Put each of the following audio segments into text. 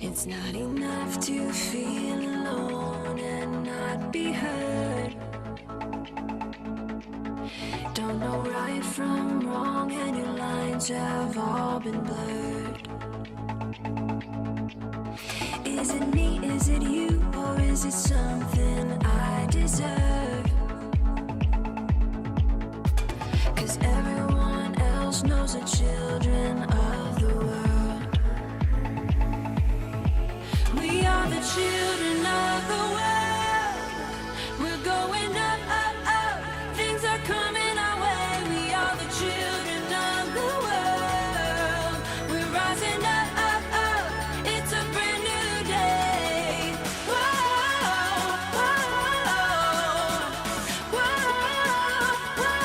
It's not enough to feel alone and not be heard. Don't know right from wrong, and your lines have all been blurred. Is it me, is it you, or is it something I deserve? 'Cause everyone else knows the children of the world. We are the children of the world. We're going up, up, up. Things are coming our way. We are the children of the world. We're rising up, up, up. It's a brand new day. Whoa, whoa, whoa, whoa, whoa, whoa.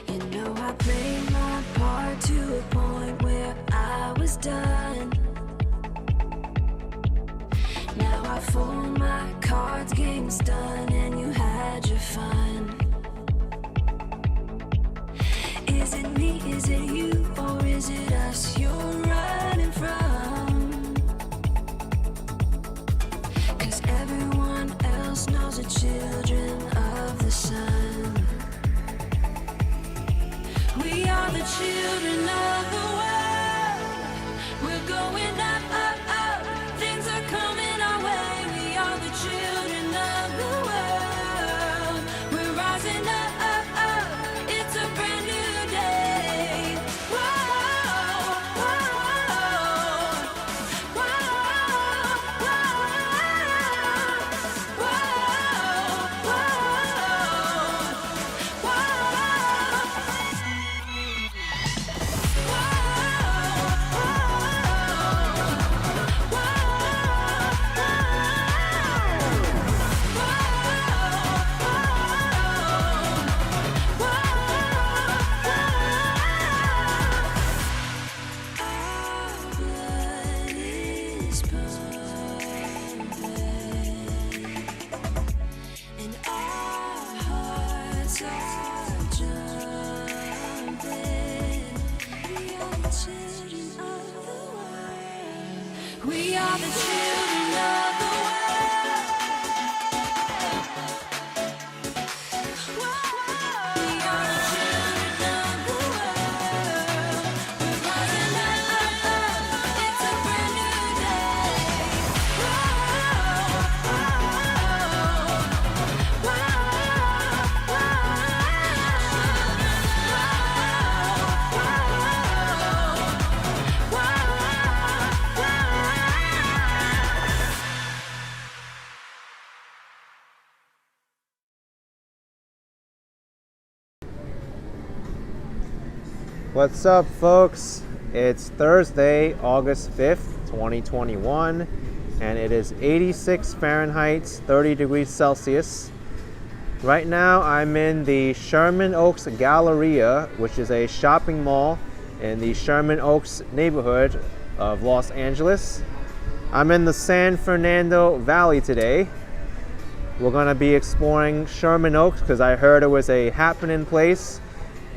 You know I played my part to a point where I was done. Now I fold my cards, game's done, and you had your fun. Is it me, is it you, or is it us you're running from? 'Cause everyone else knows the children of the sun. We are the children of the world. We're going up, up, up. Things are coming our way. We are the children of the world. We're rising up, up, up. It's a brand new day. Whoa, whoa, whoa, whoa, whoa, whoa. We are the children of the world. We are the children of the world. We're rising up, up, up. It's a brand new day. What's up, folks? It's Thursday, August 5th, 2021, and it is 86 Fahrenheit, 30 degrees Celsius. Right now, I'm in the Sherman Oaks Galleria, which is a shopping mall in the Sherman Oaks neighborhood of Los Angeles. I'm in the San Fernando Valley today. We're going to be exploring Sherman Oaks because I heard it was a happening place.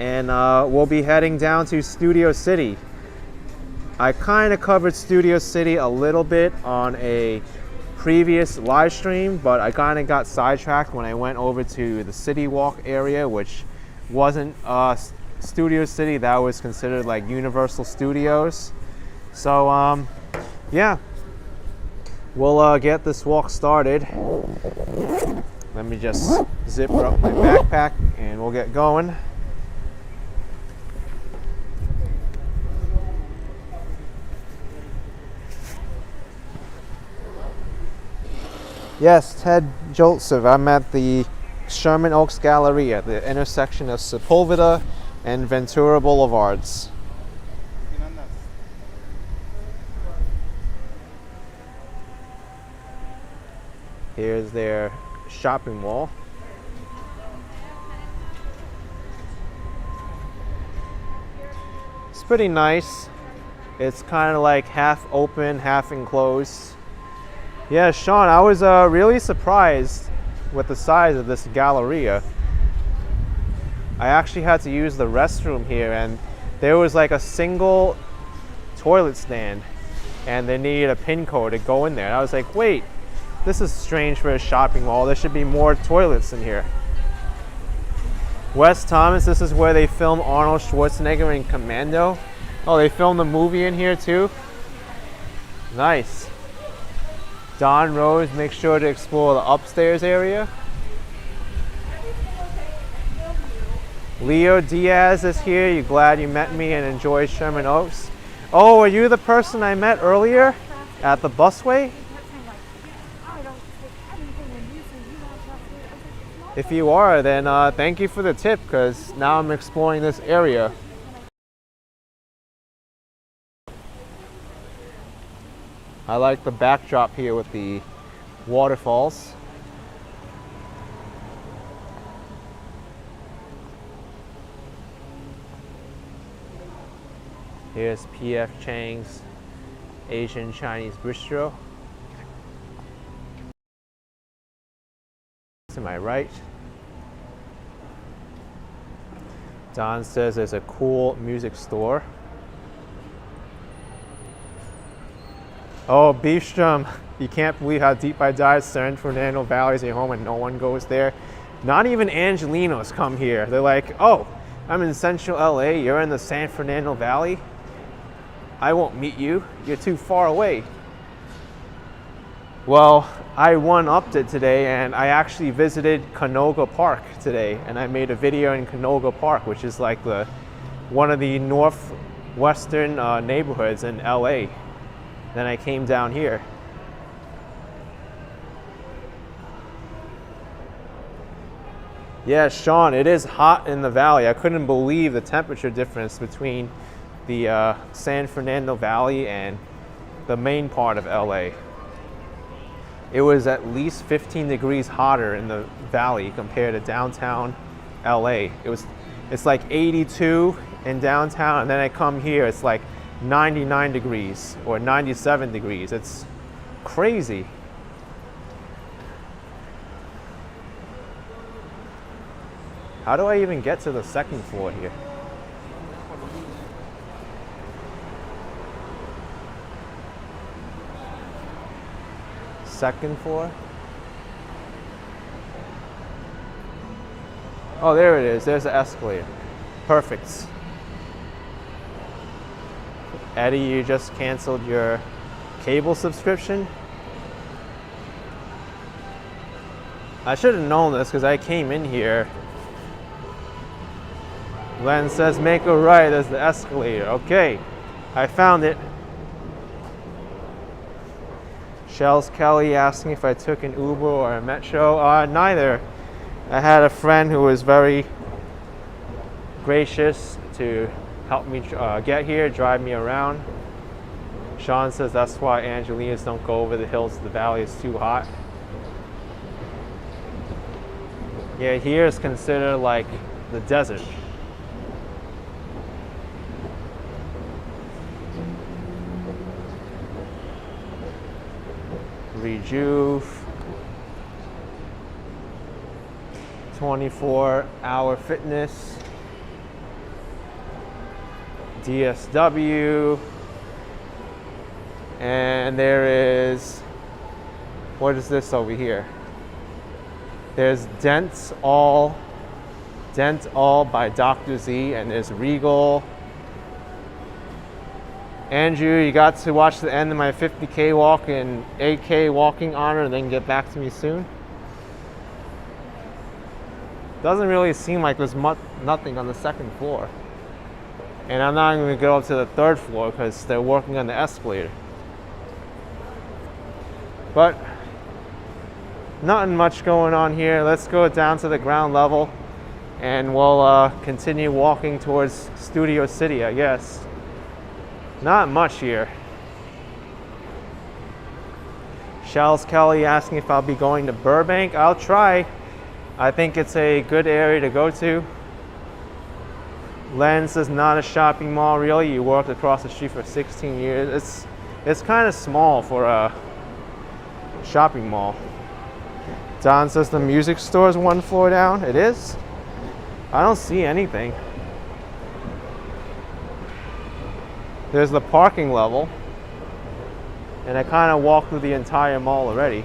And we'll be heading down to Studio City. I kind of covered Studio City a little bit on a previous live stream, but I kind of got sidetracked when I went over to the City Walk area, which wasn't Studio City. That was considered like Universal Studios. So yeah, we'll get this walk started. Let me just zipper up my backpack and we'll get going. Yes, Ted Joseph. I'm at the Sherman Oaks Galleria, the intersection of Sepulveda and Ventura Boulevards. Here's their shopping mall. It's pretty nice. It's kind of like half open, half enclosed. Yeah, Sean, I was really surprised with the size of this Galleria. I actually had to use the restroom here, and there was like a single toilet stand, and they needed a PIN code to go in there. And I was like, wait, this is strange for a shopping mall. There should be more toilets in here. West Thomas, this is where they filmed Arnold Schwarzenegger in Commando. Oh, they filmed the movie in here too? Nice. Don Rose, make sure to explore the upstairs area. Leo Diaz is here. You glad you met me and enjoyed Sherman Oaks? Oh, are you the person I met earlier at the busway? If you are, then thank you for the tip, because now I'm exploring this area. I like the backdrop here with the waterfalls. Here's P.F. Chang's Asian Chinese Bistro. To my right. Don says there's a cool music store. Oh, Beefstrom, you can't believe how deep I dive. San Fernando Valley is your home and no one goes there. Not even Angelinos come here. They're like, oh, I'm in central LA, you're in the San Fernando Valley? I won't meet you, you're too far away. Well, I one-upped it today, and I actually visited Canoga Park today, and I made a video in Canoga Park, which is like one of the northwestern neighborhoods in LA. Then I came down here. Yeah, Sean, it is hot in the valley. I couldn't believe the temperature difference between the San Fernando Valley and the main part of LA. It was at least 15 degrees hotter in the valley compared to downtown LA. It's like 82 in downtown, and then I come here, it's like 99 degrees or 97 degrees. It's crazy. How do I even get to the second floor here? Second floor? Oh, there it is. There's the escalator. Perfect. Eddie, you just canceled your cable subscription? I should have known this because I came in here. Len says make a right as the escalator. Okay, I found it. Shells Kelly asking if I took an Uber or a Metro. Neither. I had a friend who was very gracious to help me get here, drive me around. Sean says that's why Angelinas don't go over the hills to the valley, it's too hot. Yeah, here is considered like the desert. Rejuve. 24-hour fitness. DSW, and there is, what is this over here? There's Dent All by Dr. Z, and there's Regal. Andrew, you got to watch the end of my 50K walk and 8K walking honor and then get back to me soon? Doesn't really seem like there's nothing on the second floor. And I'm not even going to go up to the third floor because they're working on the escalator. But Nothing much going on here. Let's go down to the ground level and we'll continue walking towards Studio City, I guess. Not much here. Shells Kelly asking if I'll be going to Burbank. I'll try. I think it's a good area to go to. Lens is not a shopping mall, really. You worked across the street for 16 years. It's kind of small for a shopping mall. Don says the music store is one floor down. It is? I don't see anything. There's the parking level. And I kind of walked through the entire mall already.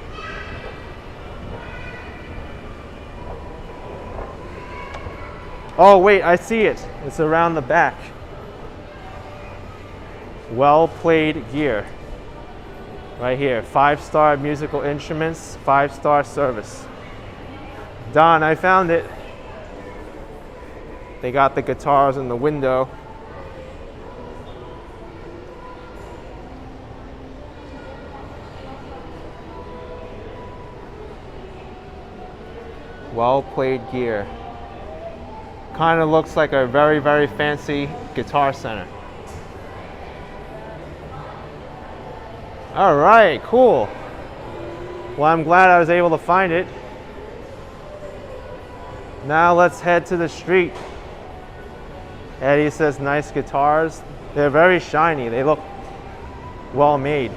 Oh wait, I see it. It's around the back. Well played gear. Right here, 5-star musical instruments, 5-star service. Don, I found it. They got the guitars in the window. Well played gear. Kind of looks like a very, very fancy guitar center. All right, cool. Well, I'm glad I was able to find it. Now let's head to the street. Eddie says nice guitars. They're very shiny. They look well made.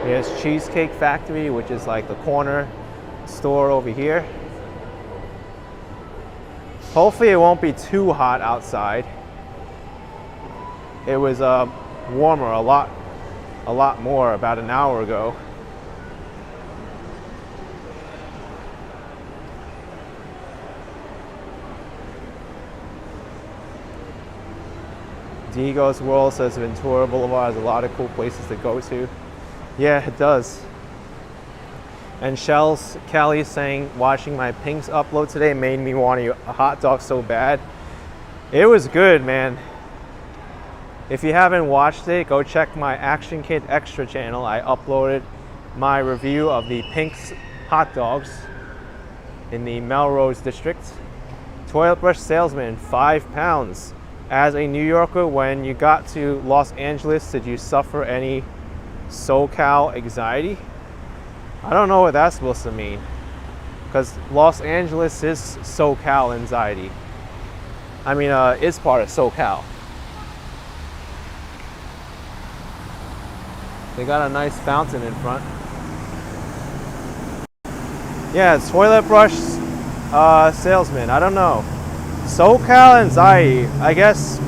Here's Cheesecake Factory, which is like the corner store over here. Hopefully it won't be too hot outside. It was warmer a lot more about an hour ago. Diego's World says Ventura Boulevard has a lot of cool places to go to. Yeah, it does. And Shells Kelly saying watching my Pinks upload today made me want a hot dog so bad. It was good, man. If you haven't watched it, go check my Action Kid Extra channel. I uploaded my review of the Pinks hot dogs in the Melrose district. Toilet brush salesman, 5 pounds. As a New Yorker, when you got to Los Angeles, did you suffer any SoCal anxiety? I don't know what that's supposed to mean, because Los Angeles is SoCal anxiety. I mean, it's part of SoCal. They got a nice fountain in front. Yeah, toilet brush salesman. I don't know. SoCal anxiety. I guess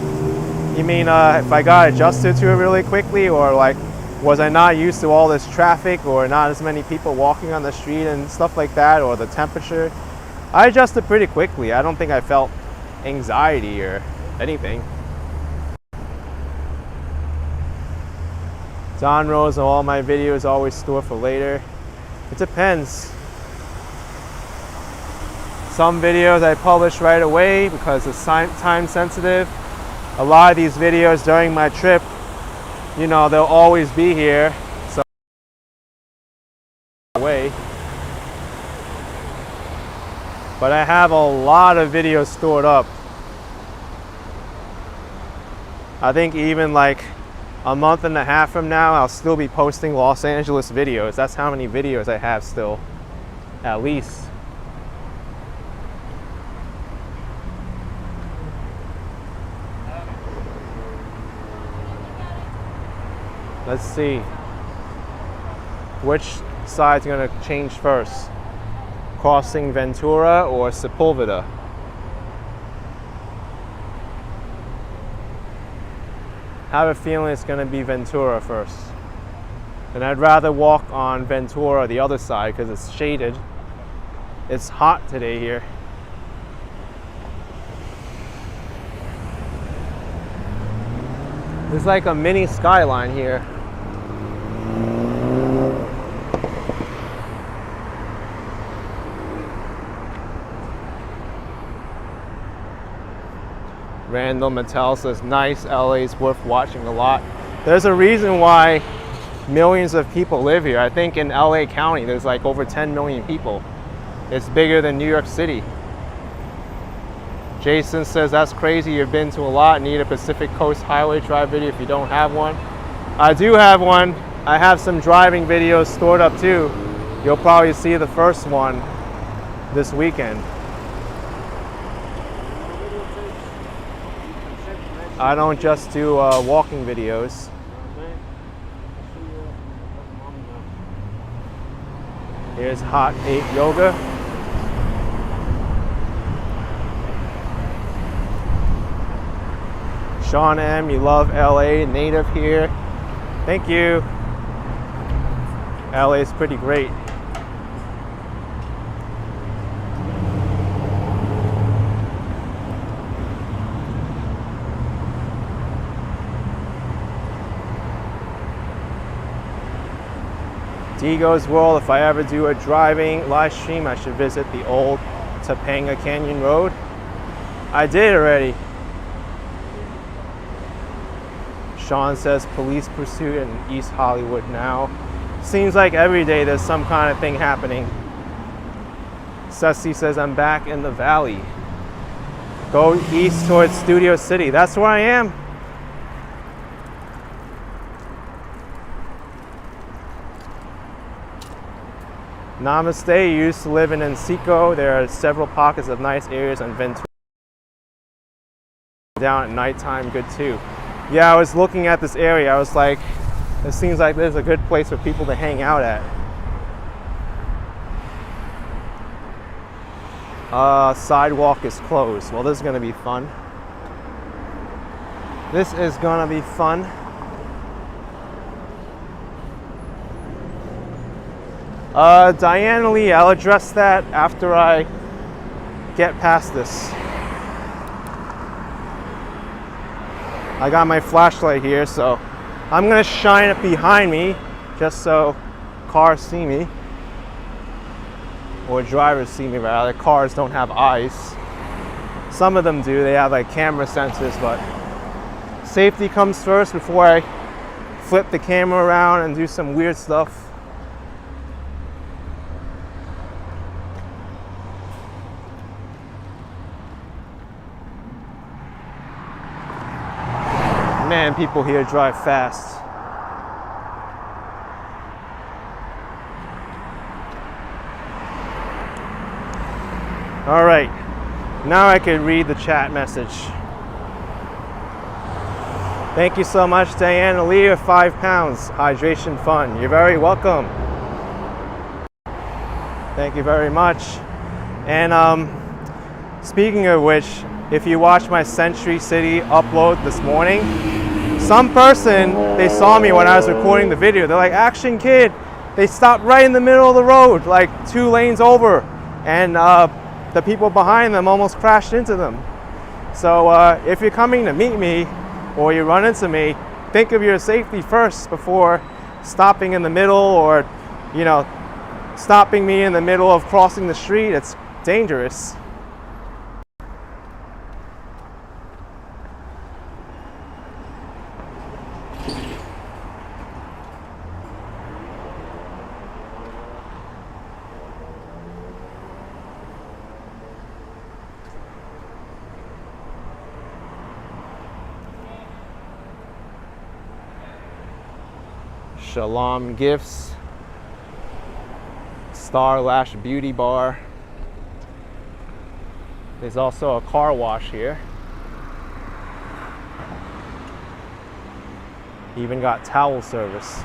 you mean if I got adjusted to it really quickly, or like was I not used to all this traffic, or not as many people walking on the street and stuff like that, or the temperature. I adjusted pretty quickly. I don't think I felt anxiety or anything. Don Rose, all my videos always store for later. It depends. Some videos I publish right away because it's time sensitive. A lot of these videos during my trip, you know, they'll always be here. So away. But I have a lot of videos stored up. I think even like a month and a half from now, I'll still be posting Los Angeles videos. That's how many videos I have still, at least. Let's see. Which side's gonna change first? Crossing Ventura or Sepulveda? I have a feeling it's gonna be Ventura first. And I'd rather walk on Ventura, the other side, because it's shaded. It's hot today here. There's like a mini skyline here. Randall Mattel says, nice, LA's worth watching a lot. There's a reason why millions of people live here. I think in LA County, there's like over 10 million people. It's bigger than New York City. Jason says, that's crazy. You've been to a lot. Need a Pacific Coast Highway drive video if you don't have one. I do have one. I have some driving videos stored up too. You'll probably see the first one this weekend. I don't just do walking videos. Here's Hot 8 Yoga. Sean M, you love LA, native here. Thank you. LA is pretty great. Digo's World, if I ever do a driving live stream, I should visit the old Topanga Canyon Road. I did already. Sean says police pursuit in East Hollywood now. Seems like every day there's some kind of thing happening. Sussy says I'm back in the valley. Go east towards Studio City. That's where I am. Namaste, you used to live in Encino. There are several pockets of nice areas on Ventura. Down at nighttime, good too. Yeah, I was looking at this area. I was like, it seems like there's a good place for people to hang out at. Sidewalk is closed. Well, this is gonna be fun. This is gonna be fun. Diana Lee, I'll address that after I get past this. I got my flashlight here, so I'm gonna shine it behind me just so cars see me, or drivers see me rather. Cars don't have eyes. Some of them do, they have like camera sensors, but safety comes first before I flip the camera around and do some weird stuff. Man, people here drive fast. All right, now I can read the chat message. Thank you so much, Diana Lee, of 5 pounds. Hydration fun. You're very welcome. Thank you very much. And speaking of which, if you watch my Century City upload this morning, some person, they saw me when I was recording the video. They're like, Action Kid. They stopped right in the middle of the road, like 2 lanes over. And the people behind them almost crashed into them. So if you're coming to meet me or you run into me, think of your safety first before stopping in the middle, or, you know, stopping me in the middle of crossing the street. It's dangerous. Shalom Gifts, Star Lash Beauty Bar. There's also a car wash here. Even got towel service.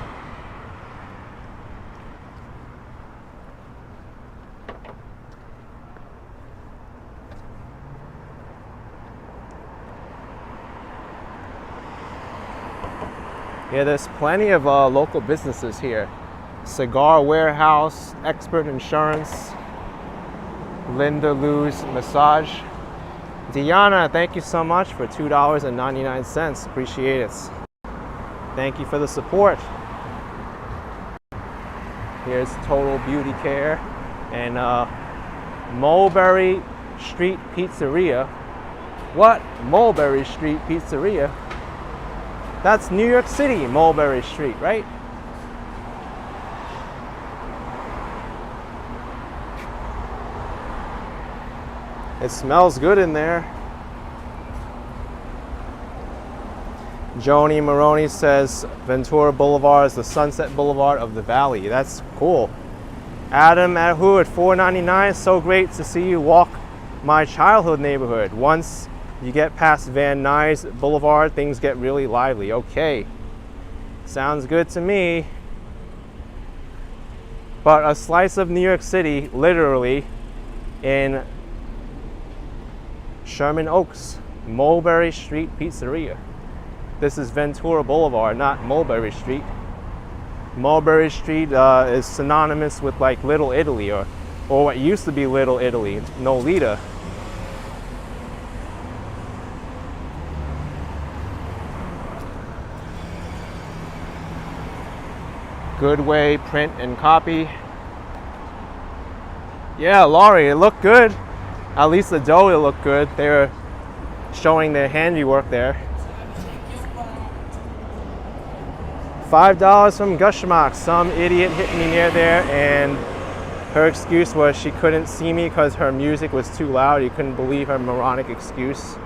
Yeah, there's plenty of local businesses here. Cigar Warehouse, Expert Insurance, Linda Lou's Massage. Diana, thank you so much for $2.99. Appreciate it. Thank you for the support. Here's Total Beauty Care and Mulberry Street Pizzeria. What? Mulberry Street Pizzeria? That's New York City, Mulberry Street, right? It smells good in there. Joni Maroney says Ventura Boulevard is the Sunset Boulevard of the Valley. That's cool. Adam at who at $4.99. So great to see you walk my childhood neighborhood. Once you get past Van Nuys Boulevard, things get really lively. Okay, sounds good to me. But a slice of New York City, literally, in Sherman Oaks, Mulberry Street Pizzeria. This is Ventura Boulevard, not Mulberry Street. Mulberry Street is synonymous with like Little Italy, or what used to be Little Italy, Nolita. Goodway Print and Copy. Yeah, Laurie, it looked good. At least the dough, it looked good. They were showing their handiwork there. $5 from Gushmark. Some idiot hit me near there, and her excuse was she couldn't see me because her music was too loud. You couldn't believe her moronic excuse.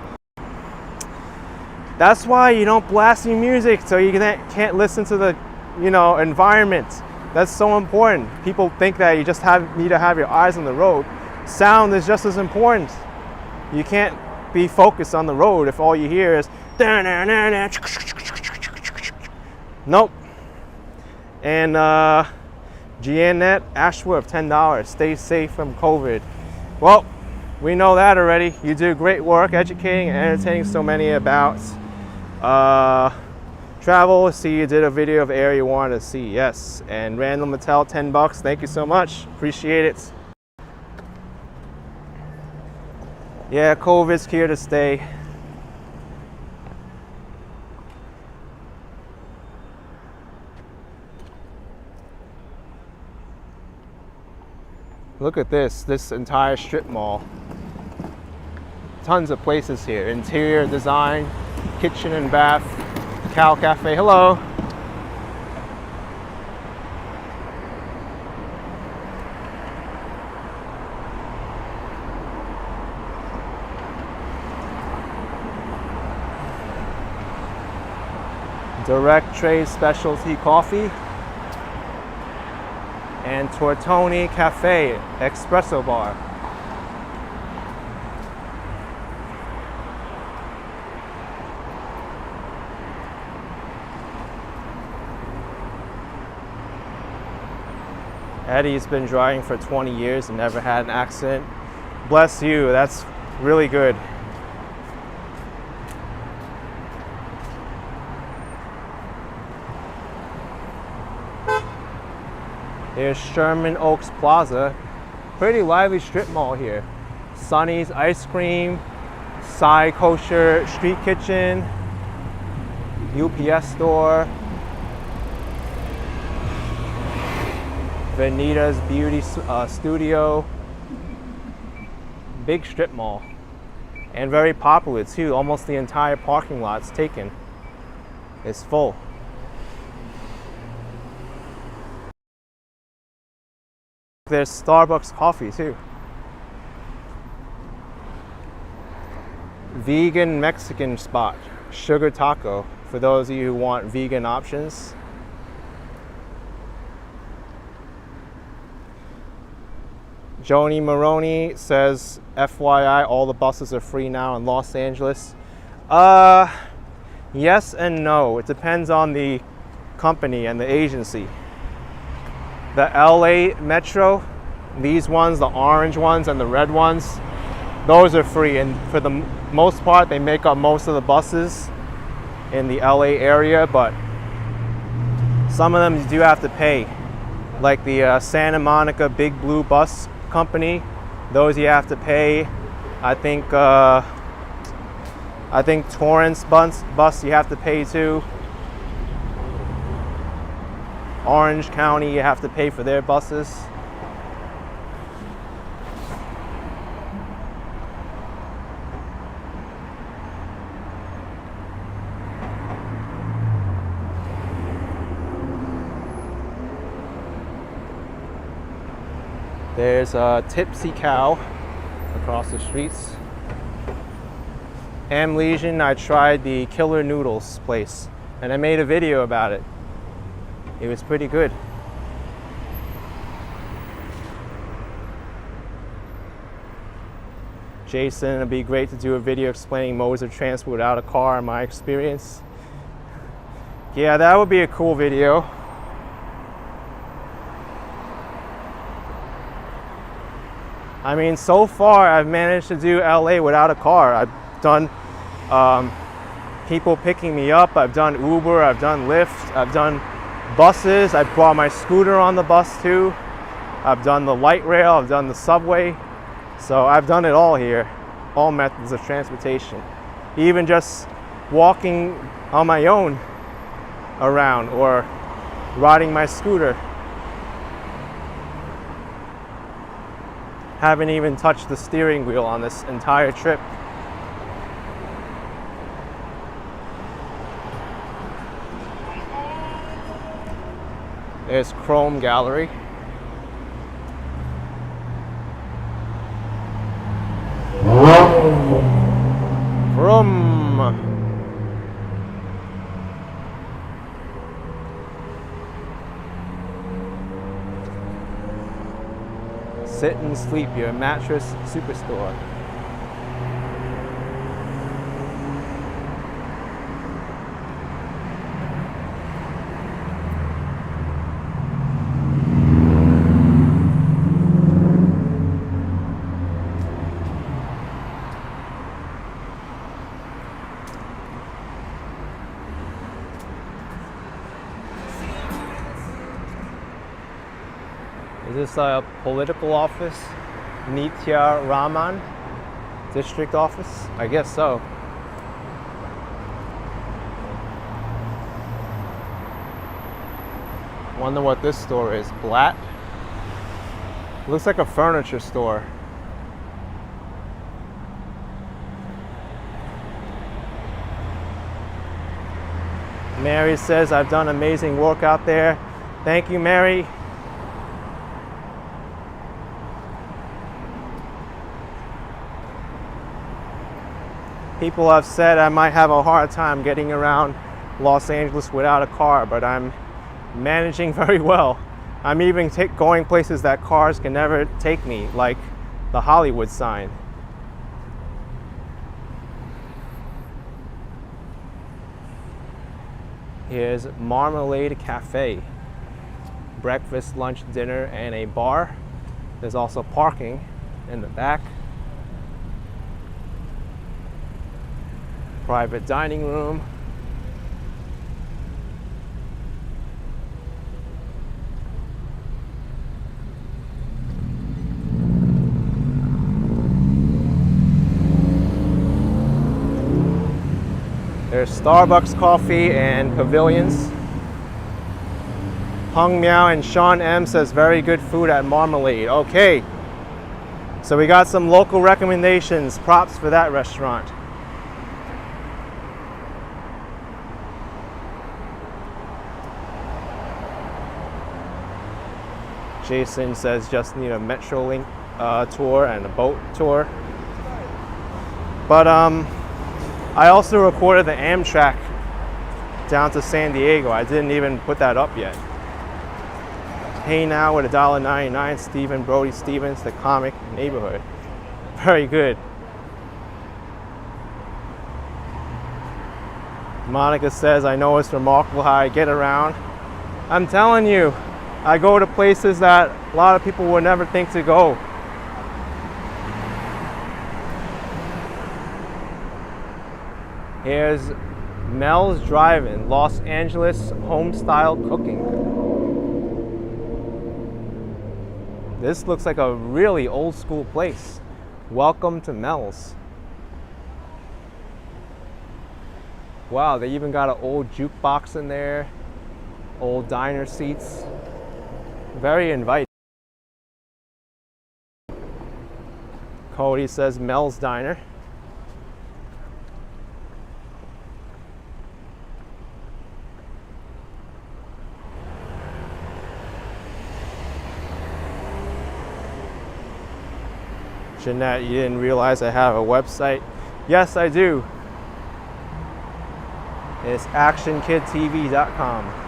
That's why you don't blast your music, so you can't listen to the, environment. That's so important. People think that you just need to have your eyes on the road. Sound is just as important. You can't be focused on the road if all you hear is nope. And Jeanette Ashworth, $10. Stay safe from COVID. Well, we know that already. You do great work educating and entertaining so many about travel. See, you did a video of area you wanted to see. Yes. And Randall Mattel, $10. Thank you so much. Appreciate it. Yeah, COVID's here to stay. Look at this entire strip mall. Tons of places here. Interior design, kitchen and bath, Cow Cafe. Hello. Direct Trade Specialty Coffee and Tortoni Cafe Espresso Bar. Eddie's been driving for 20 years and never had an accident. Bless you, that's really good. There's Sherman Oaks Plaza. Pretty lively strip mall here. Sonny's Ice Cream, Sai Kosher Street Kitchen, UPS store, Vanita's Beauty Studio. Big strip mall. And very popular too. Almost the entire parking lot's taken. It's full. There's Starbucks coffee too. Vegan Mexican spot, Sugar Taco, for those of you who want vegan options. Joni Maroney says, FYI, all the buses are free now in Los Angeles. Yes and no. It depends on the company and the agency. The LA Metro, these ones, the orange ones and the red ones, those are free. And for the most part, they make up most of the buses in the LA area, but some of them you do have to pay. Like the Santa Monica Big Blue Bus Company, those you have to pay. I think Torrance bus you have to pay too. Orange County, you have to pay for their buses. There's a Tipsy Cow across the streets. Amlesian, I tried the Killer Noodles place, and I made a video about it. It was pretty good. Jason, it'd be great to do a video explaining modes of transport without a car and my experience. Yeah, that would be a cool video. I mean, so far I've managed to do LA without a car. I've done people picking me up, I've done Uber, I've done Lyft, I've done buses, I brought my scooter on the bus too. I've done the light rail, I've done the subway. So I've done it all here, all methods of transportation. Even just walking on my own around or riding my scooter. Haven't even touched the steering wheel on this entire trip. There's Chrome Gallery. Vroom. Sit and Sleep, your mattress superstore. Is this a political office? Nitya Raman district office? I guess so. Wonder what this store is. Blatt? Looks like a furniture store. Mary says, I've done amazing work out there. Thank you, Mary. People have said I might have a hard time getting around Los Angeles without a car, but I'm managing very well. I'm even going places that cars can never take me, like the Hollywood sign. Here's Marmalade Cafe. Breakfast, lunch, dinner, and a bar. There's also parking in the back. Private dining room. There's Starbucks coffee and pavilions. Hung Meow and Sean M says very good food at Marmalade. Okay, so we got some local recommendations. Props for that restaurant. Jason says just need a Metrolink tour and a boat tour. But I also recorded the Amtrak down to San Diego. I didn't even put that up yet. Hey Now with $1.99. Stephen Brody Stevens, the comic neighborhood. Very good. Monica says, I know it's remarkable how I get around. I'm telling you, I go to places that a lot of people would never think to go. Here's Mel's Drive-In, Los Angeles home-style cooking. This looks like a really old-school place. Welcome to Mel's. Wow, they even got an old jukebox in there, old diner seats. Very inviting. Cody says Mel's Diner. Jeanette, you didn't realize I have a website. Yes, I do. It's actionkidtv.com.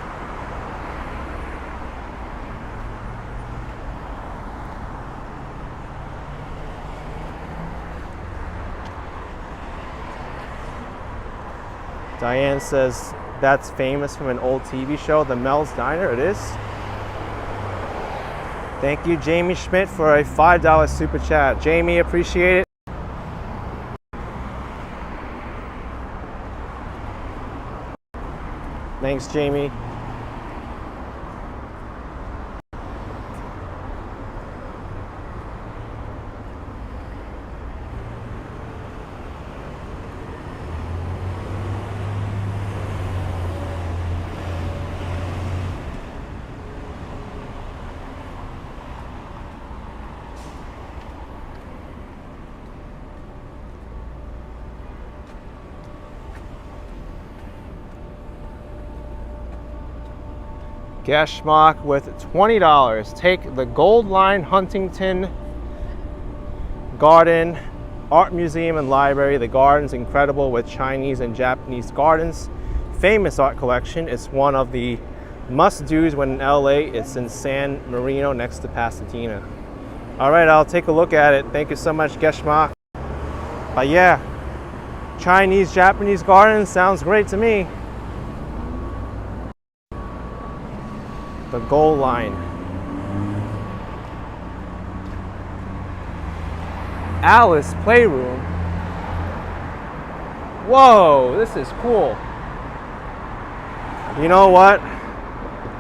Diane says that's famous from an old TV show, The Mel's Diner. It is. Thank you, Jamie Schmidt, for a $5 super chat. Jamie, appreciate it. Thanks, Jamie. Gashmock with $20. Take the Gold Line Huntington Garden Art Museum and Library. The garden's incredible with Chinese and Japanese gardens. Famous art collection. It's one of the must-dos when in LA. It's in San Marino next to Pasadena. All right, I'll take a look at it. Thank you so much, Geshmak. But yeah, Chinese, Japanese gardens sounds great to me. The Gold Line. Alice Playroom. Whoa, this is cool. You know what?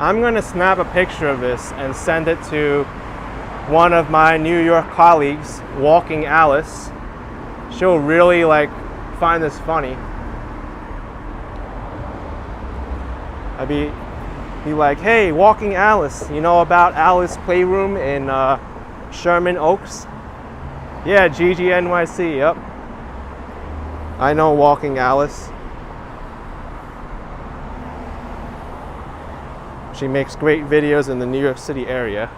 I'm gonna snap a picture of this and send it to one of my New York colleagues, Walking Alice. She'll really find this funny. I'd be like, hey, Walking Alice, you know about Alice Playroom in Sherman Oaks? Yeah, Gigi NYC, yep. I know Walking Alice. She makes great videos in the New York City area.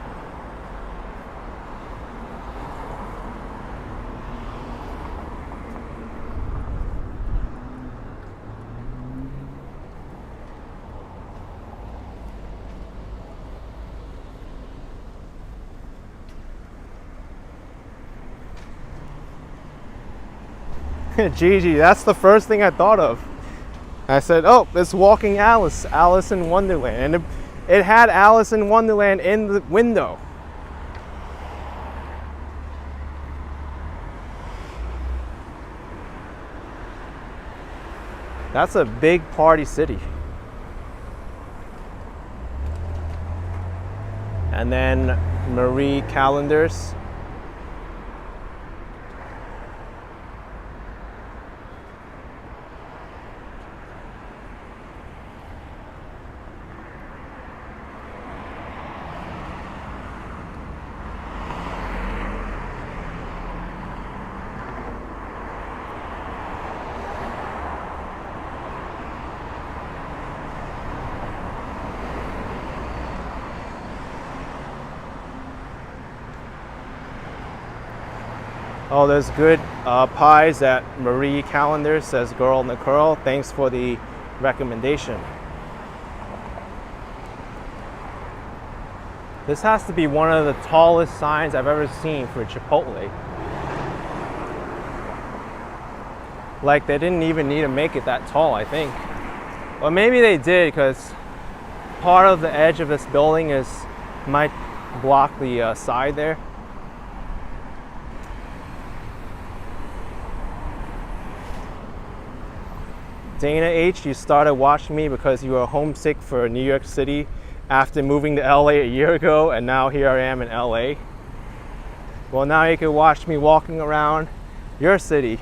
Gigi, that's the first thing I thought of. I said, oh, it's Walking Alice, Alice in Wonderland. And it had Alice in Wonderland in the window. That's a big party city. And then Marie Callender's. Oh, there's good pies at Marie Callender's, says Girl in the Curl. Thanks for the recommendation. This has to be one of the tallest signs I've ever seen for Chipotle. Like, they didn't even need to make it that tall, I think. Or maybe they did, because part of the edge of this building might block the side there. Dana H, you started watching me because you were homesick for New York City after moving to LA a year ago, and now here I am in LA. Well, now you can watch me walking around your city.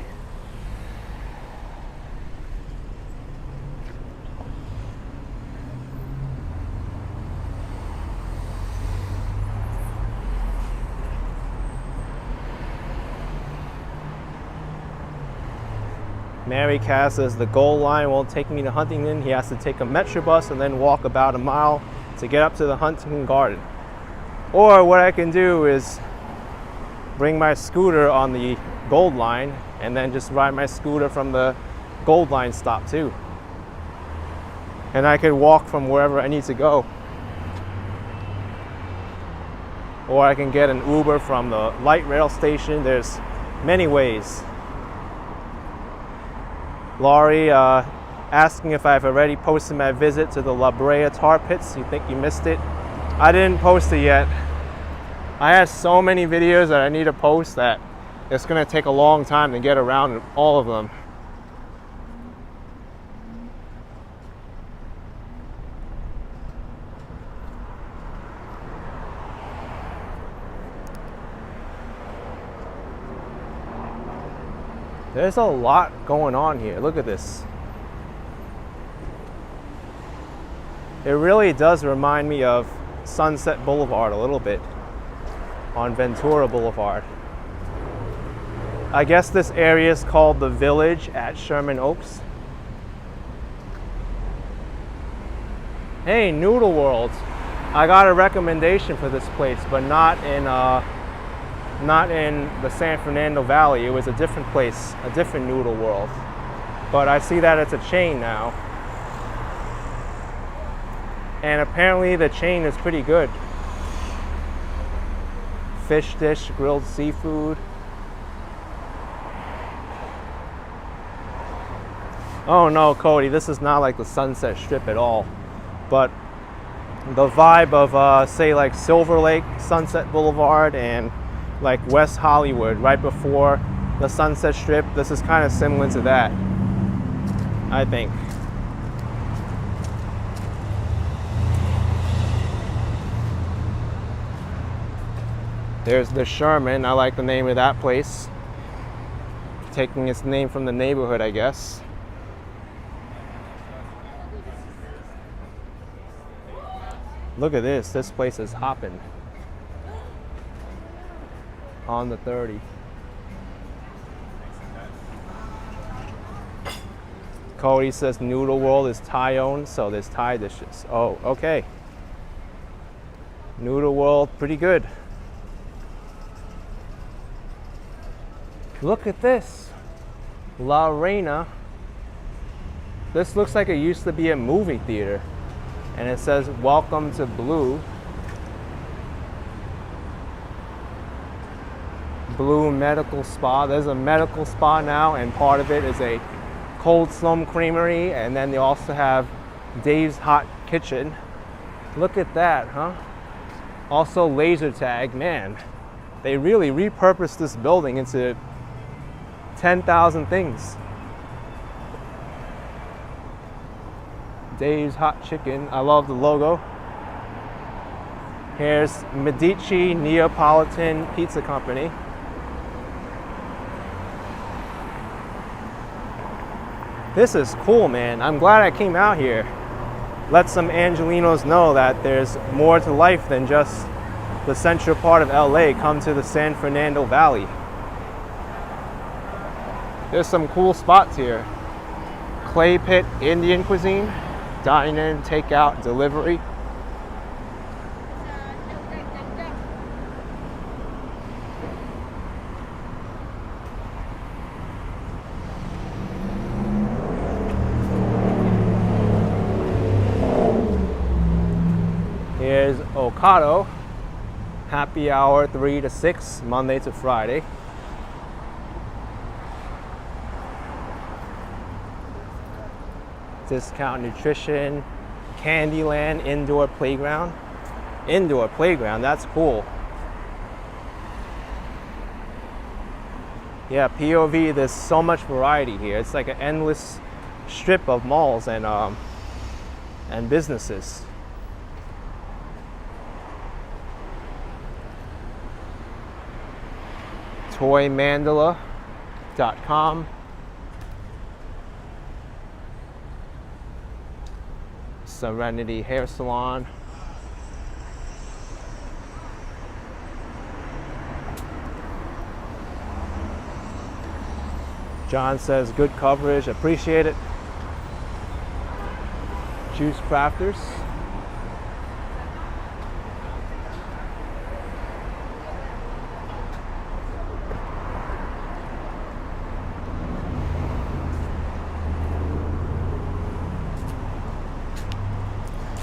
Mary Cass says the Gold Line won't take me to Huntington. He has to take a Metro bus and then walk about a mile to get up to the Huntington Garden. Or what I can do is bring my scooter on the Gold Line and then just ride my scooter from the Gold Line stop too. And I could walk from wherever I need to go. Or I can get an Uber from the light rail station. There's many ways. Laurie asking if I've already posted my visit to the La Brea tar pits. You think you missed it? I didn't post it yet. I have so many videos that I need to post that it's gonna take a long time to get around all of them. There's a lot going on here. Look at this. It really does remind me of Sunset Boulevard a little bit on Ventura Boulevard. I guess this area is called the Village at Sherman Oaks. Hey, Noodle World. I got a recommendation for this place, but not in the San Fernando Valley. It was a different place, a different Noodle World. But I see that it's a chain now. And apparently the chain is pretty good. Fish dish, grilled seafood. Oh no, Cody, this is not like the Sunset Strip at all. But the vibe of, say, like Silver Lake, Sunset Boulevard, and like West Hollywood, right before the Sunset Strip, this is kind of similar to that, I think. There's the Sherman. I like the name of that place. Taking its name from the neighborhood, I guess. Look at this. This place is hopping. On the 30. Cody says Noodle World is Thai owned, so there's Thai dishes. Oh, okay. Noodle World, pretty good. Look at this. La Reina. This looks like it used to be a movie theater. And it says, "Welcome to Blue." Blue Medical Spa. There's a medical spa now, and part of it is a Cold Slum Creamery, and then they also have Dave's Hot Kitchen. Look at that, huh? Also laser tag. Man, they really repurposed this building into 10,000 things. Dave's Hot Chicken. I love the logo. Here's Medici Neapolitan Pizza Company. This is cool, man. I'm glad I came out here. Let some Angelinos know that there's more to life than just the central part of LA. Come to the San Fernando Valley. There's some cool spots here. Clay Pit Indian Cuisine, dine-in, takeout, delivery. Here's Ocado, happy hour 3 to 6, Monday to Friday. Discount Nutrition, Candyland Indoor Playground. Indoor Playground, that's cool. Yeah, POV, there's so much variety here. It's like an endless strip of malls and businesses. ToyMandala.com. Serenity Hair Salon. John says good coverage, appreciate it. Juice Crafters.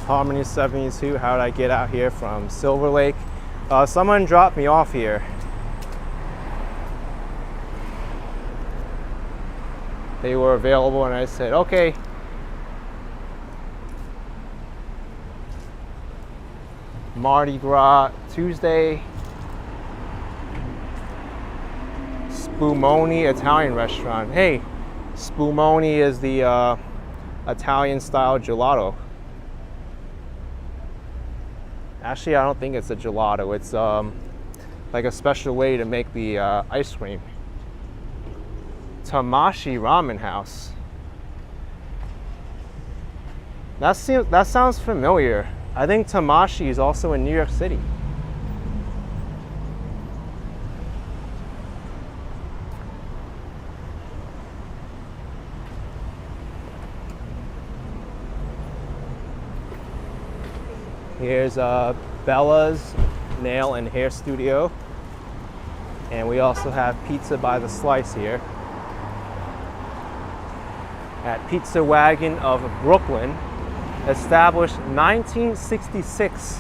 Harmony 72. How did I get out here from Silver Lake? Someone dropped me off here. They were available and I said, okay. Mardi Gras Tuesday. Spumoni Italian restaurant. Hey, Spumoni is the Italian style gelato. Actually, I don't think it's a gelato. It's like a special way to make the ice cream. Tamashi Ramen House. That sounds familiar. I think Tamashi is also in New York City. Here's Bella's Nail and Hair Studio. And we also have Pizza by the Slice here. At Pizza Wagon of Brooklyn. Established 1966.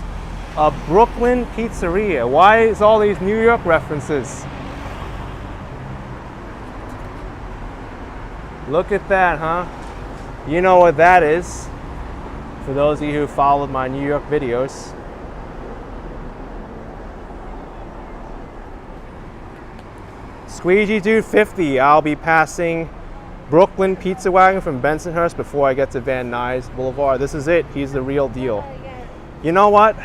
A Brooklyn pizzeria. Why is all these New York references? Look at that, huh? You know what that is. For those of you who followed my New York videos. Squeegee Dude 50. I'll be passing Brooklyn Pizza Wagon from Bensonhurst before I get to Van Nuys Boulevard. This is it. He's the real deal. You know what?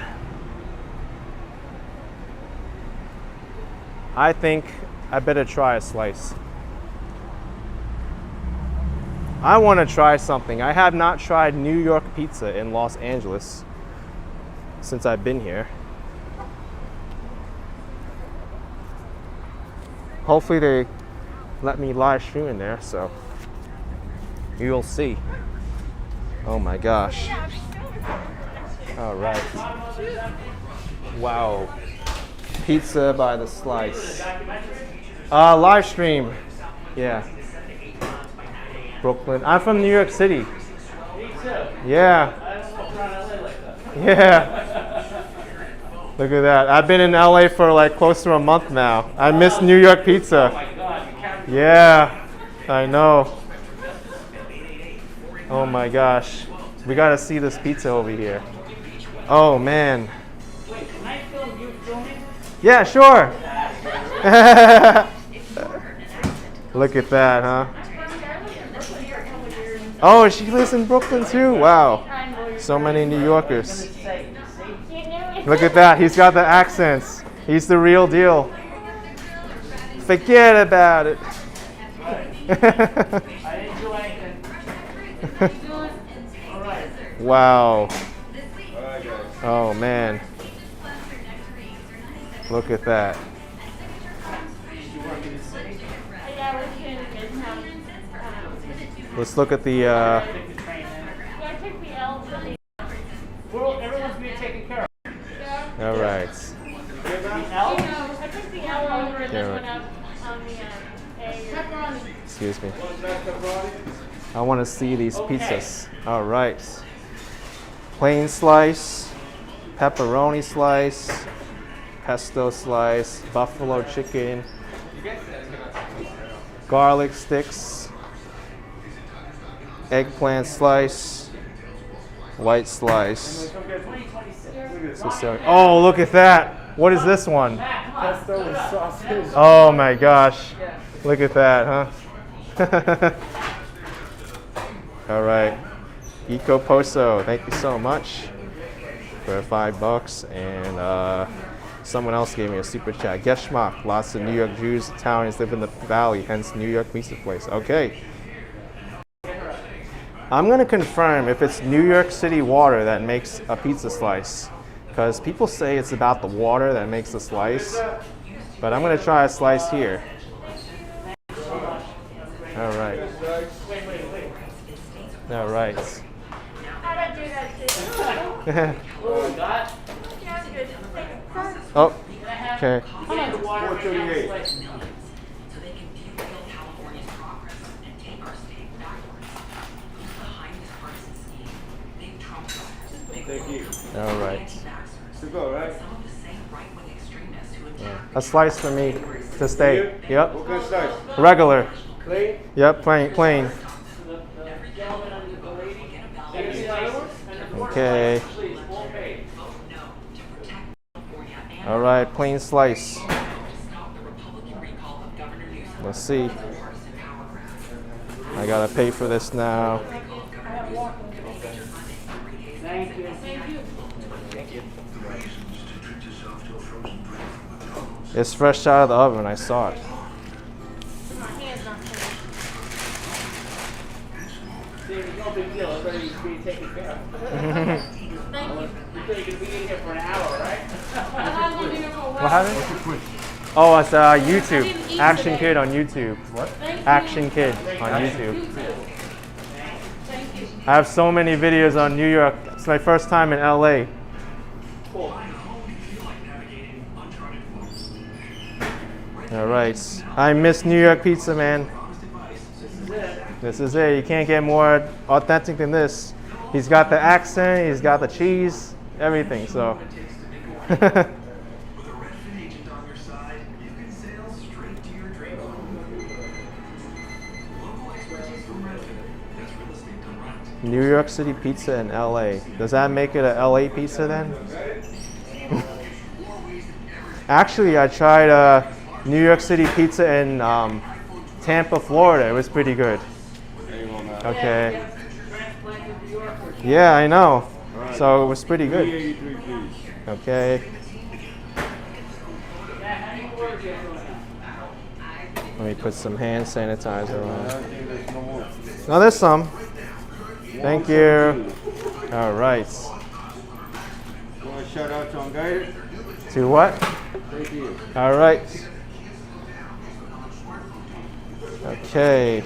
I think I better try a slice. I want to try something. I have not tried New York pizza in Los Angeles since I've been here. Hopefully they let me live stream in there, so you'll see. Oh my gosh. All right. Wow. Pizza by the Slice. Live stream. Yeah. Brooklyn. I'm from New York City. Yeah. Yeah. Look at that. I've been in LA for like close to a month now. I miss New York pizza. Yeah. I know. Oh my gosh. We gotta see this pizza over here. Oh man. Wait, can I film you filming? Yeah, sure. Look at that, huh? Oh, she lives in Brooklyn too? Wow. So many New Yorkers. Look at that. He's got the accents. He's the real deal. Forget about it. Wow. Oh man. Look at that. Let's look at the Everyone's being taken care of. all right. I took the L over and this one up on the pepperoni. Excuse me. I want to see these pizzas. All right. Plain slice, pepperoni slice, pesto slice, buffalo chicken, garlic sticks, eggplant slice, white slice. Oh, look at that. What is this one? Pesto with sausage. Oh my gosh. Look at that, huh? All right. Eco Poso, thank you so much for $5. And someone else gave me a super chat. Geschmack, lots of New York Jews, Italians live in the valley, hence New York pizza place. Okay. I'm going to confirm if it's New York City water that makes a pizza slice. Because people say it's about the water that makes the slice. But I'm going to try a slice here. All right. All right. How do I do that too? Oh, okay. Thank you. All right. To go, right? A slice for me to stay. Yep. What kind of slice? Regular. Plain? Yep, plain. Okay. All right, plain slice. Let's see. I gotta pay for this now. Thank you. It's fresh out of the oven. I saw it. My hand's not clean. See, it's no big deal. Everybody's being taken care of. Thank you. You said you could be in here for an hour, right? I thought I was going to be here for a while. What happened? Oh, it's YouTube. Action Kid on YouTube. What? Action Kid on YouTube. Thank you. I have so many videos on New York. It's my first time in LA. All right. I miss New York pizza, man. This is it. You can't get more authentic than this. He's got the accent, he's got the cheese, everything, so. New York City pizza in LA. Does that make it a LA pizza then? Actually, I tried New York City pizza in Tampa, Florida. It was pretty good. Okay. Yeah, I know. So it was pretty good. 383, please. Okay. Let me put some hand sanitizer on. No, there's some. Thank you. All right. Want to shout out to Unguided? To what? Thank you. All right. Okay.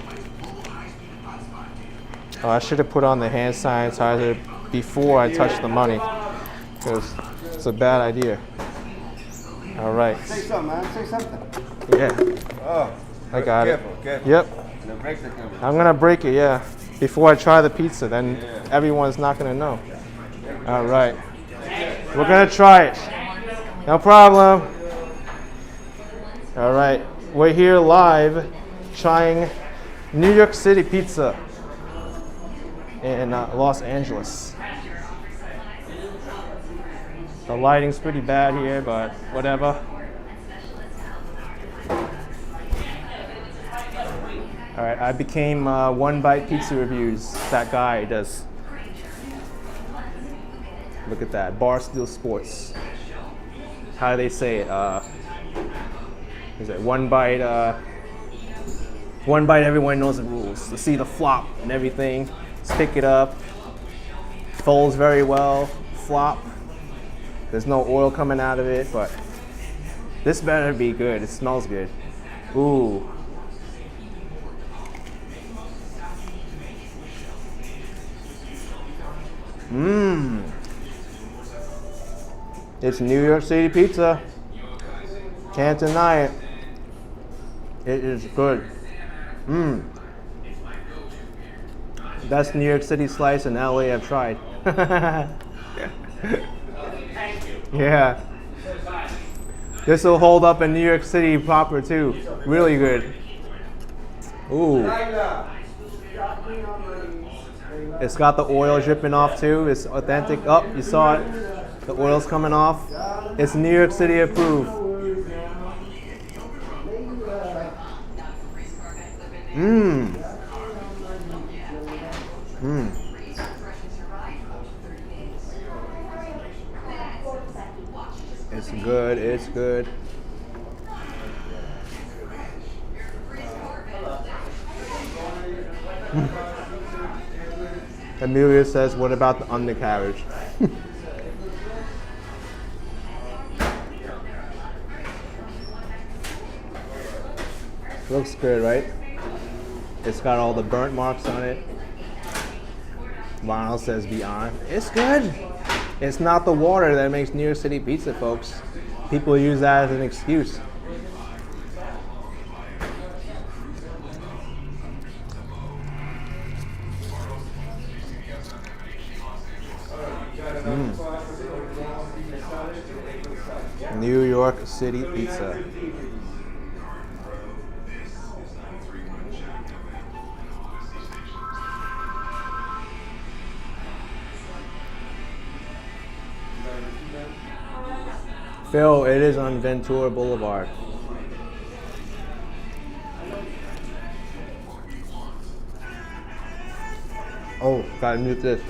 Oh, I should have put on the hand sanitizer before I touched the money, because it's a bad idea. All right. Say something, man. Say something. Yeah, Oh. I got it. Careful. Yep. And the brakes are coming. I'm gonna break it, yeah, before I try the pizza. Then everyone's not gonna know. All right. We're gonna try it. No problem. All right. We're here live trying New York City pizza in Los Angeles. The lighting's pretty bad here, but whatever. All right, I became One Bite Pizza Reviews. That guy does. Look at that, Barstool Sports. How do they say it? Is it one bite? One bite. Everyone knows the rules. To see the flop and everything. Let's pick it up. Folds very well. Flop. There's no oil coming out of it, but this better be good. It smells good. Ooh. Mmm. It's New York City pizza. Can't deny it. It is good. Mmm. Best New York City slice in LA I've tried. Yeah. This will hold up in New York City proper too. Really good. Ooh. It's got the oil dripping off too. It's authentic. Oh, you saw it. The oil's coming off. It's New York City approved. Mmm. Mmm. It's good. It's good. Amelia says, what about the undercarriage? Looks good, right? It's got all the burnt marks on it. Lionel says beyond. It's good. It's not the water that makes New York City pizza, folks. People use that as an excuse. New York City pizza. Phil, it is on Ventura Boulevard. Oh, gotta mute this.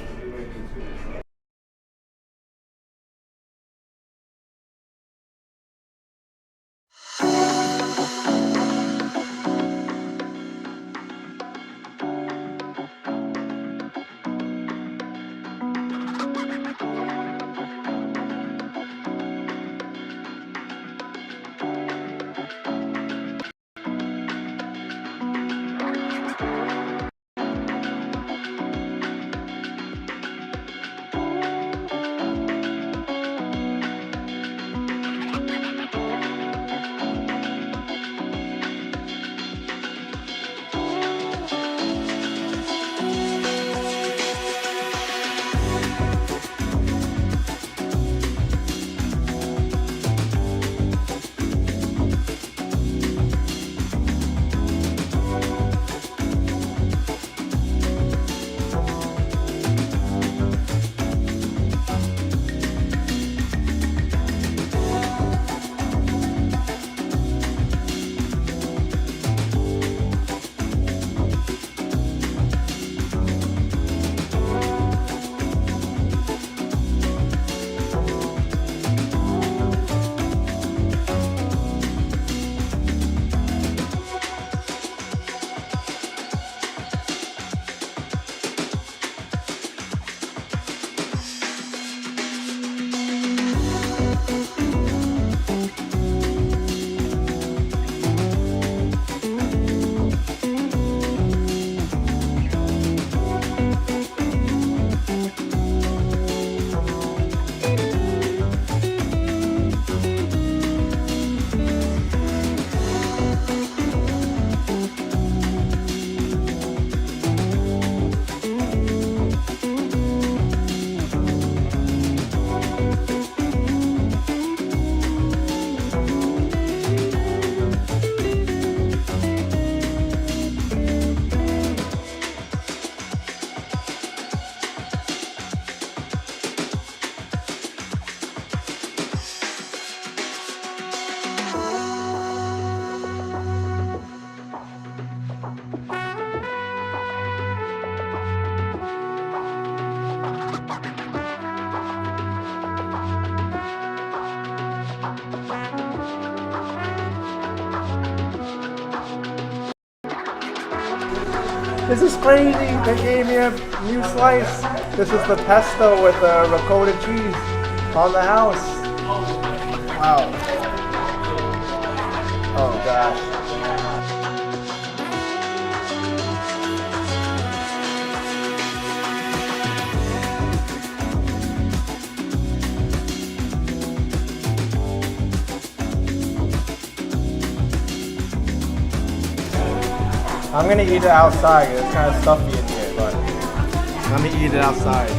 This is crazy. They gave me a new slice. This is the pesto with the ricotta cheese on the house. Wow. Oh gosh. I'm gonna eat it outside. It's kind of stuffy in here, but let me eat it outside.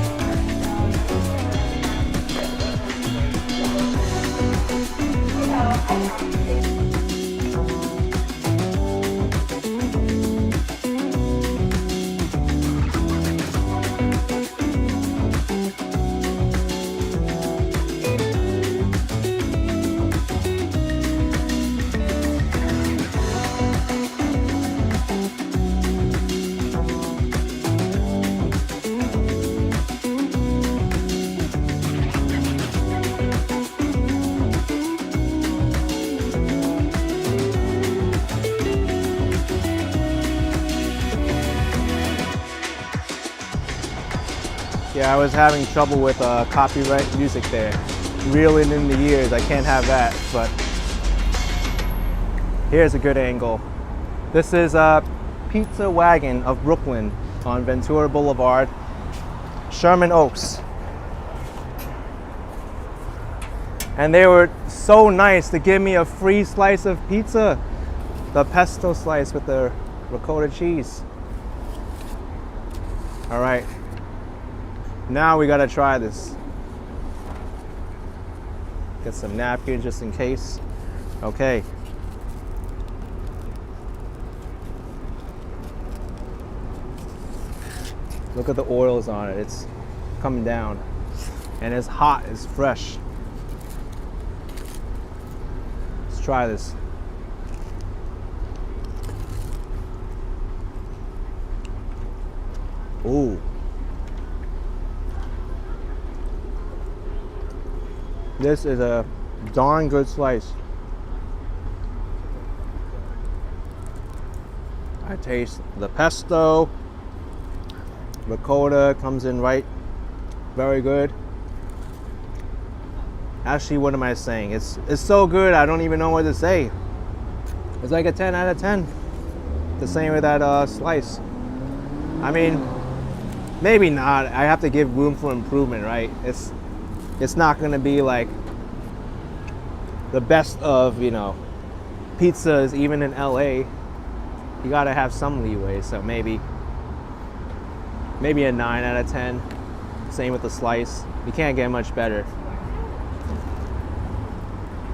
Yeah, I was having trouble with copyright music there. Reeling in the years, I can't have that, but here's a good angle. This is Pizza Wagon of Brooklyn on Ventura Boulevard, Sherman Oaks. And they were so nice to give me a free slice of pizza. The pesto slice with the ricotta cheese. All right. Now we gotta try this. Get some napkins just in case. Okay. Look at the oils on it. It's coming down. And it's hot, it's fresh. Let's try this. Ooh. This is a darn good slice. I taste the pesto. Ricotta comes in right. Very good. Actually, what am I saying? It's so good, I don't even know what to say. It's like a 10 out of 10. The same with that slice. I mean, maybe not. I have to give room for improvement, right? It's not gonna be like the best of, you know, pizzas even in LA. You gotta have some leeway, so maybe a 9 out of 10. Same with the slice. You can't get much better.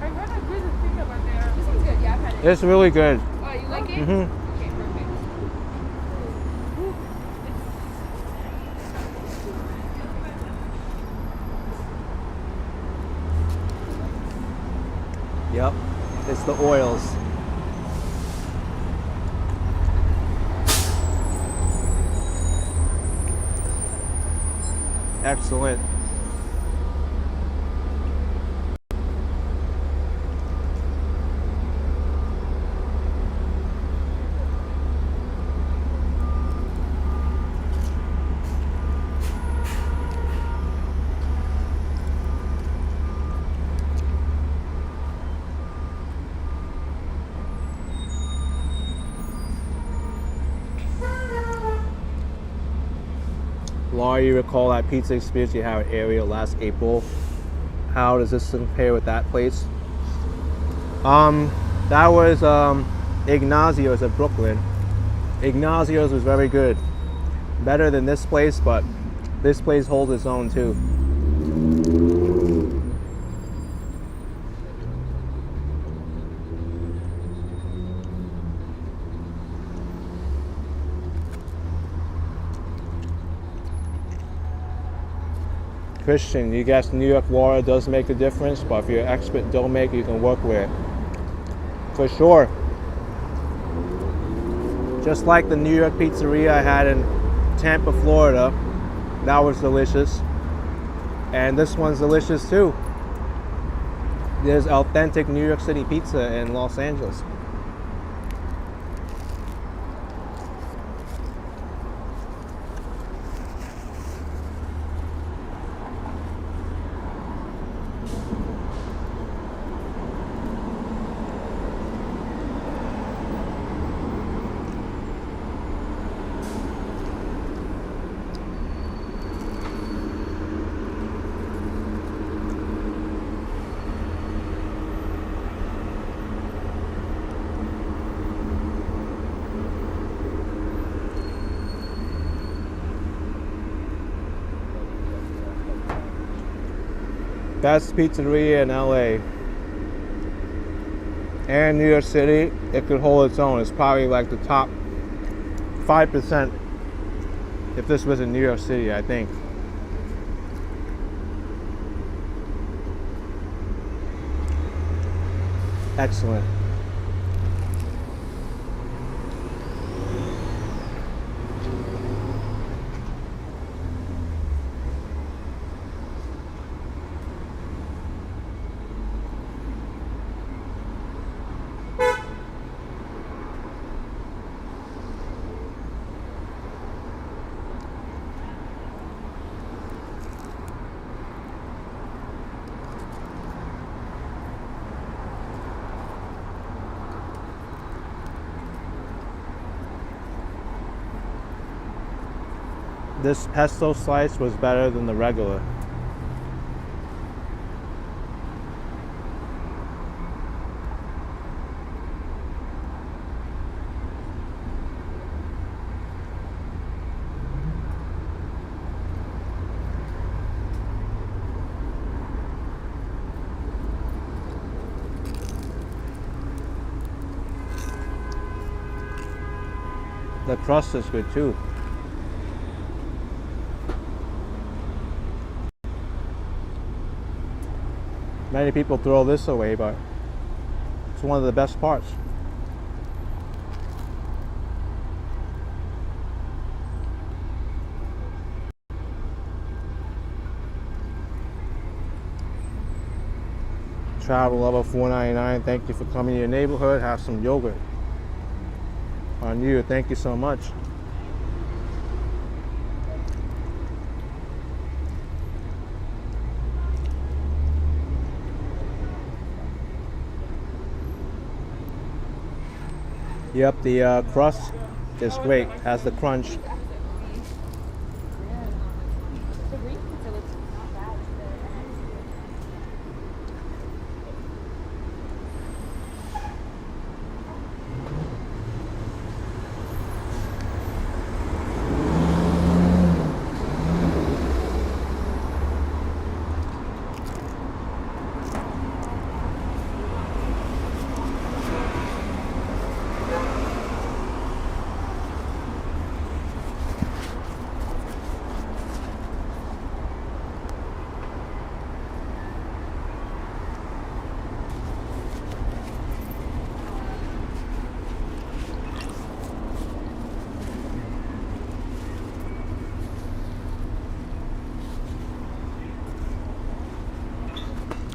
I heard a good thing about there. This one's good, yeah, I've had it. It's really good. Oh, you like it? Mm-hmm. Okay, perfect. Yep, it's the oils. Excellent. Laura, you recall that pizza experience you had at Area last April? How does this compare with that place? That was Ignazio's at Brooklyn. Ignazio's was very good. Better than this place, but this place holds its own too. Christian, you guess New York water does make a difference, but if you're an expert dough maker, you can work with it. For sure. Just like the New York pizzeria I had in Tampa, Florida. That was delicious. And this one's delicious too. There's authentic New York City pizza in Los Angeles. Best pizzeria in LA and New York City. It could hold its own. It's probably like the top 5% if this was in New York City, I think. Excellent. This pesto slice was better than the regular. The crust is good too. Many people throw this away, but it's one of the best parts. Travel Lover 4.99. Thank you for coming to your neighborhood. Have some yogurt on you. Thank you so much. Yep, the crust is great. Has the crunch.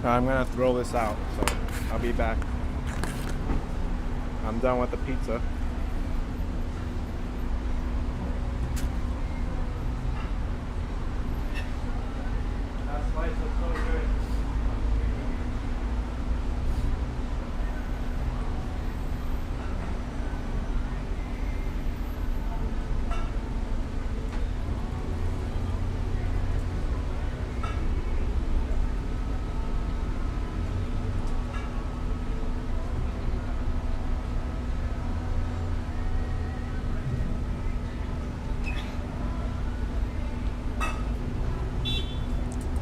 I'm gonna throw this out, so I'll be back. I'm done with the pizza. That slice looks so good.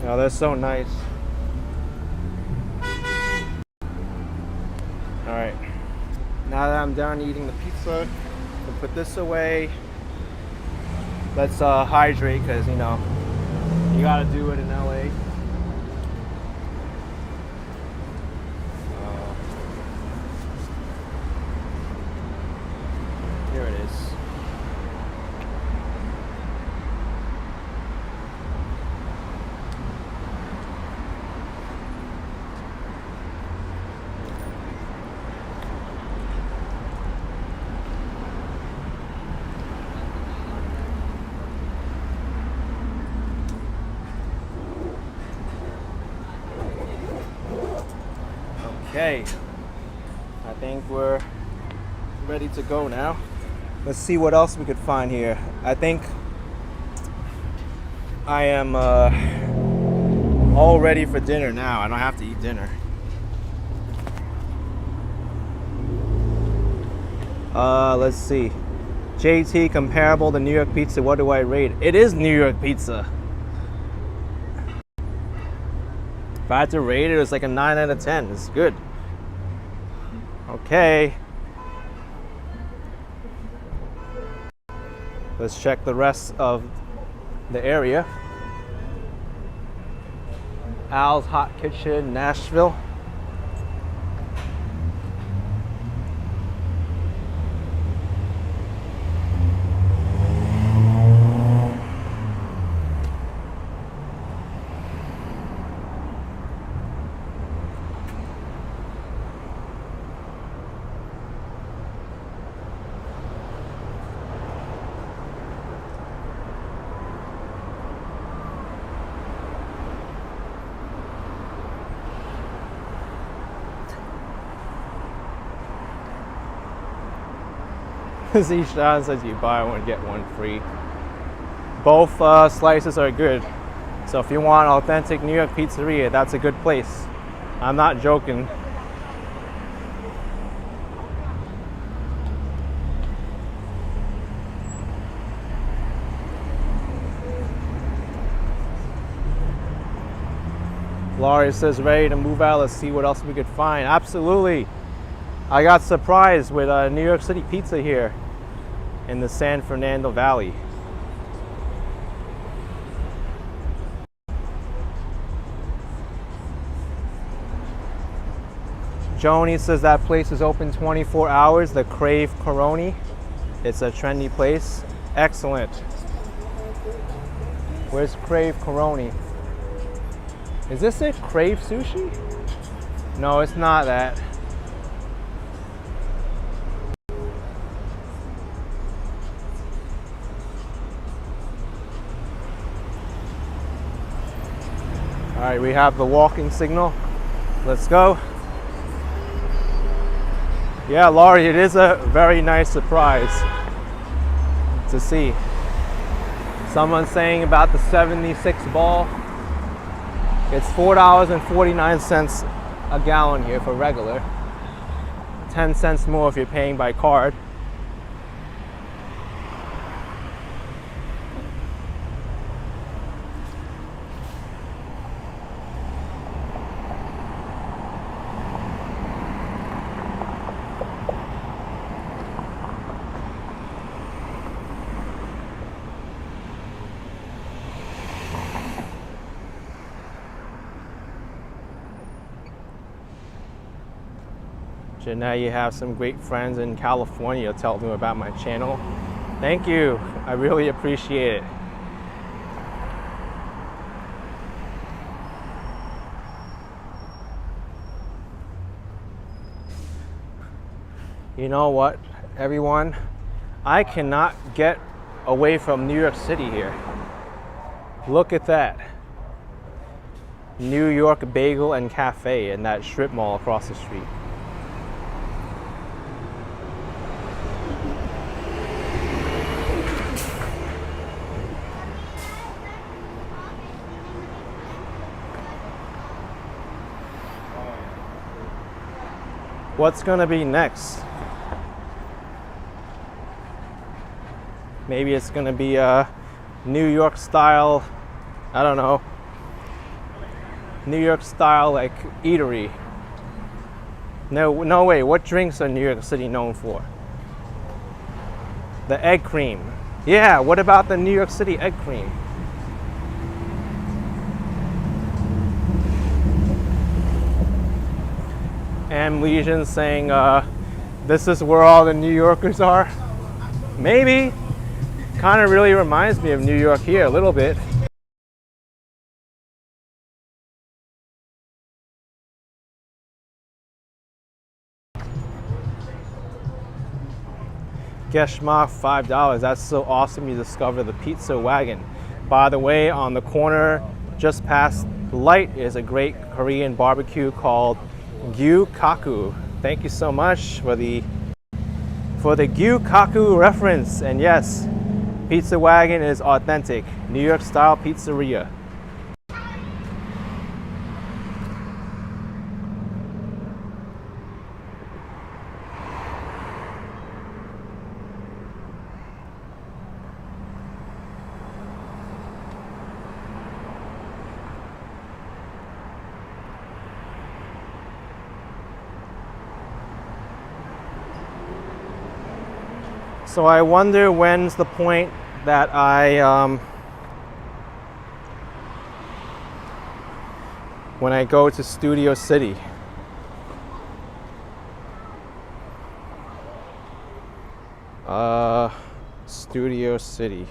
Oh, that's so nice. Alright. Now that I'm done eating the pizza, we'll put this away. Let's hydrate, because, you know, you gotta do it in LA. Here it is. Okay, I think we're ready to go now. Let's see what else we could find here. I think I am all ready for dinner now. I don't have to eat dinner. Let's see. JT, comparable to New York pizza, what do I rate? It is New York pizza. If I had to rate it, it's like a 9 out of 10. It's good. Okay. Let's check the rest of the area. Al's Hot Kitchen, Nashville. Zishan says you buy one, get one free. Both slices are good. So if you want authentic New York pizzeria, that's a good place. I'm not joking. Laurie says ready to move out. Let's see what else we could find. Absolutely. I got surprised with New York City pizza here. in the San Fernando Valley. Joni says that place is open 24 hours, the Crave Coroni. It's a trendy place. Excellent. Where's Crave Coroni? Is this it? Crave Sushi? No, it's not that. All right, we have the walking signal. Let's go. Yeah, Laurie, it is a very nice surprise to see. Someone saying about the 76 ball. It's $4.49 a gallon here for regular. 10 cents more if you're paying by card. So now you have some great friends in California tell them about my channel. Thank you. I really appreciate it. You know what, everyone? I cannot get away from New York City here. Look at that. New York Bagel and Cafe in that strip mall across the street. What's gonna be next? Maybe it's gonna be a New York style, I don't know, New York style like eatery. No way, what drinks are New York City known for? The egg cream. Yeah, what about the New York City egg cream? And Legion saying, this is where all the New Yorkers are. Maybe. Kind of really reminds me of New York here a little bit. Geschmack, $5. That's so awesome. You discover the pizza wagon. By the way, on the corner just past the light is a great Korean barbecue called Gyu-kaku. Thank you so much for the Gyu-kaku reference. And yes, Pizza Wagon is authentic New York style pizzeria. So I wonder when's the point that when I go to Studio City. Studio City.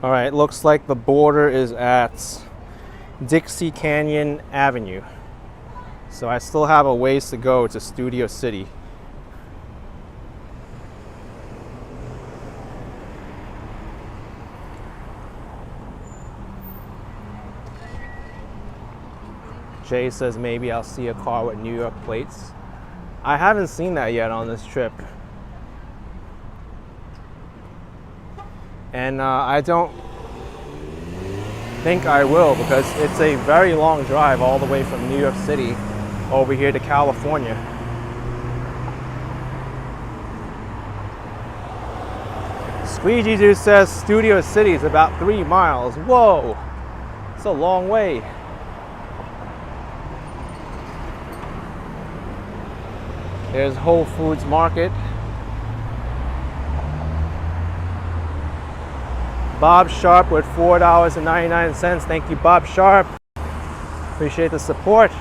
All right, looks like the border is at Dixie Canyon Avenue. So I still have a ways to go to Studio City. Jay says maybe I'll see a car with New York plates. I haven't seen that yet on this trip. And I don't think I will, because it's a very long drive all the way from New York City over here to California. Squeegee Juice says Studio City is about 3 miles. Whoa, it's a long way. There's Whole Foods Market Bob Sharp with $4.99. Thank you, Bob Sharp. Appreciate the support.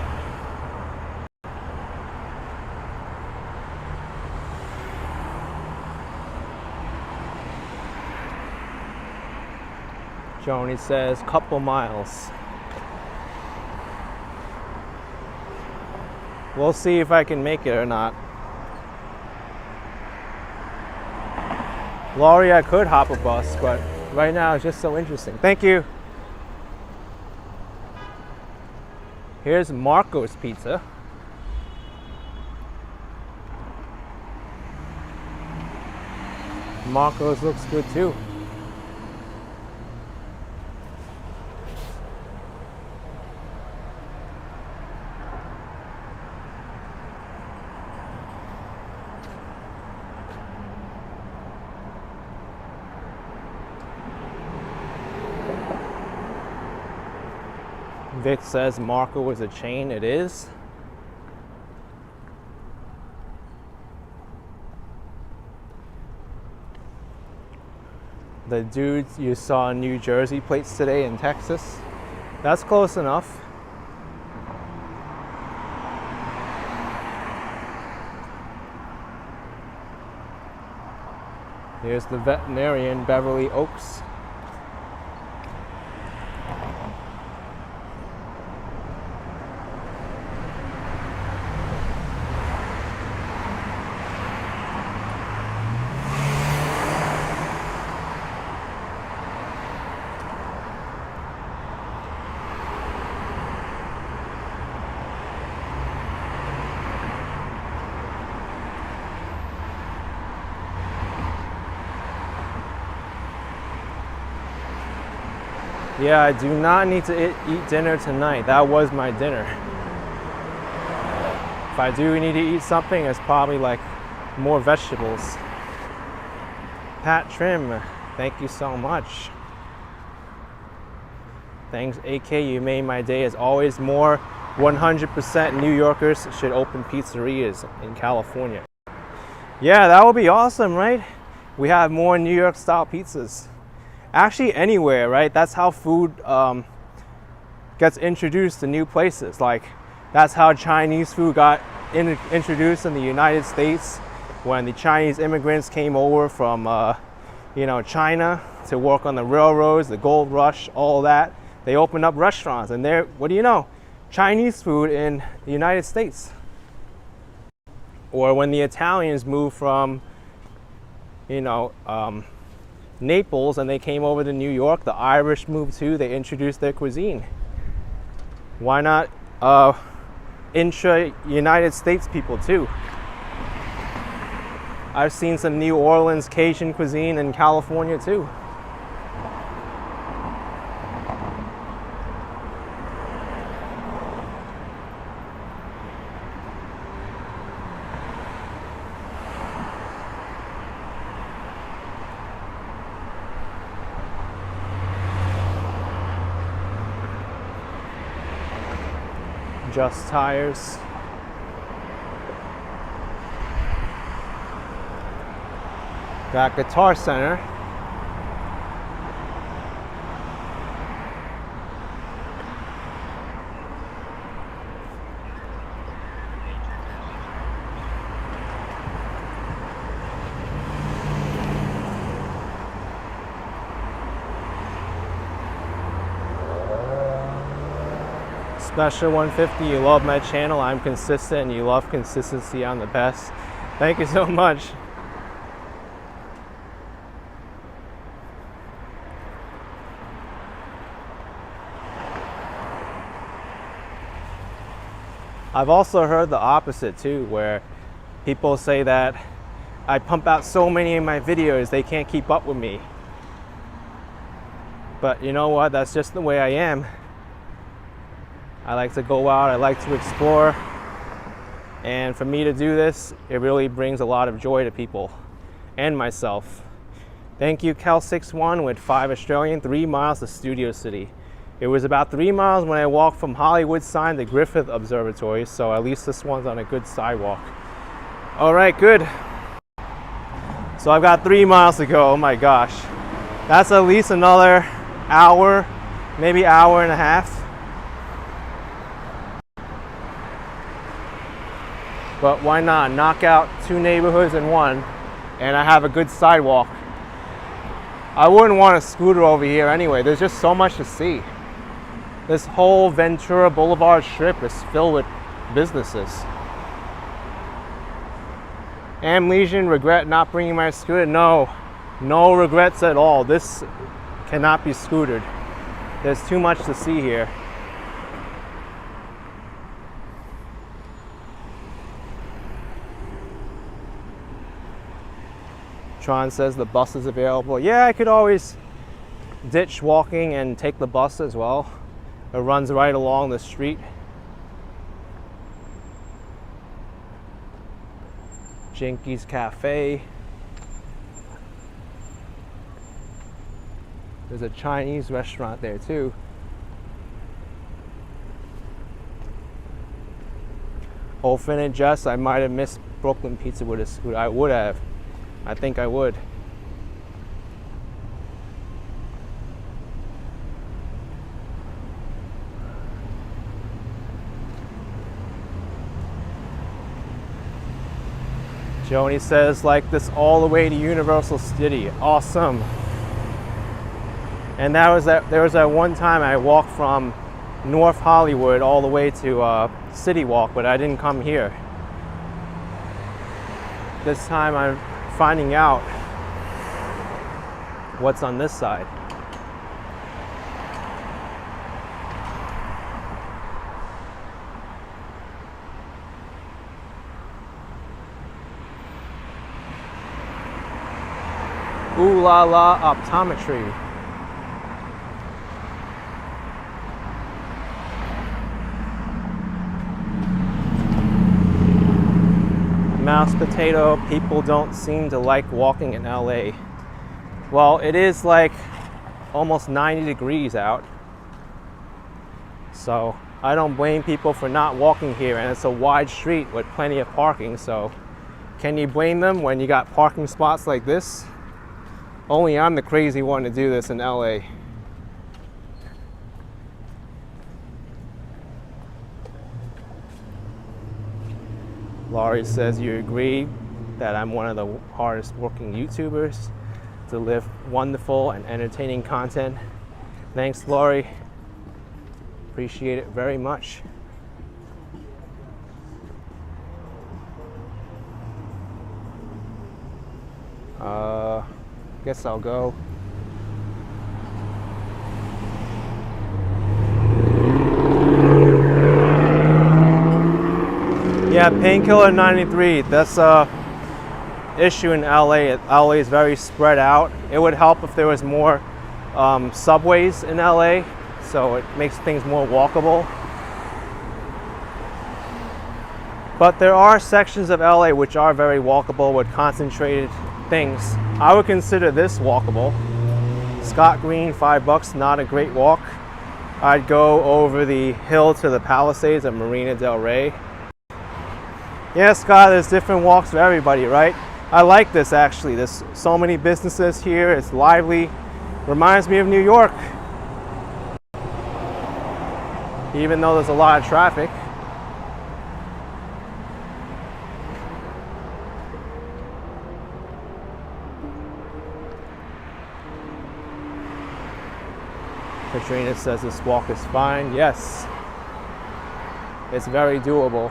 Joni says, couple miles. We'll see if I can make it or not. Laurie, I could hop a bus, but right now it's just so interesting. Thank you. Here's Marco's Pizza. Marco's looks good too. Vic says Marco is a chain. It is. The dudes you saw in New Jersey plates today in Texas. That's close enough. Here's the veterinarian, Beverly Oaks. Yeah, I do not need to eat dinner tonight. That was my dinner. If I do need to eat something, it's probably like more vegetables. Pat Trim, thank you so much. Thanks, AK, you made my day. As always, more 100% New Yorkers should open pizzerias in California. Yeah, that would be awesome, right? We have more New York style pizzas. Actually, anywhere, right? That's how food gets introduced to new places. Like, that's how Chinese food got introduced in the United States when the Chinese immigrants came over from, China to work on the railroads, the gold rush, all that. They opened up restaurants, and there, what do you know? Chinese food in the United States. Or when the Italians moved from, Naples and they came over to New York, the Irish moved too, they introduced their cuisine. Why not intra-United States people too? I've seen some New Orleans Cajun cuisine in California too. Just Tires. Got Guitar Center. Special 150, you love my channel, I'm consistent, and you love consistency, I'm the best. Thank you so much. I've also heard the opposite too, where people say that I pump out so many in my videos, they can't keep up with me. But you know what, that's just the way I am. I like to go out, I like to explore, and for me to do this, it really brings a lot of joy to people and myself. Thank you, Cal61 with 5 Australian, 3 miles to Studio City. It was about 3 miles when I walked from Hollywood Sign to Griffith Observatory, so at least this one's on a good sidewalk. All right, good. So I've got 3 miles to go, oh my gosh. That's at least another hour, maybe hour and a half. But why not knock out 2 neighborhoods in one, and I have a good sidewalk. I wouldn't want a scooter over here anyway. There's just so much to see. This whole Ventura Boulevard strip is filled with businesses. Amnesia, regret not bringing my scooter? No, no regrets at all. This cannot be scootered. There's too much to see here. Tron says the bus is available. Yeah, I could always ditch walking and take the bus as well. It runs right along the street. Jinky's Cafe. There's a Chinese restaurant there too. Oh, Finn and Jess, I might have missed Brooklyn Pizza with a scooter. I would have. I think I would. Joni says, like this all the way to Universal City. Awesome. And there was that one time I walked from North Hollywood all the way to City Walk, but I didn't come here. This time I'm finding out what's on this side. Ooh la la optometry. Mouse potato, people don't seem to like walking in LA. Well, it is like almost 90 degrees out. So I don't blame people for not walking here, and it's a wide street with plenty of parking, so can you blame them when you got parking spots like this? Only I'm the crazy one to do this in LA. Laurie says you agree that I'm one of the hardest working YouTubers to live wonderful and entertaining content. Thanks, Laurie. Appreciate it very much. Guess I'll go. Yeah, Painkiller 93. That's a issue in LA. LA is very spread out. It would help if there was more subways in LA, so it makes things more walkable. But there are sections of LA which are very walkable with concentrated things. I would consider this walkable. Scott Green, $5, not a great walk. I'd go over the hill to the Palisades at Marina Del Rey. Yeah, Scott, there's different walks for everybody, right? I like this actually. There's so many businesses here. It's lively. Reminds me of New York. Even though there's a lot of traffic. Katrina says this walk is fine. Yes, it's very doable.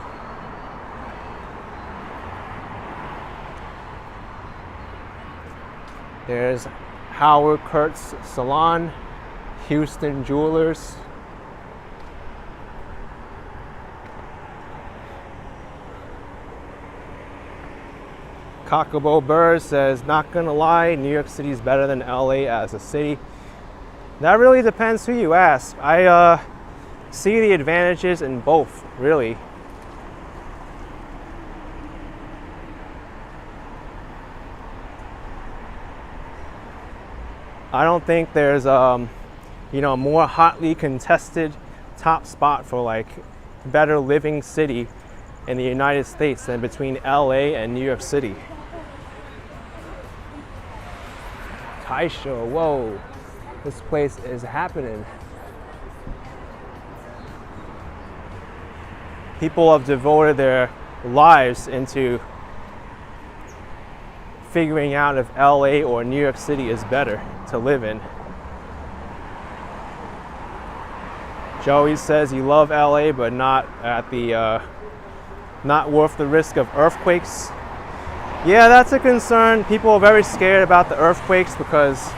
There's Howard Kurt's Salon, Houston Jewelers. Cockabo Burr says, not gonna lie, New York City is better than LA as a city. That really depends who you ask. I see the advantages in both, really. I don't think there's more hotly contested top spot for like better living city in the United States than between LA and New York City. Kaisho. Whoa, this place is happening. People have devoted their lives into figuring out if LA or New York City is better to live in. Joey says he loves LA, but not at the not worth the risk of earthquakes. Yeah, that's a concern. People are very scared about the earthquakes because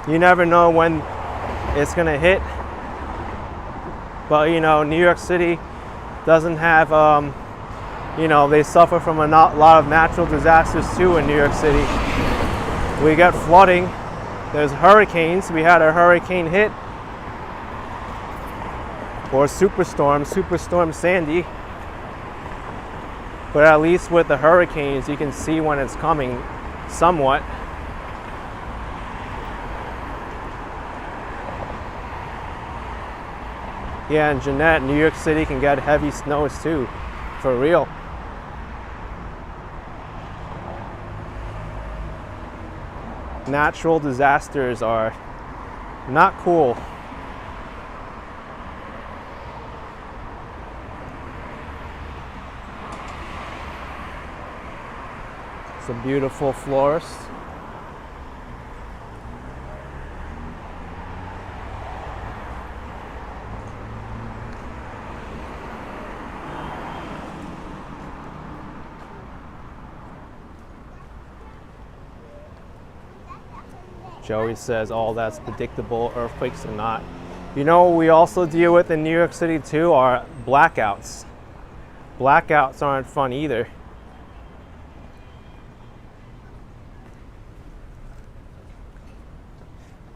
you never know when it's gonna hit. But you know, New York City doesn't have, you know, they suffer from a lot of natural disasters too in New York City. We get flooding, there's hurricanes. We had a hurricane hit, or Superstorm Sandy. But at least with the hurricanes, you can see when it's coming somewhat. Yeah, and Jeanette, New York City can get heavy snows too, for real. Natural disasters are not cool. It's a beautiful florist. Joey says all that's predictable, earthquakes are not. You know what we also deal with in New York City too are blackouts. Blackouts aren't fun either.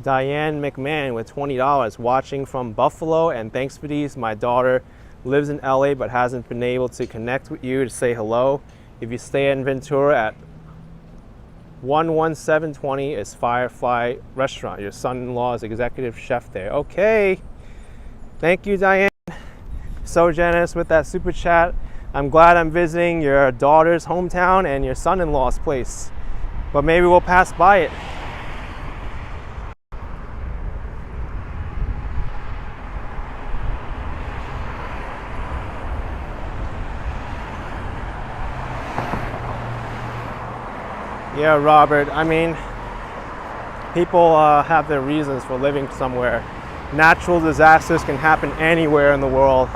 Diane McMahon with $20 watching from Buffalo, and thanks for these. My daughter lives in LA but hasn't been able to connect with you to say hello. If you stay in Ventura at 11720 is Firefly Restaurant. Your son-in-law is executive chef there. Okay. Thank you, Diane. So generous with that super chat. I'm glad I'm visiting your daughter's hometown and your son-in-law's place. But maybe we'll pass by it. Yeah, Robert, I mean, people have their reasons for living somewhere. Natural disasters can happen anywhere in the world.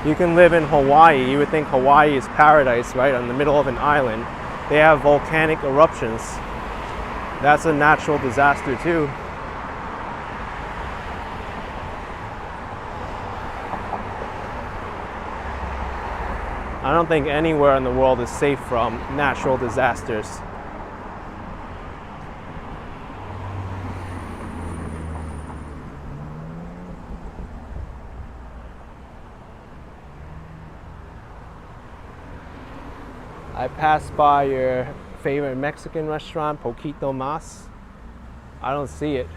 You can live in Hawaii. You would think Hawaii is paradise, right? In the middle of an island. They have volcanic eruptions. That's a natural disaster too. I don't think anywhere in the world is safe from natural disasters. I passed by your favorite Mexican restaurant, Poquito Mas. I don't see it.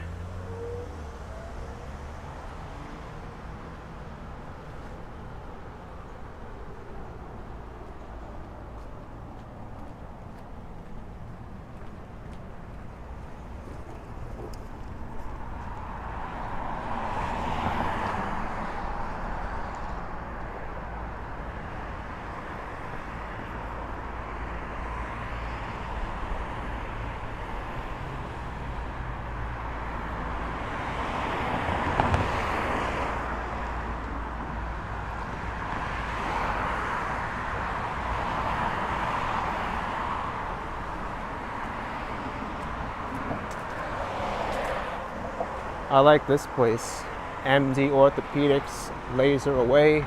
I like this place. MD Orthopedics, Laser Away.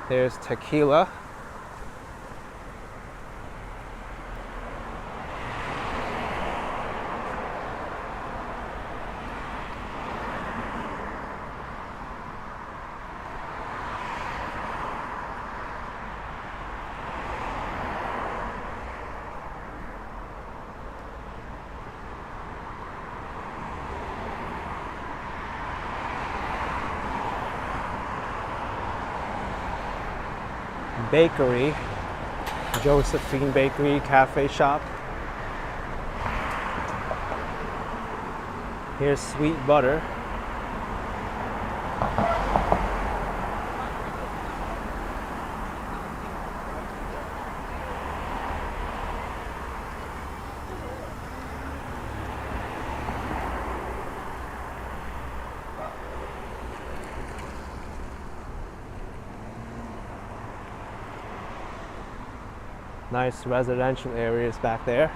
There's tequila. Bakery, Josephine Bakery Cafe Shop. Here's Sweet Butter. Nice residential areas back there.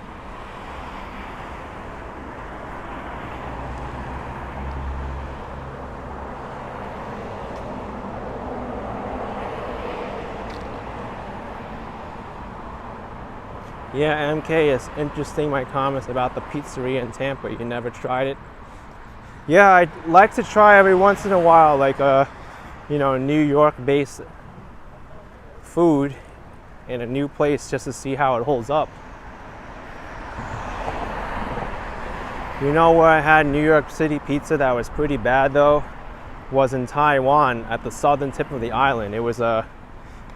Yeah, MK, it's interesting my comments about the pizzeria in Tampa. You never tried it? Yeah, I'd like to try every once in a while, like you know, New York-based food in a new place just to see how it holds up. You know where I had New York City pizza that was pretty bad though? Was in Taiwan at the southern tip of the island. It was I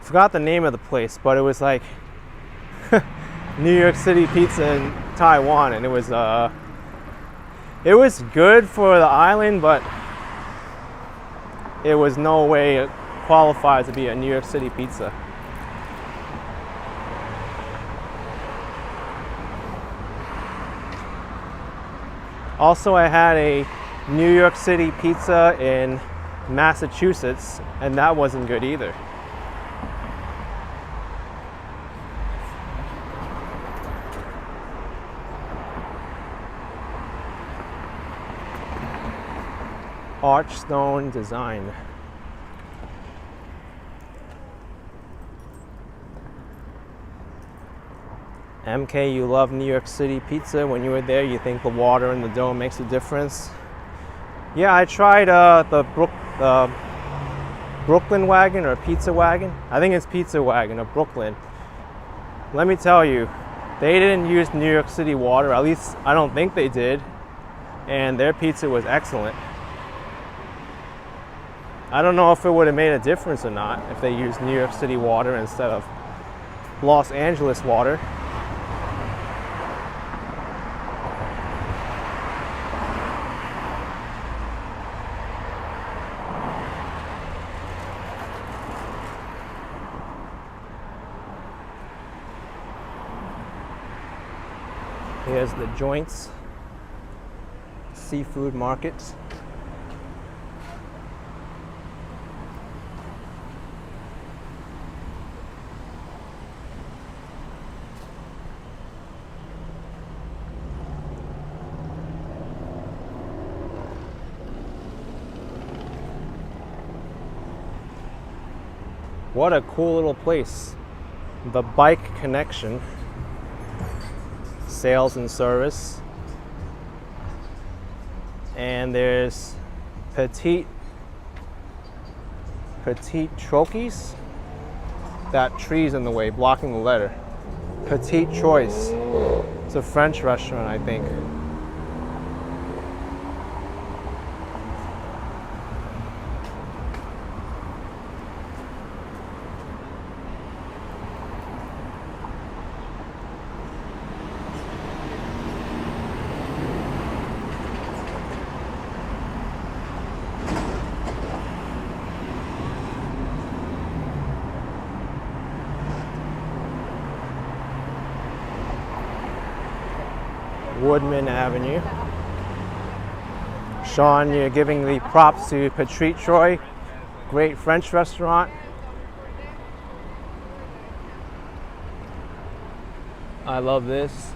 forgot the name of the place, but it was like New York City pizza in Taiwan, and it was good for the island, but it was no way it qualified to be a New York City pizza. Also, I had a New York City pizza in Massachusetts, and that wasn't good either. Archstone design. MK, you love New York City pizza. When you were there, you think the water in the dough makes a difference? Yeah, I tried the Brooklyn Wagon or Pizza Wagon. I think it's Pizza Wagon of Brooklyn. Let me tell you, they didn't use New York City water. At least I don't think they did. And their pizza was excellent. I don't know if it would have made a difference or not if they used New York City water instead of Los Angeles water. Here's the Joints Seafood Market. What a cool little place. The Bike Connection. Sales and service. And there's Petite Troches. That tree's in the way, blocking the letter. Petite Choice. It's a French restaurant, I think. Woodman Avenue. Sean, you're giving the props to Petite Troy. Great French restaurant. I love this.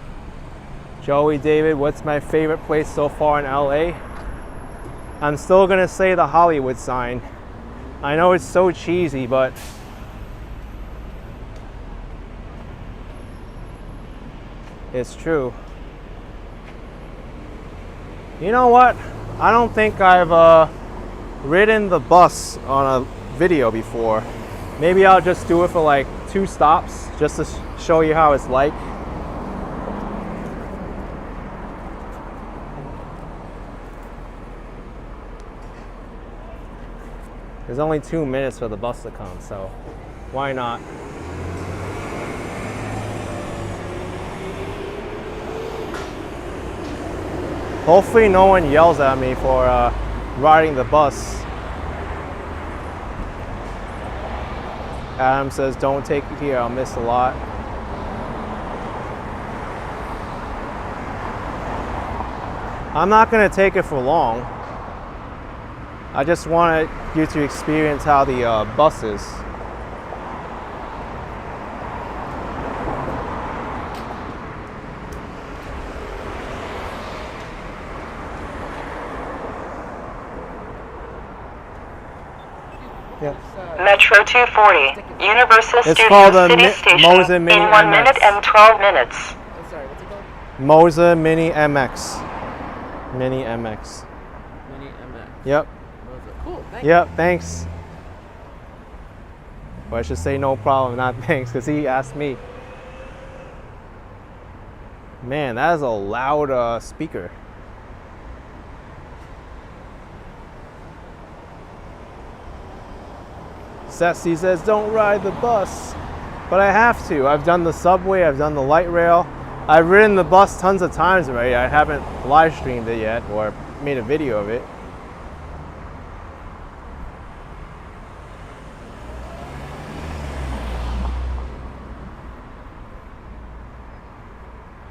Joey David, what's my favorite place so far in LA? I'm still gonna say the Hollywood sign. I know it's so cheesy, but it's true. You know what? I don't think I've ridden the bus on a video before. Maybe I'll just do it for like 2 stops just to show you how it's like. There's only 2 minutes for the bus to come, so why not? Hopefully no one yells at me for riding the bus. Adam says, don't take it here, I'll miss a lot. I'm not gonna take it for long. I just wanted you to experience how the bus is. Yeah. Metro 240, Universal It's Studios called a City Station Moza Mini in 1 MX. minute and 12 minutes. I'm sorry, what's it called? Moza Mini MX. Mini MX. Mini MX. Yep. Cool, thank Yep, thanks. Well, I should say no problem, not thanks, because he asked me. Man, that is a loud speaker. Sassy says, don't ride the bus. But I have to. I've done the subway, I've done the light rail. I've ridden the bus tons of times already. I haven't live streamed it yet or made a video of it.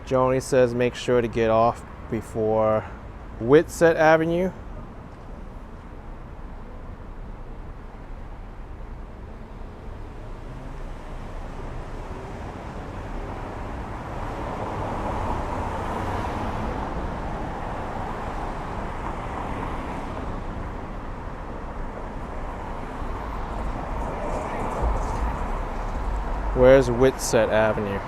Joni says, make sure to get off before Whitsett Avenue. Where's Whitsett Avenue?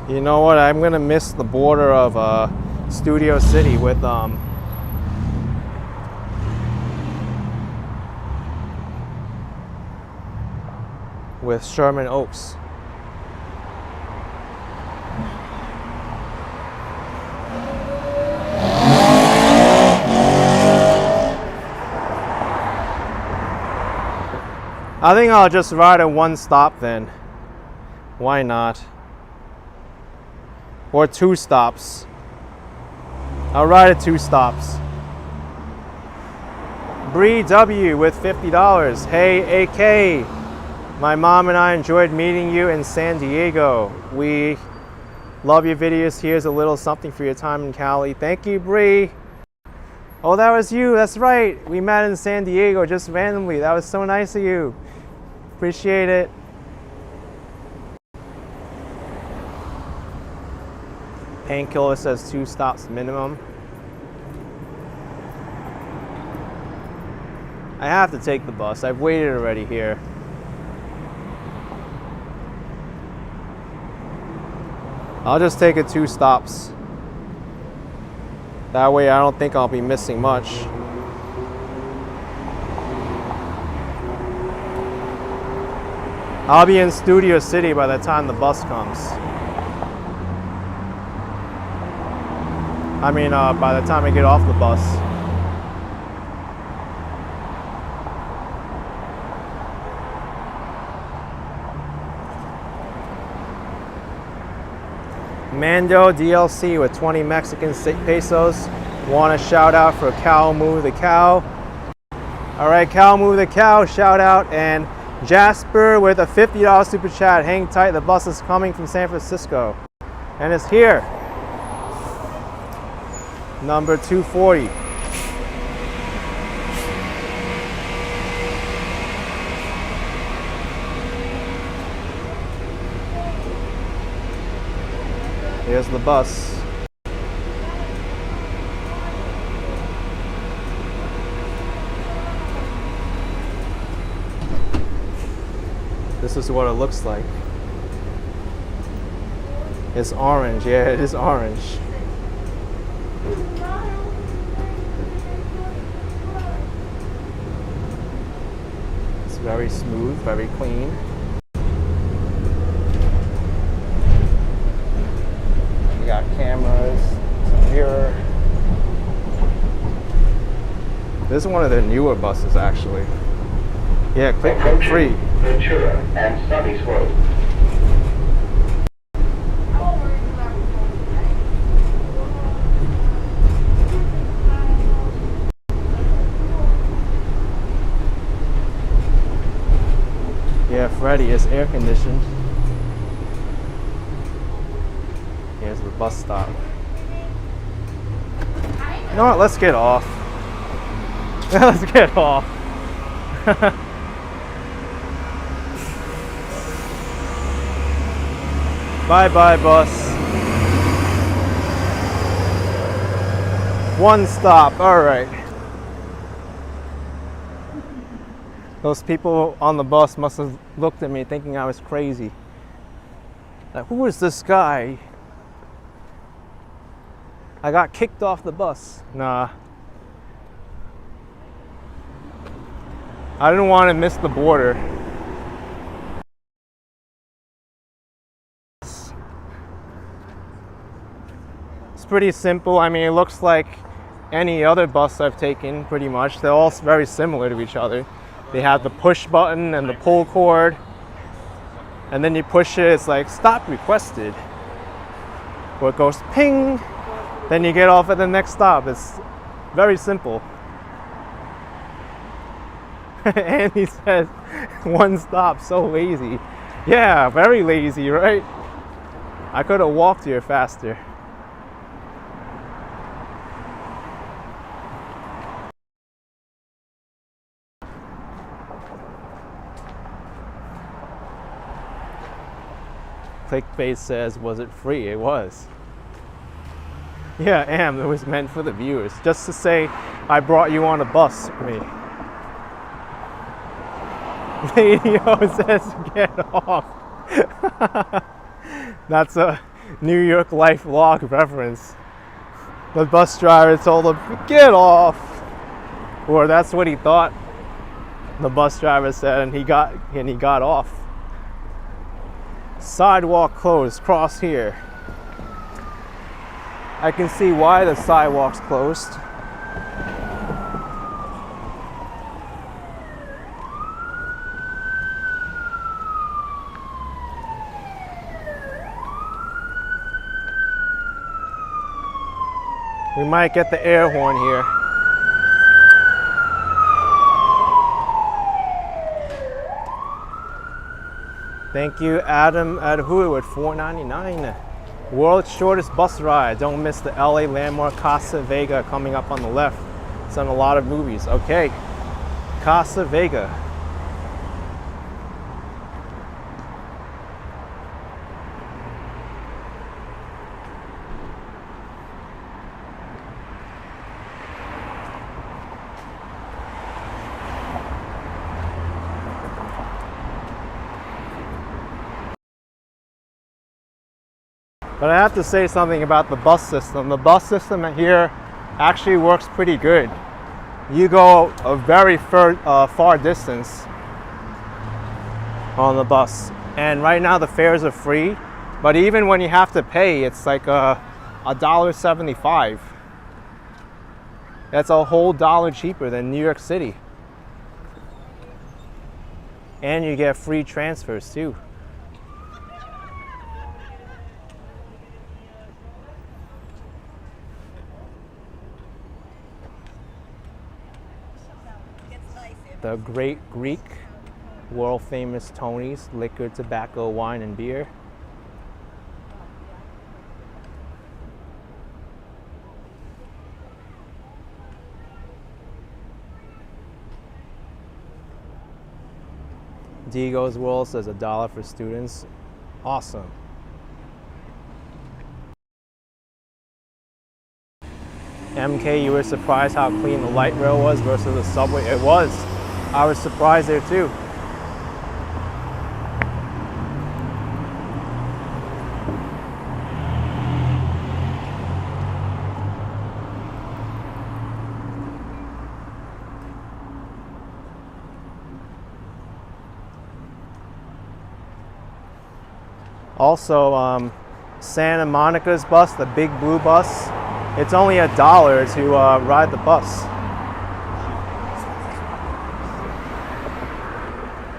You know what? I'm gonna miss the border of Studio City with Sherman Oaks. I think I'll just ride at one stop then. Why not? Or 2 stops. I'll ride at 2 stops. Bree W with $50. Hey AK, my mom and I enjoyed meeting you in San Diego. We love your videos. Here's a little something for your time in Cali. Thank you, Bree. Oh, that was you. That's right. We met in San Diego just randomly. That was so nice of you. Appreciate it. Painkiller says 2 stops minimum. I have to take the bus. I've waited already here. I'll just take it 2 stops. That way I don't think I'll be missing much. I'll be in Studio City by the time the bus comes. I mean, by the time I get off the bus. Mando DLC with 20 Mexican pesos. Want a shout out for Cow Move the Cow. All right, Cow Move the Cow, shout out. And Jasper with a $50 super chat. Hang tight, the bus is coming from San Francisco. And it's here. Number 240. Here's the bus. This is what it looks like. It's orange, yeah, it is orange. It's very smooth, very clean. We got cameras, some mirror. This is one of their newer buses, actually. Yeah, click free. Ventura and Sunny Slope. Yeah, Freddy is air conditioned. Here's the bus stop. You know what? Let's get off. Let's get off. Bye bye, bus. One stop. All right. Those people on the bus must have looked at me thinking I was crazy. Like, who is this guy? I got kicked off the bus. Nah. I didn't want to miss the border. It's pretty simple. I mean, it looks like any other bus I've taken, pretty much. They're all very similar to each other. They have the push button and the pull cord. And then you push it, it's like stop requested. Or it goes ping. Then you get off at the next stop. It's very simple. And he says, one stop, so lazy. Yeah, very lazy, right? I could have walked here faster. Clickbait says, was it free? It was. Yeah, it was meant for the viewers. Just to say, I brought you on a bus with me. Radio says, get off. That's a New York Life vlog reference. The bus driver told him, get off. Or that's what he thought the bus driver said, and he got off. Sidewalk closed, cross here. I can see why the sidewalk's closed. We might get the air horn here. Thank you, Adam Adhu at $4.99. World's shortest bus ride. Don't miss the LA landmark Casa Vega coming up on the left. It's on a lot of movies. Okay, Casa Vega. But I have to say something about the bus system. The bus system here actually works pretty good. You go a very far distance on the bus. And right now the fares are free. But even when you have to pay, it's like $1.75. That's a whole dollar cheaper than New York City. And you get free transfers too. The Great Greek, world famous Tony's, liquor, tobacco, wine, and beer. Diego's World says $1 for students. Awesome. MK, you were surprised how clean the light rail was versus the subway? It was. I was surprised there too. Also, Santa Monica's bus, the big blue bus, it's only $1 to ride the bus.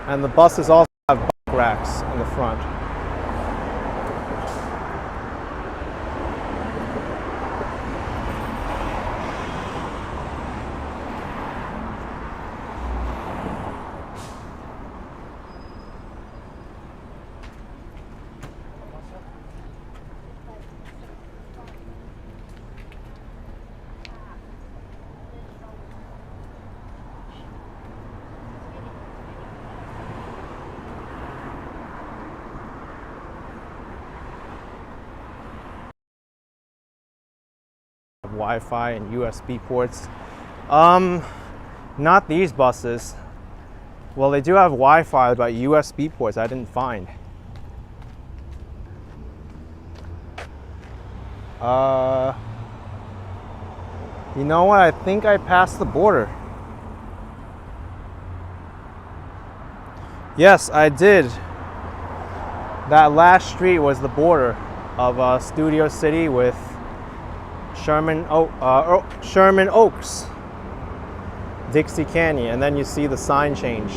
And the buses also have bike racks in the front. Wi-Fi and USB ports. Not these buses. Well, they do have Wi-Fi, but USB ports I didn't find. You know what? I think I passed the border. Yes, I did. That last street was the border of Studio City with Sherman Oaks, Dixie Canyon, and then you see the sign change.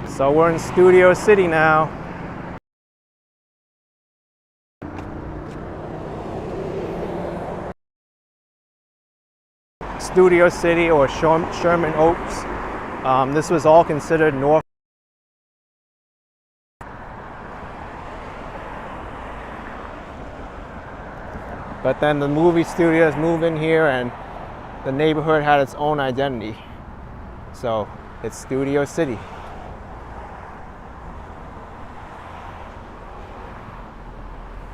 So we're in Studio City now. Studio City or Sherman Oaks. This was all considered North. But then the movie studios moved in here and the neighborhood had its own identity. So it's Studio City.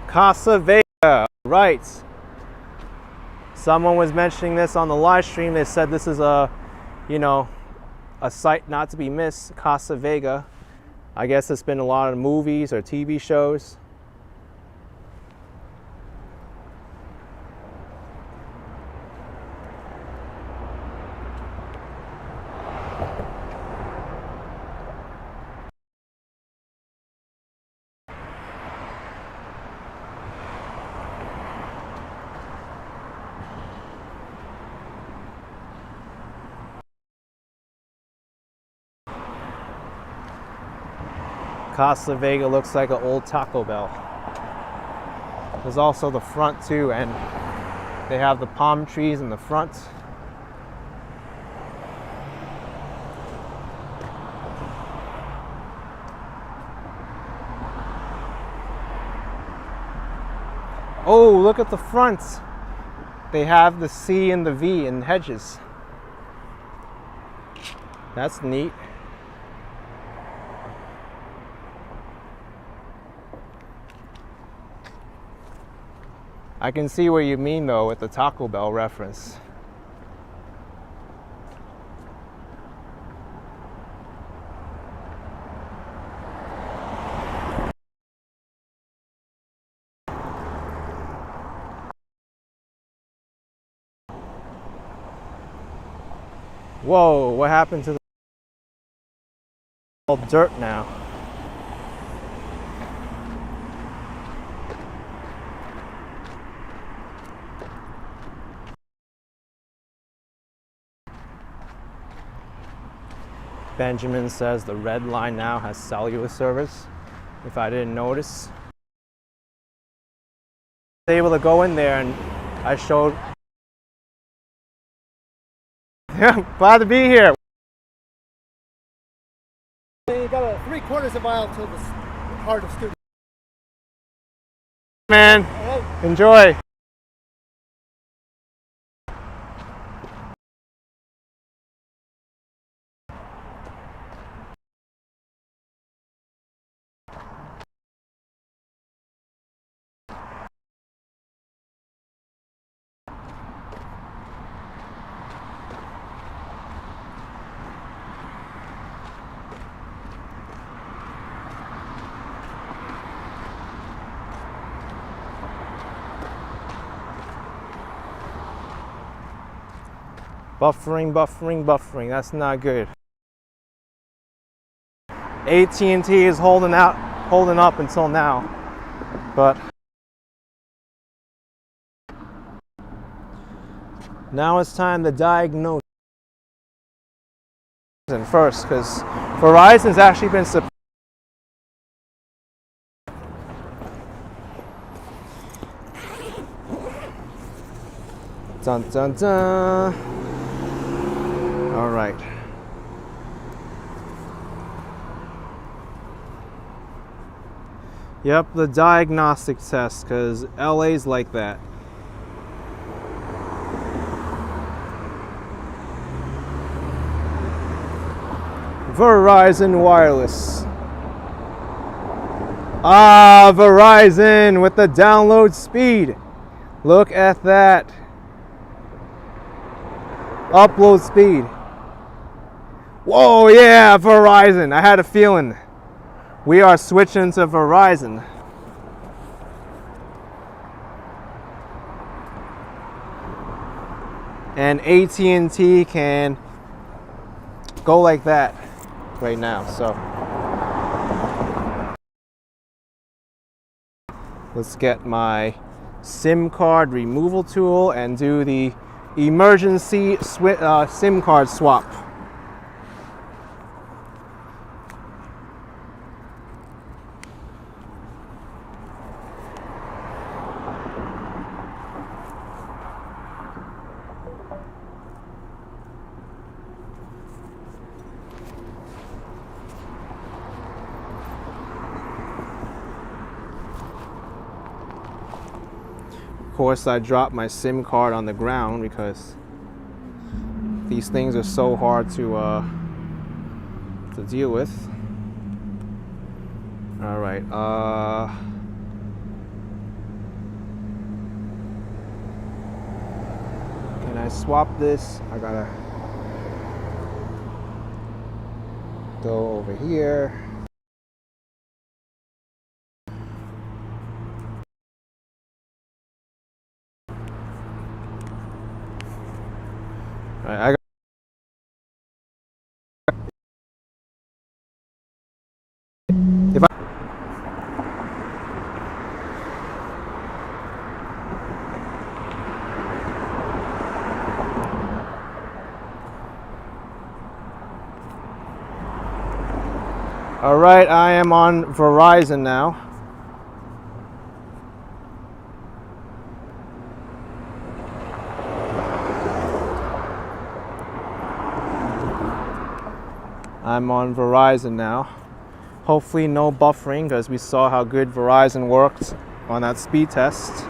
Casa Vega, right. Someone was mentioning this on the live stream. They said this is a site not to be missed, Casa Vega. I guess it's been a lot of movies or TV shows. Casa Vega looks like an old Taco Bell. There's also the front too, and they have the palm trees in the front. Oh, look at the front. They have the C and the V in hedges. That's neat. I can see what you mean though with the Taco Bell reference. Whoa, what happened to the all dirt now? Benjamin says the red line now has cellular service, if I didn't notice. I was able to go in there and I showed. Glad to be here. You got a 3/4 of a mile to the heart of Studio. Man, enjoy. Buffering. That's not good. AT&T is holding up until now, but Now it's time to diagnose first, because Verizon's actually been dun dun dun. All right. Yep, the diagnostic test, because LA's like that. Verizon Wireless. Ah, Verizon with the download speed. Look at that. Upload speed. Whoa, yeah, Verizon. I had a feeling. We are switching to Verizon. And AT&T can go like that right now. So let's get my SIM card removal tool and do the emergency SIM card swap. Of course, I dropped my SIM card on the ground because these things are so hard to deal with. All right. Can I swap this? I gotta go over here. I got if I all right, I am on Verizon now. I'm on Verizon now. Hopefully no buffering, because we saw how good Verizon worked on that speed test.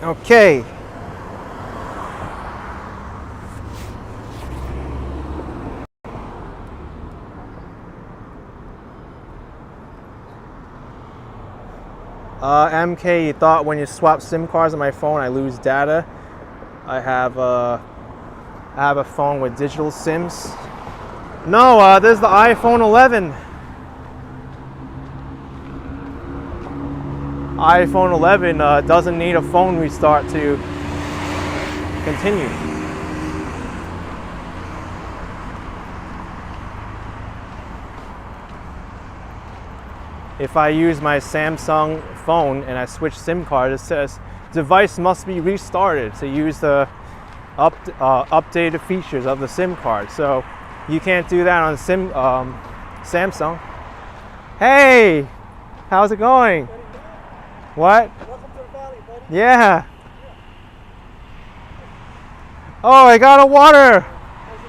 Okay. MK, you thought when you swap SIM cards on my phone I lose data. I have a phone with digital SIMs. No, this is the iPhone 11. iPhone 11 doesn't need a phone restart to continue. If I use my Samsung phone and I switch SIM card, it says device must be restarted to use the updated features of the SIM card. So you can't do that on Samsung. Hey, how's it going? What? Welcome to the valley, buddy. Yeah. Oh, I got a water.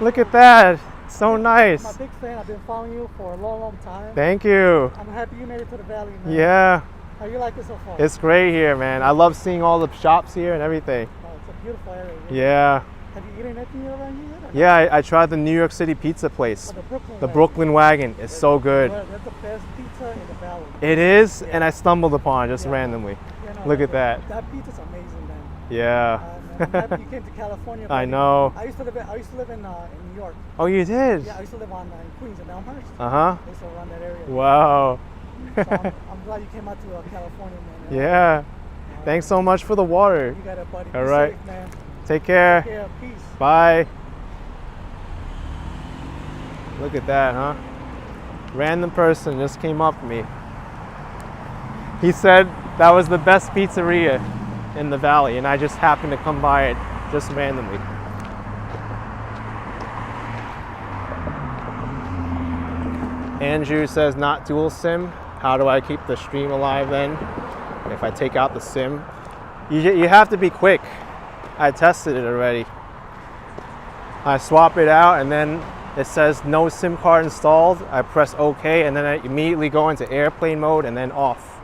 Look at that. So I'm nice. a big fan. I've been following you for a long, long time. Thank you. I'm happy you made it to the valley, man. Yeah. How you like it so far? It's great here, man. I love seeing all the shops here and everything. Oh, it's a beautiful area. Really. Yeah. Have you eaten anything around here yet? Yeah, I tried the New York City pizza place. Oh, the Brooklyn The Wagon. Brooklyn Wagon is so good. Well, that's the best pizza in the valley. It is, and I stumbled upon it just Yeah. randomly. You know, Look at that. That pizza's amazing, man. Yeah. Man. I'm happy you came to California. I buddy. know. I used to live in New York. Oh, you did? Yeah, I used to live on in Queens in Elmhurst. Uh-huh. I used to run that area. Wow. So I'm glad you came out to California, man. Yeah. Thanks so much for the water. You got it, buddy. All Be right. safe, man. Take care. Yeah, peace. Bye. Look at that, huh? Random person just came up to me. He said that was the best pizzeria in the valley, and I just happened to come by it just randomly. Andrew says not dual SIM. How do I keep the stream alive then? If I take out the SIM, you have to be quick. I tested it already. I swap it out and then it says no SIM card installed. I press OK and then I immediately go into airplane mode and then off.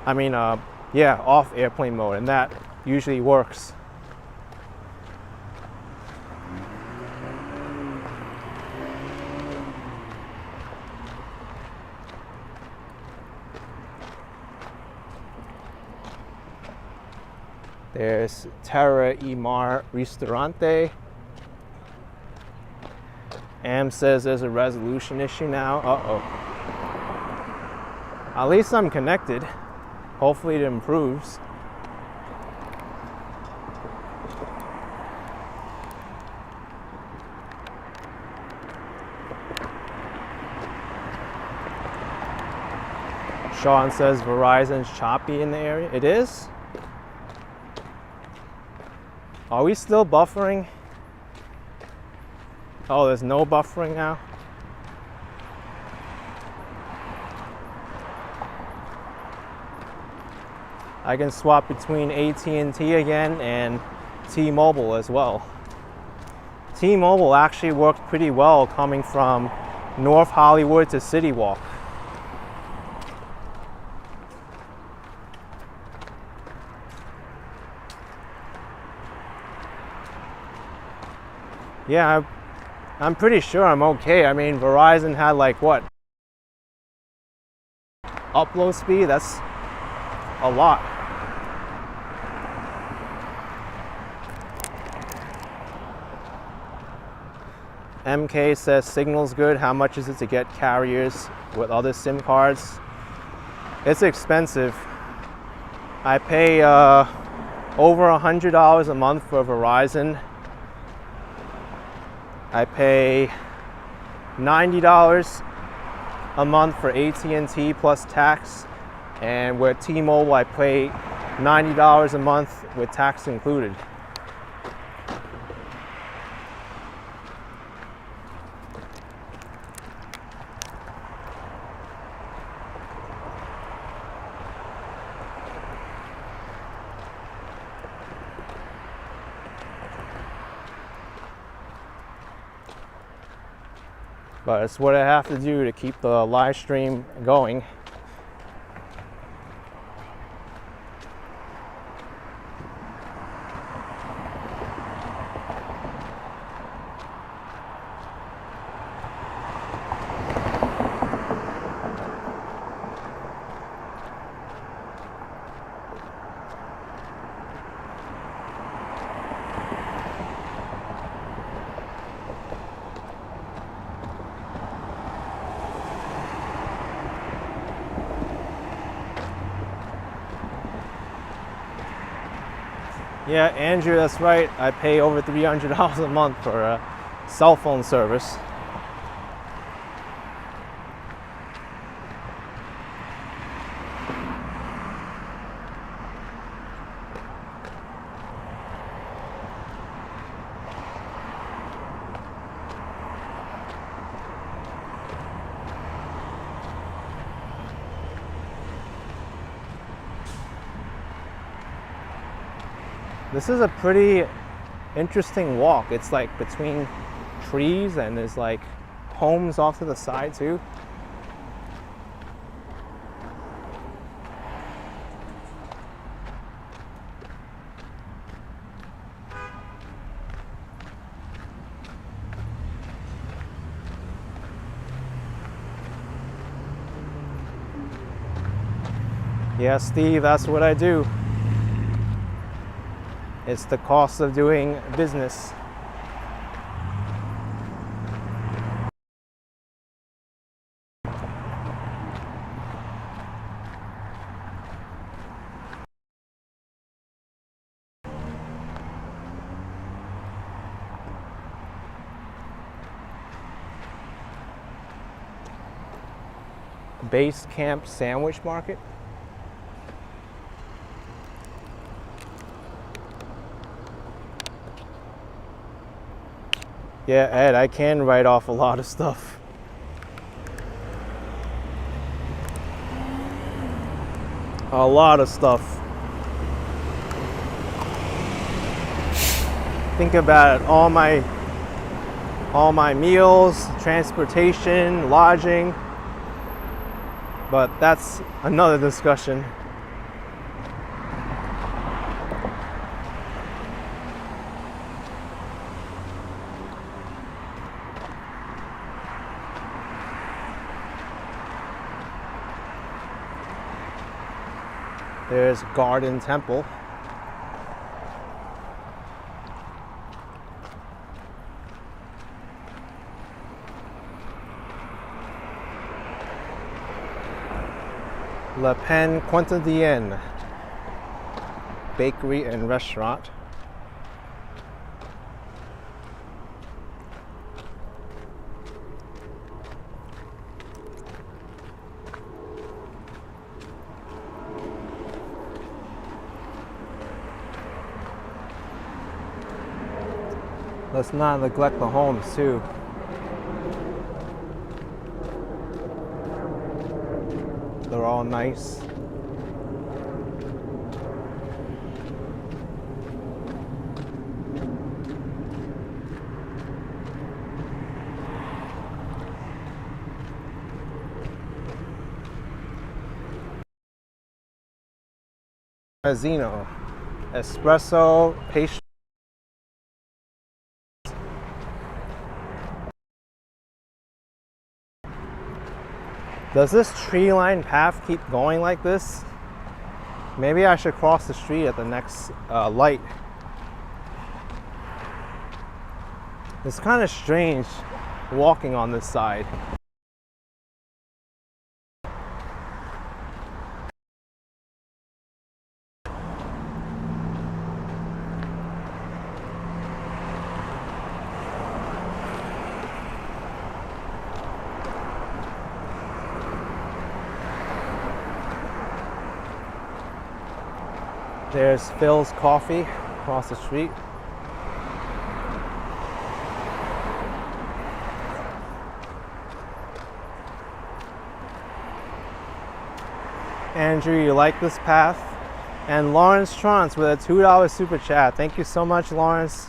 I mean, yeah, off airplane mode, and that usually works. There's Terra y Mar Ristorante. Am says there's a resolution issue now. Uh-oh. At least I'm connected. Hopefully it improves. Sean says Verizon's choppy in the area. It is? Are we still buffering? Oh, there's no buffering now? I can swap between AT&T again and T-Mobile as well. T-Mobile actually worked pretty well coming from North Hollywood to City Walk. Yeah, I'm pretty sure I'm okay. I mean, Verizon had like what? Upload speed? That's a lot. MK says signal's good. How much is it to get carriers with other SIM cards? It's expensive. I pay over $100 a month for Verizon. I pay $90 a month for AT&T plus tax, and with T-Mobile I pay $90 a month with tax included. But it's what I have to do to keep the live stream going. Yeah, Andrew, that's right. I pay over $300 a month for a cell phone service. This is a pretty interesting walk. It's like between trees and there's like homes off to the side too. Yeah, Steve, that's what I do. It's the cost of doing business. Base Camp Sandwich Market. Yeah, Ed, I can write off a lot of stuff. A lot of stuff. Think about it, all my meals, transportation, lodging. But that's another discussion. There's Garden Temple. Le Pen Quotidienne Bakery and Restaurant. Let's not neglect the homes too. They're all nice. Mazzino, espresso, pastry. Does this tree line path keep going like this? Maybe I should cross the street at the next light. It's kind of strange walking on this side. There's Phil's Coffee across the street. Andrew, you like this path? And Lawrence Trance with a $2 super chat. Thank you so much, Lawrence.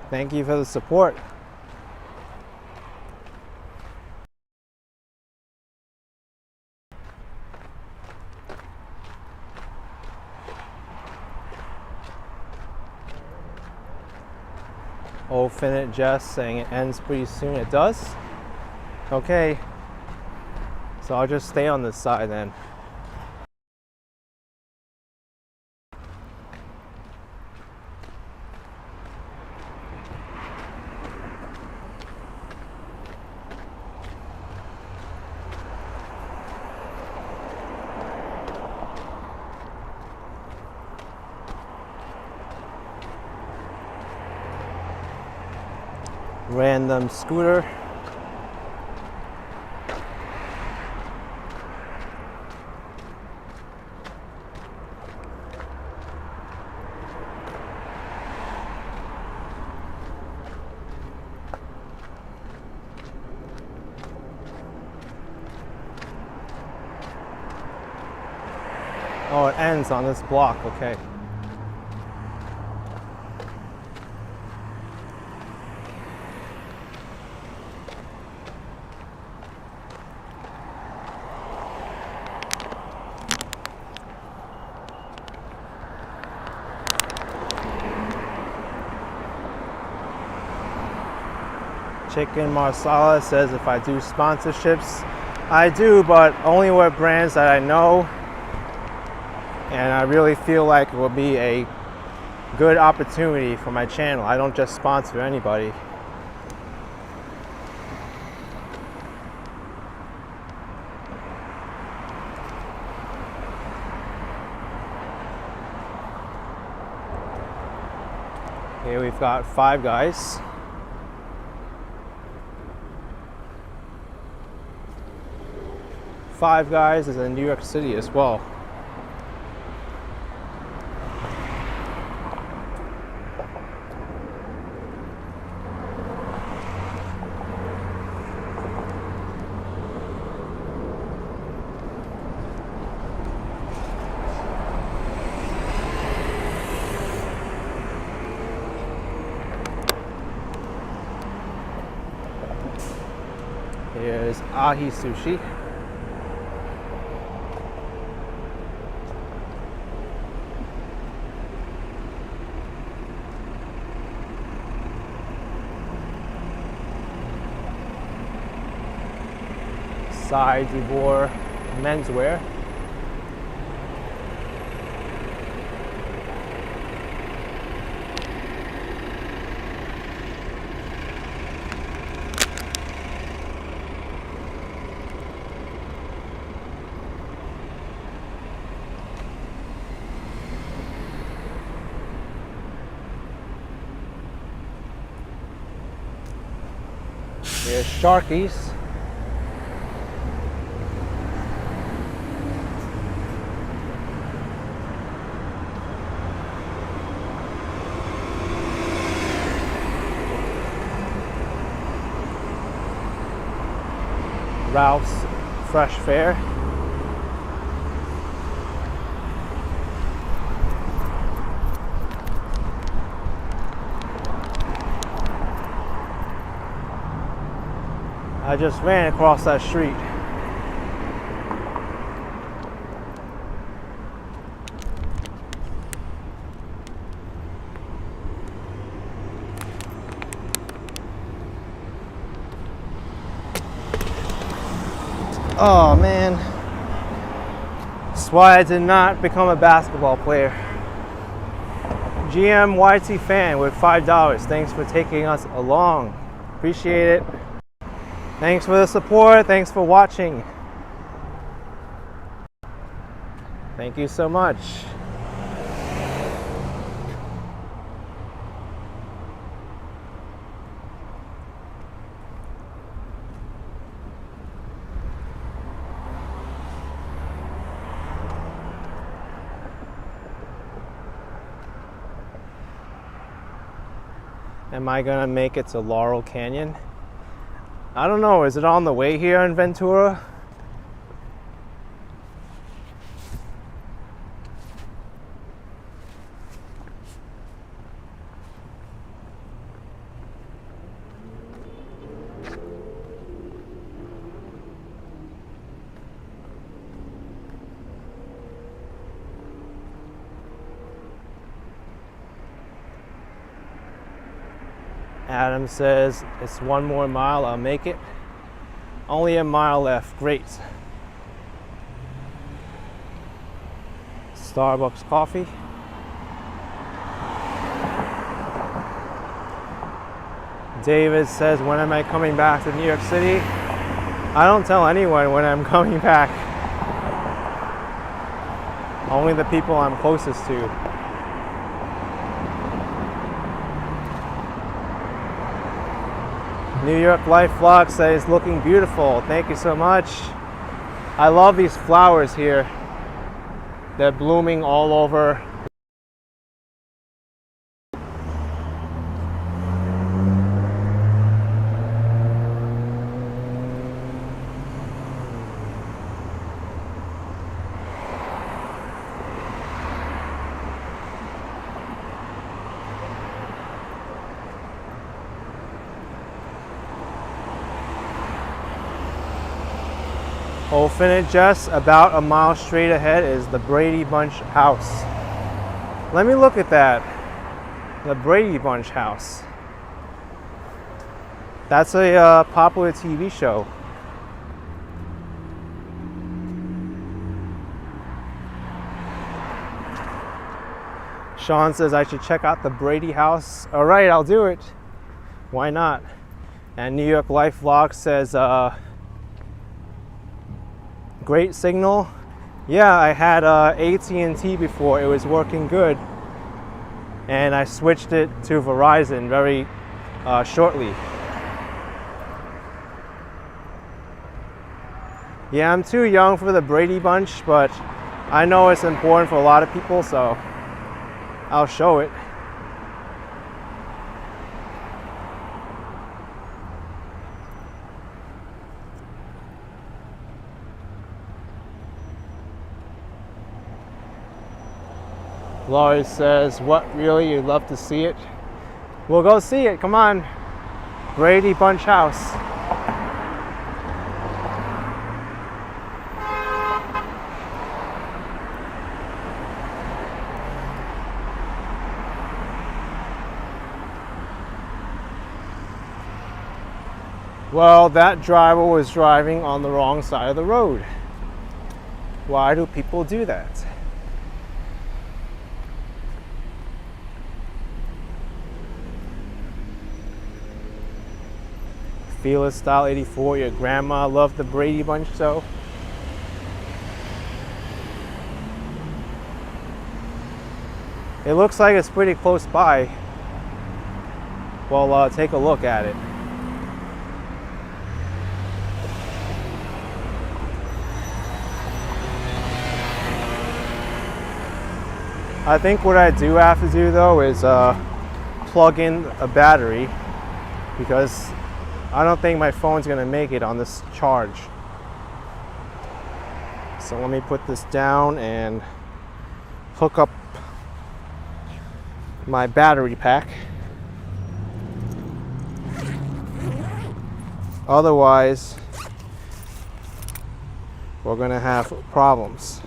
Thank you for the support. Oh, Finite Jess saying it ends pretty soon. It does? Okay. So I'll just stay on this side then. Random scooter. Oh, it ends on this block, okay. Chicken Marsala says if I do sponsorships, I do, but only with brands that I know. and I really feel like it will be a good opportunity for my channel. I don't just sponsor anybody. Here we've got Five Guys. Five Guys is in New York City as well. Here's Ahi Sushi. Side Dubor menswear. Here's Sharky's. Ralph's Fresh Fare. I just ran across that street. Oh man, that's why I did not become a basketball player. GM YT fan with $5. Thanks for taking us along. Appreciate it. Thanks for the support. Thanks for watching. Thank you so much. Am I gonna make it to Laurel Canyon? I don't know, is it on the way here in Ventura? Adam says, it's one more mile, I'll make it. Only a mile left, great. Starbucks coffee. David says, when am I coming back to New York City? I don't tell anyone when I'm coming back. Only the people I'm closest to. New York Life Vlog says, looking beautiful. Thank you so much. I love these flowers here. They're blooming all over. Open just about a mile straight ahead is the Brady Bunch house. Let me look at that. The Brady Bunch house. That's a popular TV show. Sean says I should check out the Brady house. All right, I'll do it. Why not? And New York Life Vlog says, great signal. Yeah, I had AT&T before. It was working good. And I switched it to Verizon very shortly. Yeah, I'm too young for the Brady Bunch, but I know it's important for a lot of people, so I'll show it. Laurie says, what, really? You'd love to see it? We'll go see it, come on. Brady Bunch house. Well, that driver was driving on the wrong side of the road. Why do people do that? Fearless Style 84, your grandma loved the Brady Bunch, so. It looks like it's pretty close by. Well, take a look at it. I think what I do have to do though is plug in a battery, because I don't think my phone's gonna make it on this charge. So let me put this down and hook up my battery pack. Otherwise, we're gonna have problems.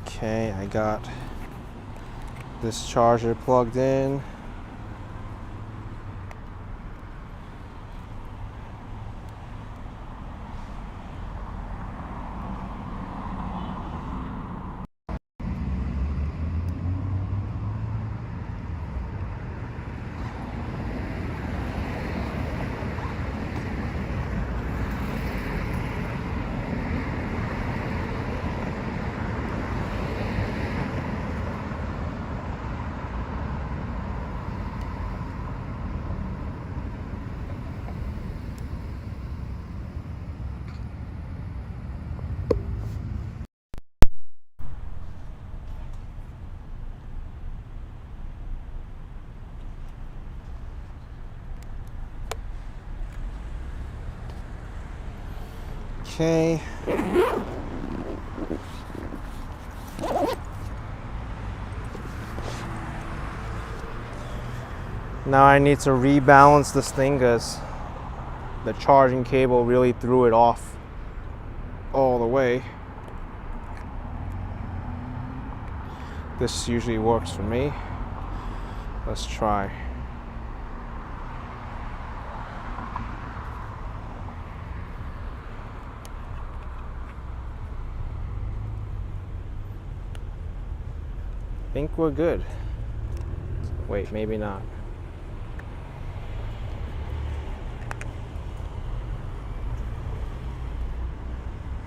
Okay, I got this charger plugged in. Okay. Now I need to rebalance this thing because the charging cable really threw it off all the way. This usually works for me. Let's try. I think we're good. Wait, maybe not.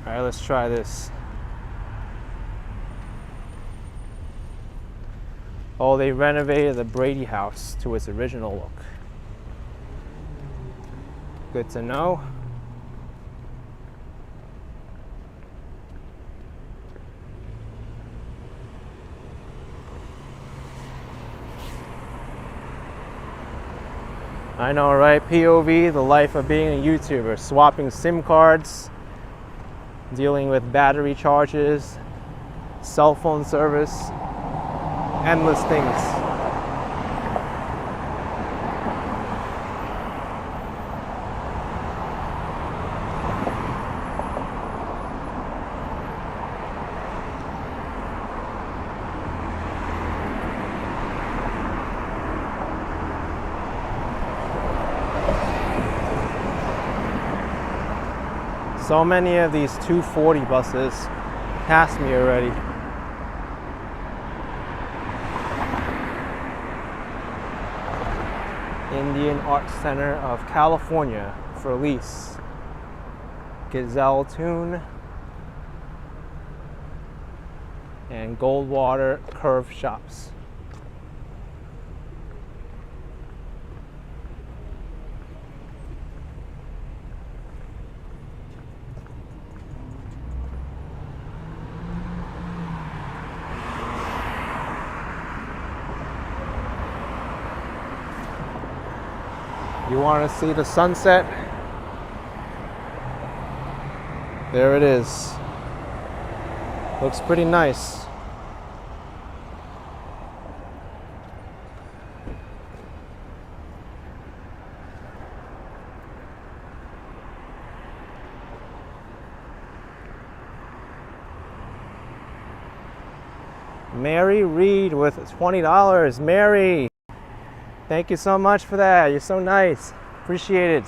All right, let's try this. Oh, they renovated the Brady house to its original look. Good to know. I know, right? POV, the life of being a YouTuber, swapping SIM cards, dealing with battery charges, cell phone service, endless things. So many of these 240 buses passed me already. Indian Art Center of California for lease. Gazelle Tune and Goldwater Curve Shops. You want to see the sunset? There it is. Looks pretty nice. Mary Reed with $20. Mary! Thank you so much for that. You're so nice. Appreciate it.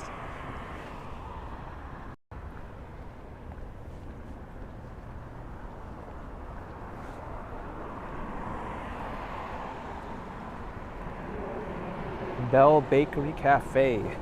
Bell Bakery Cafe.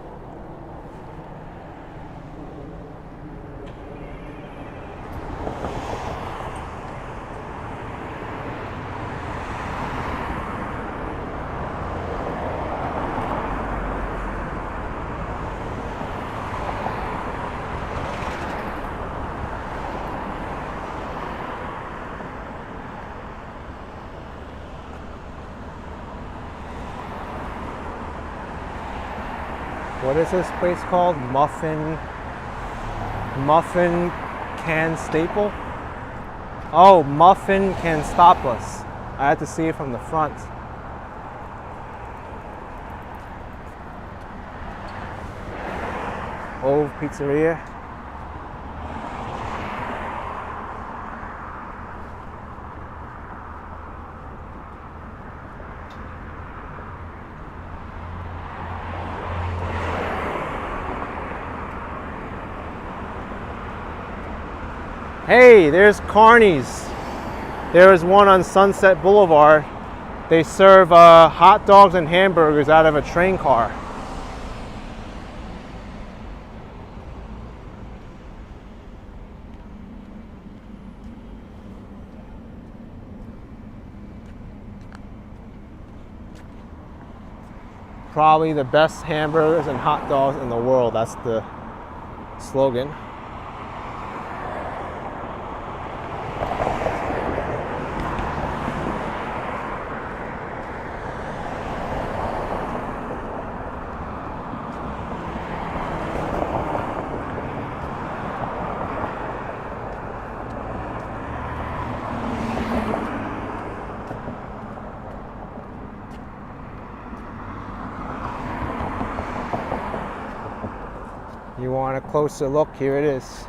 What is this place called? Muffin Can Staple? Oh, Muffin Can Stop Us. I had to see it from the front. Ove Pizzeria. Hey, there's Carney's. There is one on Sunset Boulevard. They serve hot dogs and hamburgers out of a train car. Probably the best hamburgers and hot dogs in the world. That's the slogan. You want a closer look? Here it is.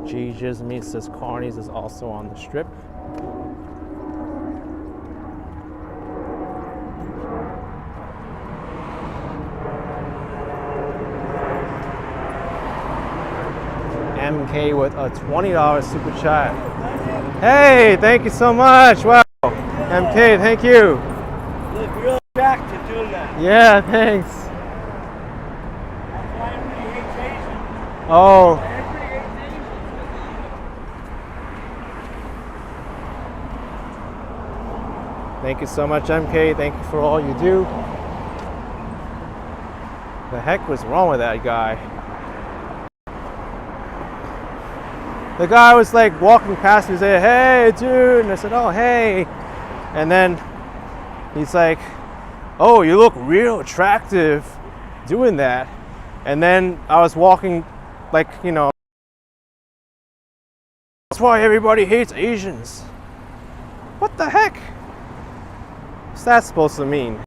Gigi's Meat says Carney's is also on the strip. MK with a $20 super chat. Hey, thank you so much. Wow. MK, thank you. Look real attractive doing that. Yeah, thanks. That's why everybody hates Asians. Oh. Everybody hates Asians. Thank you so much, MK. Thank you for all you do. The heck was wrong with that guy? The guy was like walking past me and said, "Hey, dude." And I said, "Oh, hey." And then he's like, "Oh, you look real attractive doing that." And then I was walking like, you know, That's why everybody hates Asians. What the heck? What's that supposed to mean?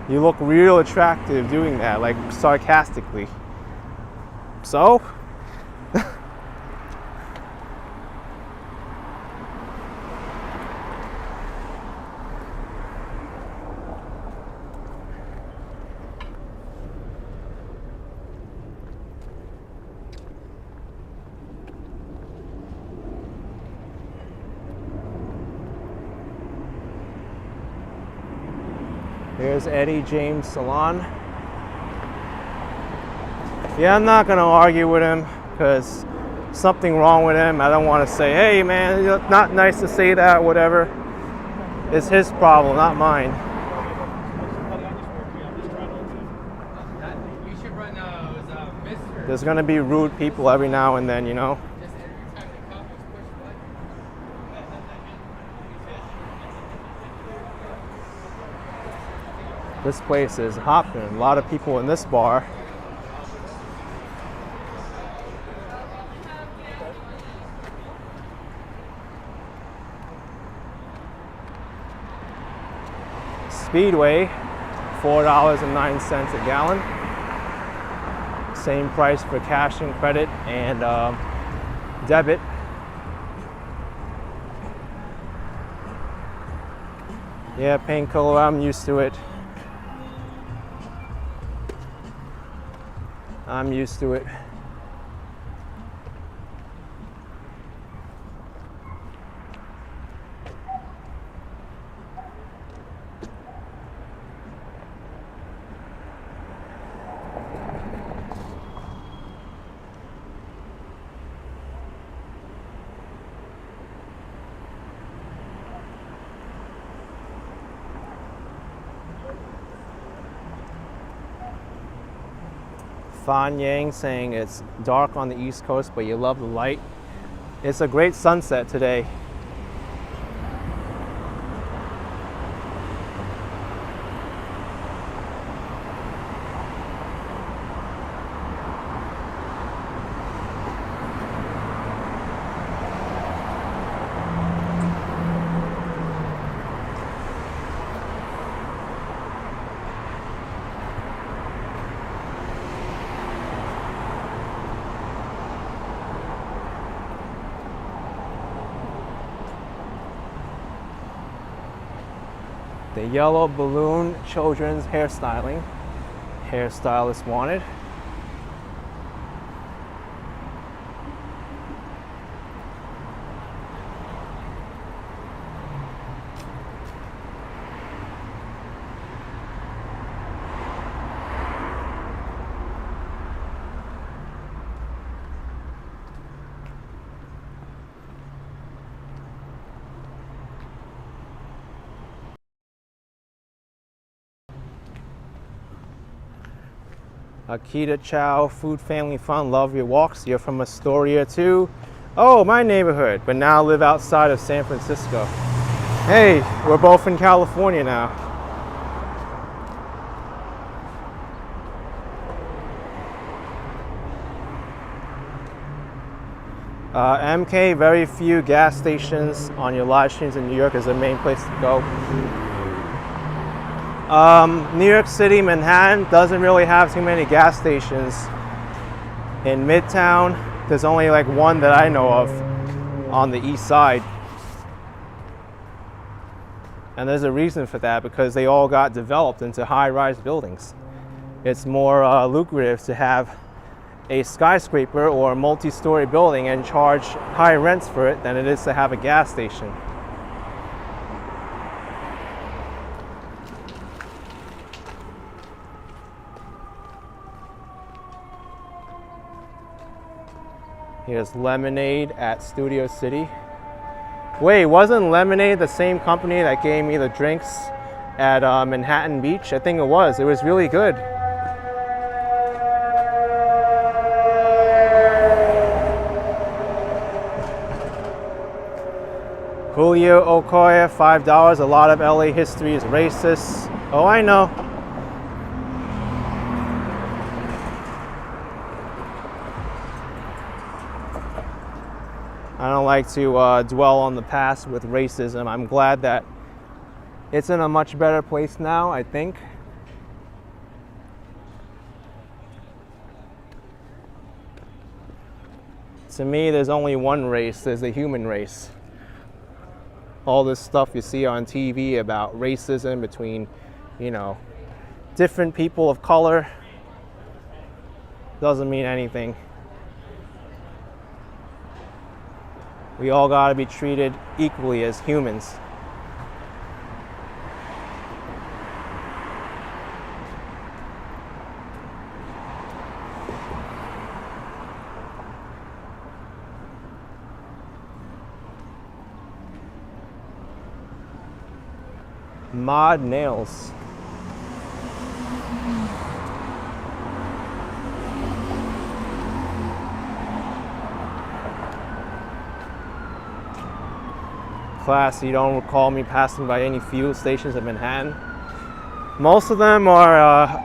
You look real attractive doing that, like sarcastically. So? Here's Eddie James Salon. Yeah, I'm not gonna argue with him because something wrong with him. I don't want to say, hey man, it's not nice to say that, whatever. It's his problem, not mine. You should run Mr. There's gonna be rude people every now and then, you know. Just every time they come, just push button. This place is hopping. A lot of people in this bar. Speedway, $4.09 a gallon. Same price for cash and credit and debit. Yeah, painkiller, I'm used to it. I'm used to it. Fan Yang saying it's dark on the East Coast, but you love the light. It's a great sunset today. The Yellow Balloon Children's Hairstyling. Hairstylist wanted. Akita Chow, Food Family Fun, love your walks. You're from Astoria too. Oh, my neighborhood, but now live outside of San Francisco. Hey, we're both in California now. MK, very few gas stations on your live streams in New York is the main place to go. New York City, Manhattan doesn't really have too many gas stations. In Midtown, there's only like one that I know of on the east side. And there's a reason for that, because they all got developed into high-rise buildings. It's more lucrative to have a skyscraper or a multi-story building and charge high rents for it than it is to have a gas station. Here's Lemonade at Studio City. Wait, wasn't Lemonade the same company that gave me the drinks at Manhattan Beach? I think it was. It was really good. Julio Okoye, $5. A lot of LA history is racist. Oh, I know. I don't like to dwell on the past with racism. I'm glad that it's in a much better place now, I think. To me, there's only one race, there's the human race. All this stuff you see on TV about racism between, you know, different people of color doesn't mean anything. We all gotta be treated equally as humans. Mod nails. Class, you don't recall me passing by any fuel stations in Manhattan? Most of them are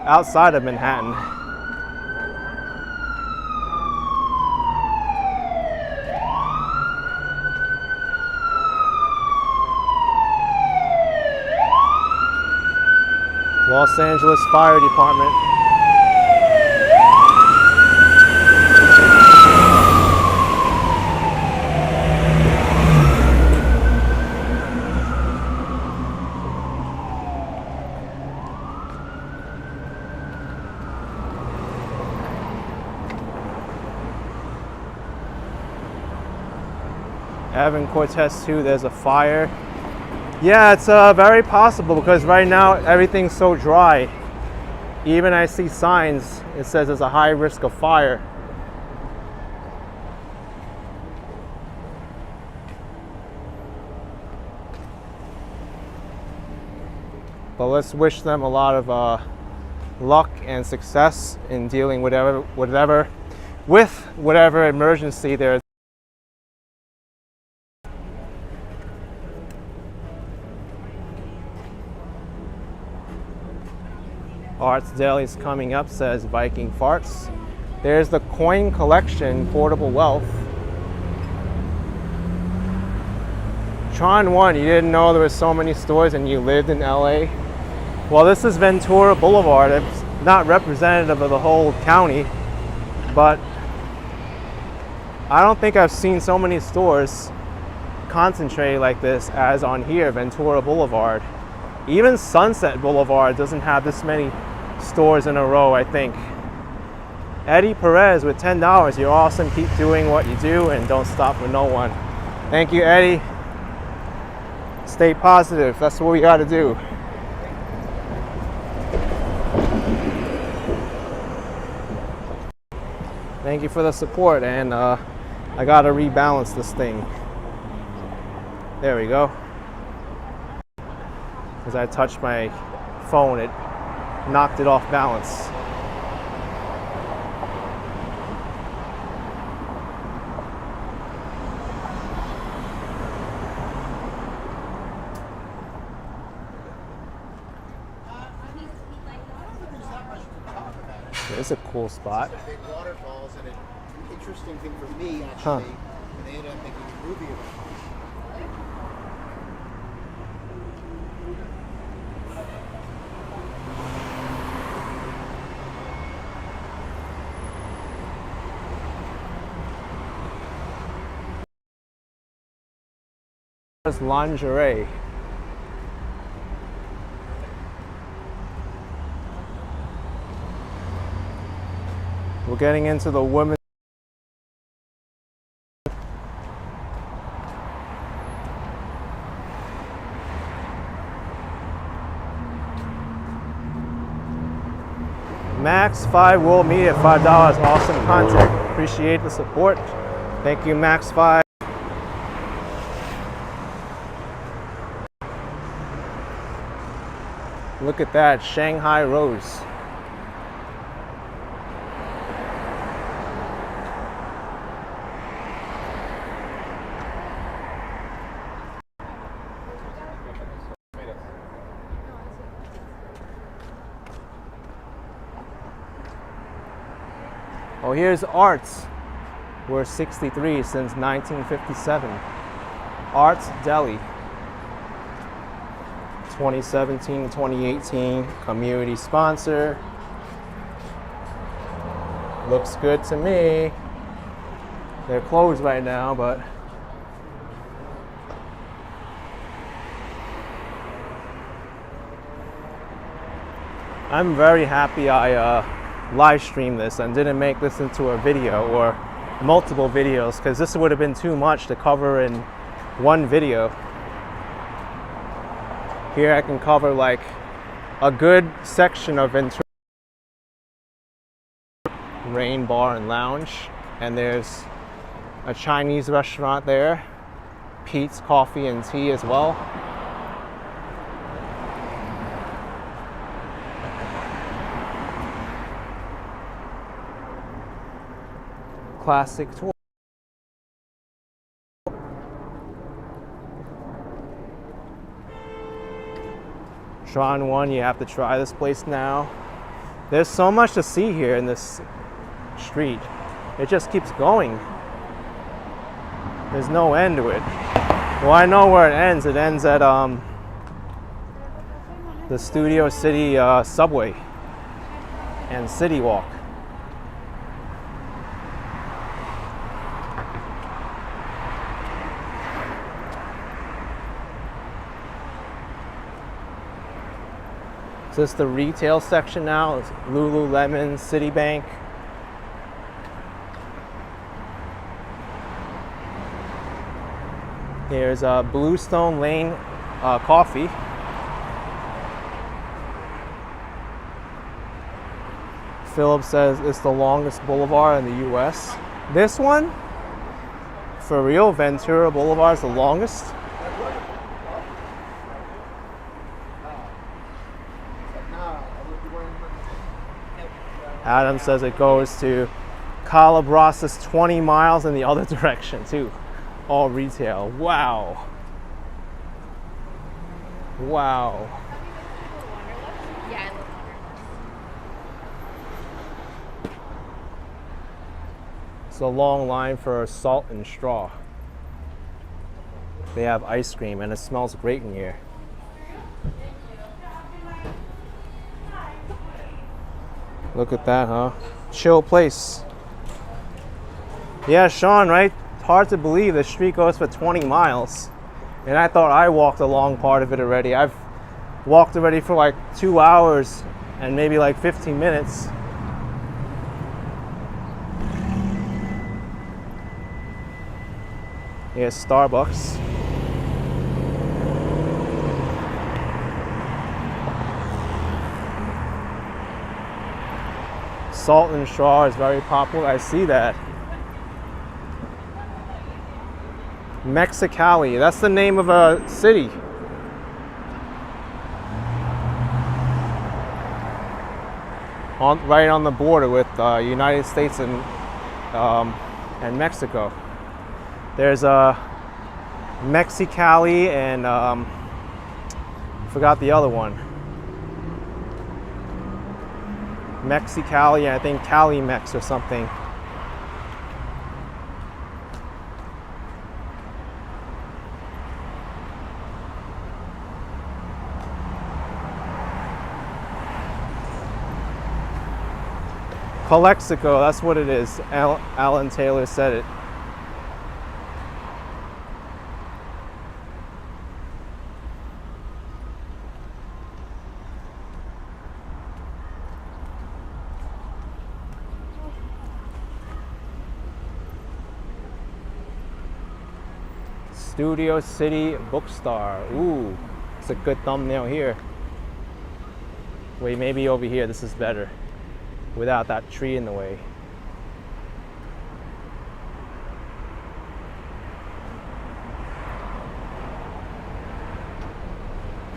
outside of Manhattan. Los Angeles Fire Department. Evan Cortez 2, there's a fire. Yeah, it's very possible because right now everything's so dry. Even I see signs, it says there's a high risk of fire. But let's wish them a lot of luck and success in dealing with whatever emergency there is. Arts Daily's coming up, says Viking Farts. There's the coin collection, portable wealth. Tron 1, you didn't know there were so many stores and you lived in LA? Well, this is Ventura Boulevard. It's not representative of the whole county, but I don't think I've seen so many stores concentrated like this as on here, Ventura Boulevard. Even Sunset Boulevard doesn't have this many stores in a row, I think. Eddie Perez with $10. You're awesome. Keep doing what you do and don't stop for no one. Thank you, Eddie. Stay positive. That's what we got to do. Thank you for the support, and I got to rebalance this thing. There we go. As I touched my phone, it knocked it off balance. It's a cool spot. Big waterfalls, and an interesting thing for me actually, and they ended up making a movie about it. Lingerie. We're getting into the women's. Max 5 will meet at $5. Awesome content. Appreciate the support. Thank you, Max 5. Look at that, Shanghai Rose. Oh, here's Arts. We're 63 since 1957. Arts Deli. 2017 to 2018 community sponsor. Looks good to me. They're closed right now, but I'm very happy I live streamed this and didn't make this into a video or multiple videos, because this would have been too much to cover in one video. Here I can cover like a good section of Ventura Rain Bar and Lounge, and there's a Chinese restaurant there, Pete's Coffee and Tea as well. Classic tour. Tron 1, you have to try this place now. There's so much to see here in this street. It just keeps going. There's no end to it. Well, I know where it ends. It ends at the Studio City subway and City Walk. So this is the retail section now. It's Lululemon, Citibank. Here's Bluestone Lane Coffee. Philip says it's the longest boulevard in the US. This one, for real, Ventura Boulevard is the longest. Adam says it goes to Calabasas 20 miles in the other direction too. All retail. Wow. Wow. Yeah, I love Wanderlust. It's a long line for Salt and Straw. They have ice cream and it smells great in here. Look at that, huh? Chill place. Yeah, Sean, right? It's hard to believe the street goes for 20 miles. And I thought I walked a long part of it already. I've walked already for like 2 hours and maybe like 15 minutes. Here's Starbucks. Salt and Straw is very popular. I see that. Mexicali, that's the name of a city. Right on the border with United States and Mexico. There's Mexicali and forgot the other one. Mexicali, I think Cali Mex or something. Calexico, that's what it is. Alan Taylor said it. Studio City Bookstore. Ooh, it's a good thumbnail here. Wait, maybe over here, this is better. Without that tree in the way.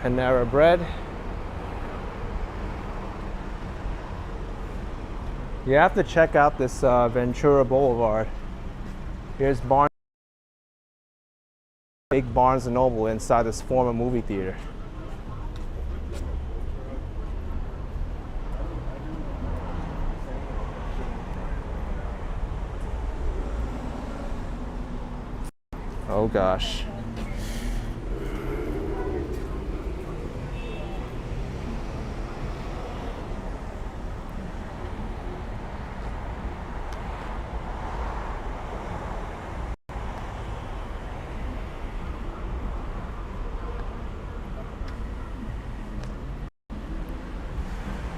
Panera Bread. You have to check out this Ventura Boulevard. Here's big Barnes & Noble inside this former movie theater. Oh gosh.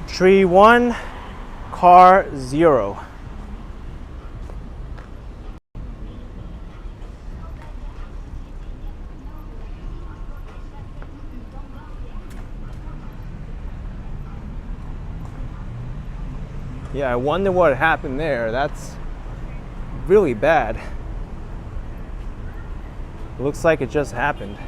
Tree 1, car 0. Yeah, I wonder what happened there. That's really bad. Looks like it just happened.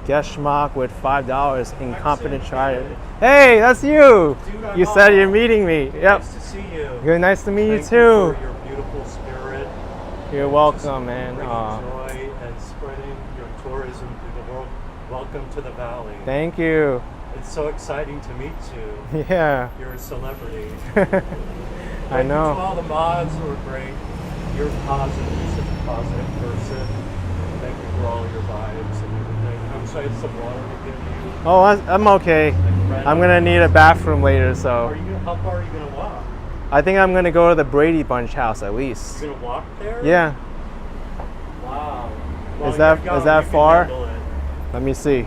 Geschmack with $5. Incompetent try. Hey, that's you. Dude, You said you're meeting me. Yep. Nice to see you. Good. Nice to meet you Thank too. You for your beautiful spirit. You're welcome, man. Bringing joy and spreading your tourism through the world. Welcome to the valley. Thank you. It's so exciting to meet you. Yeah. You're a celebrity. I Thank you know. to all the mods who are great. You're positive. You're such a positive person. Thank you for all your vibes and everything. I'm sorry, it's some water to give you. Oh, I'm okay. I'm gonna need a bathroom later, so How far are you gonna walk? I think I'm gonna go to the Brady Bunch house at least. You're gonna walk there? Yeah. Wow. Is that- you're young, is that you can far? handle it. Let me see.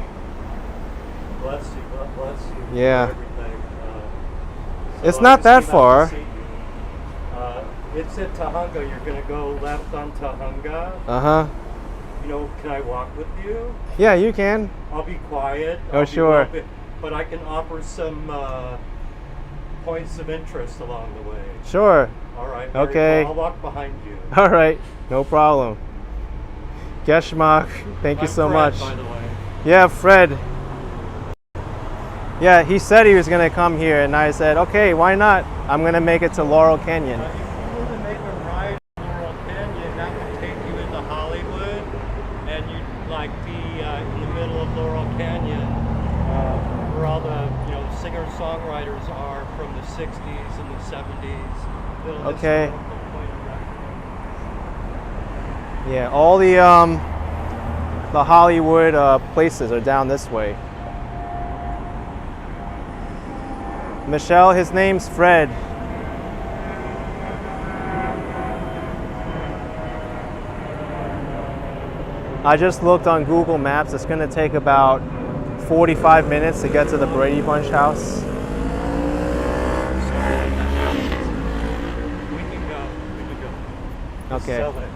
Bless you. God bless you. Yeah. For everything. It's I not just that came out to far. see you. It's at Tahunga. You're gonna go left on Tahunga. Uh-huh. You know, can I walk with you? Yeah, you can. I'll be quiet. Oh, I'll be sure. well, but I can offer some points of interest along the way. Sure. All right. very Okay. cool. I'll walk behind you. All right. No problem. Geschmack. Thank you I'm so Fred, much. by the way. Yeah, Fred. Yeah, he said he was gonna come here, and I said, okay, why not? I'm gonna make it to Laurel Canyon. If you were to make a ride to Laurel Canyon, that would take you into Hollywood, and you'd like be in the middle of Laurel Canyon, where all the singer-songwriters are from the '60s and the '70s. Little Okay. historical point of reference. Yeah, all the Hollywood places are down this way. Michelle, his name's Fred. I just looked on Google Maps. It's going to take about 45 minutes to get to the Brady Bunch house. We can go. Just Okay. sell it.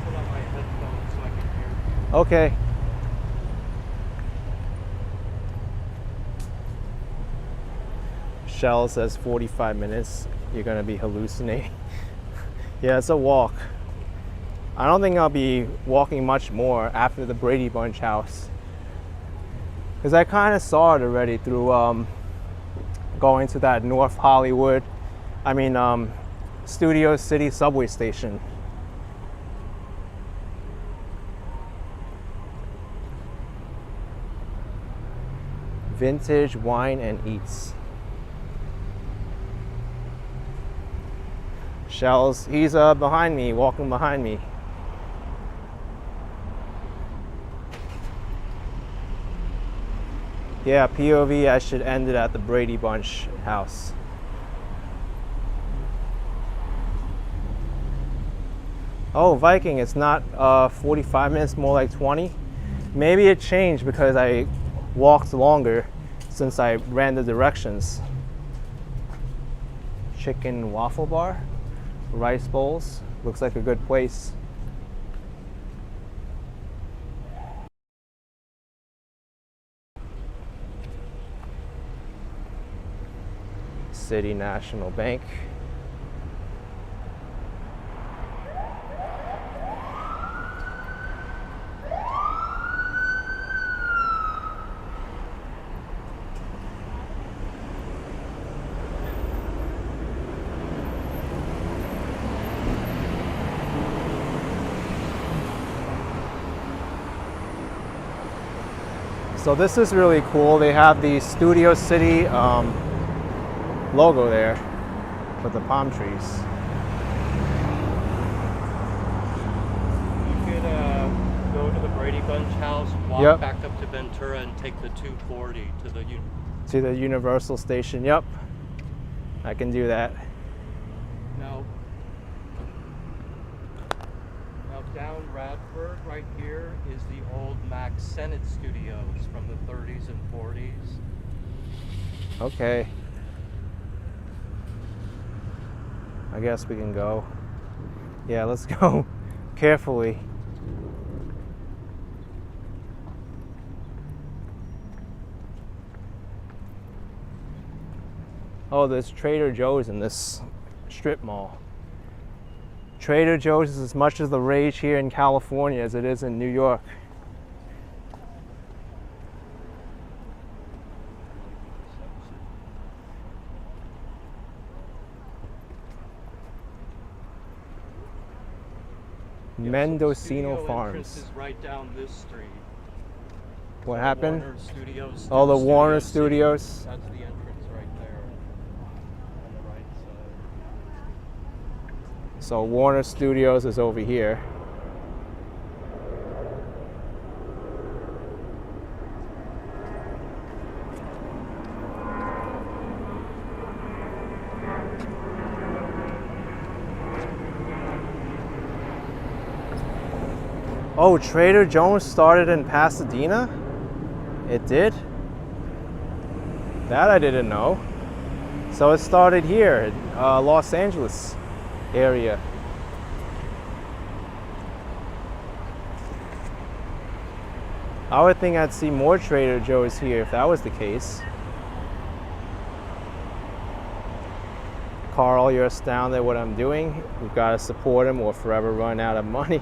Put on my headphones so I can hear. Okay. Shell says 45 minutes. You're going to be hallucinating. Yeah, it's a walk. I don't think I'll be walking much more after the Brady Bunch house, because I kind of saw it already through going to that North Hollywood, Studio City subway station. Vintage Wine and Eats. Shells, he's behind me, walking behind me. Yeah, POV, I should end it at the Brady Bunch house. Oh, Viking, it's not 45 minutes, more like 20. Maybe it changed because I walked longer since I ran the directions. Chicken waffle bar, rice bowls, looks like a good place. City National Bank. So this is really cool. They have the Studio City logo there with the palm trees. You could go to the Brady Bunch house, walk Yep. back up to Ventura, and take the 240 to the To the Universal Station. Yep, I can do that. Now down Radford, right here, is the old Max Sennett Studios from the 30s and 40s. Okay. I guess we can go. Yeah, let's go carefully. Oh, there's Trader Joe's in this strip mall. Trader Joe's is as much as the rage here in California as it is in New York. Mendocino Studio Farms. entrance is right down this street. What The happened? Warner Studios. Oh, the Warner Studio Studios. City. That's the entrance right there on the right side. So Warner Studios is over here. Oh, Trader Joe's started in Pasadena? It did? That I didn't know. So it started here, Los Angeles area. I would think I'd see more Trader Joe's here if that was the case. Carl, you're astounded at what I'm doing. We've got to support him or forever run out of money.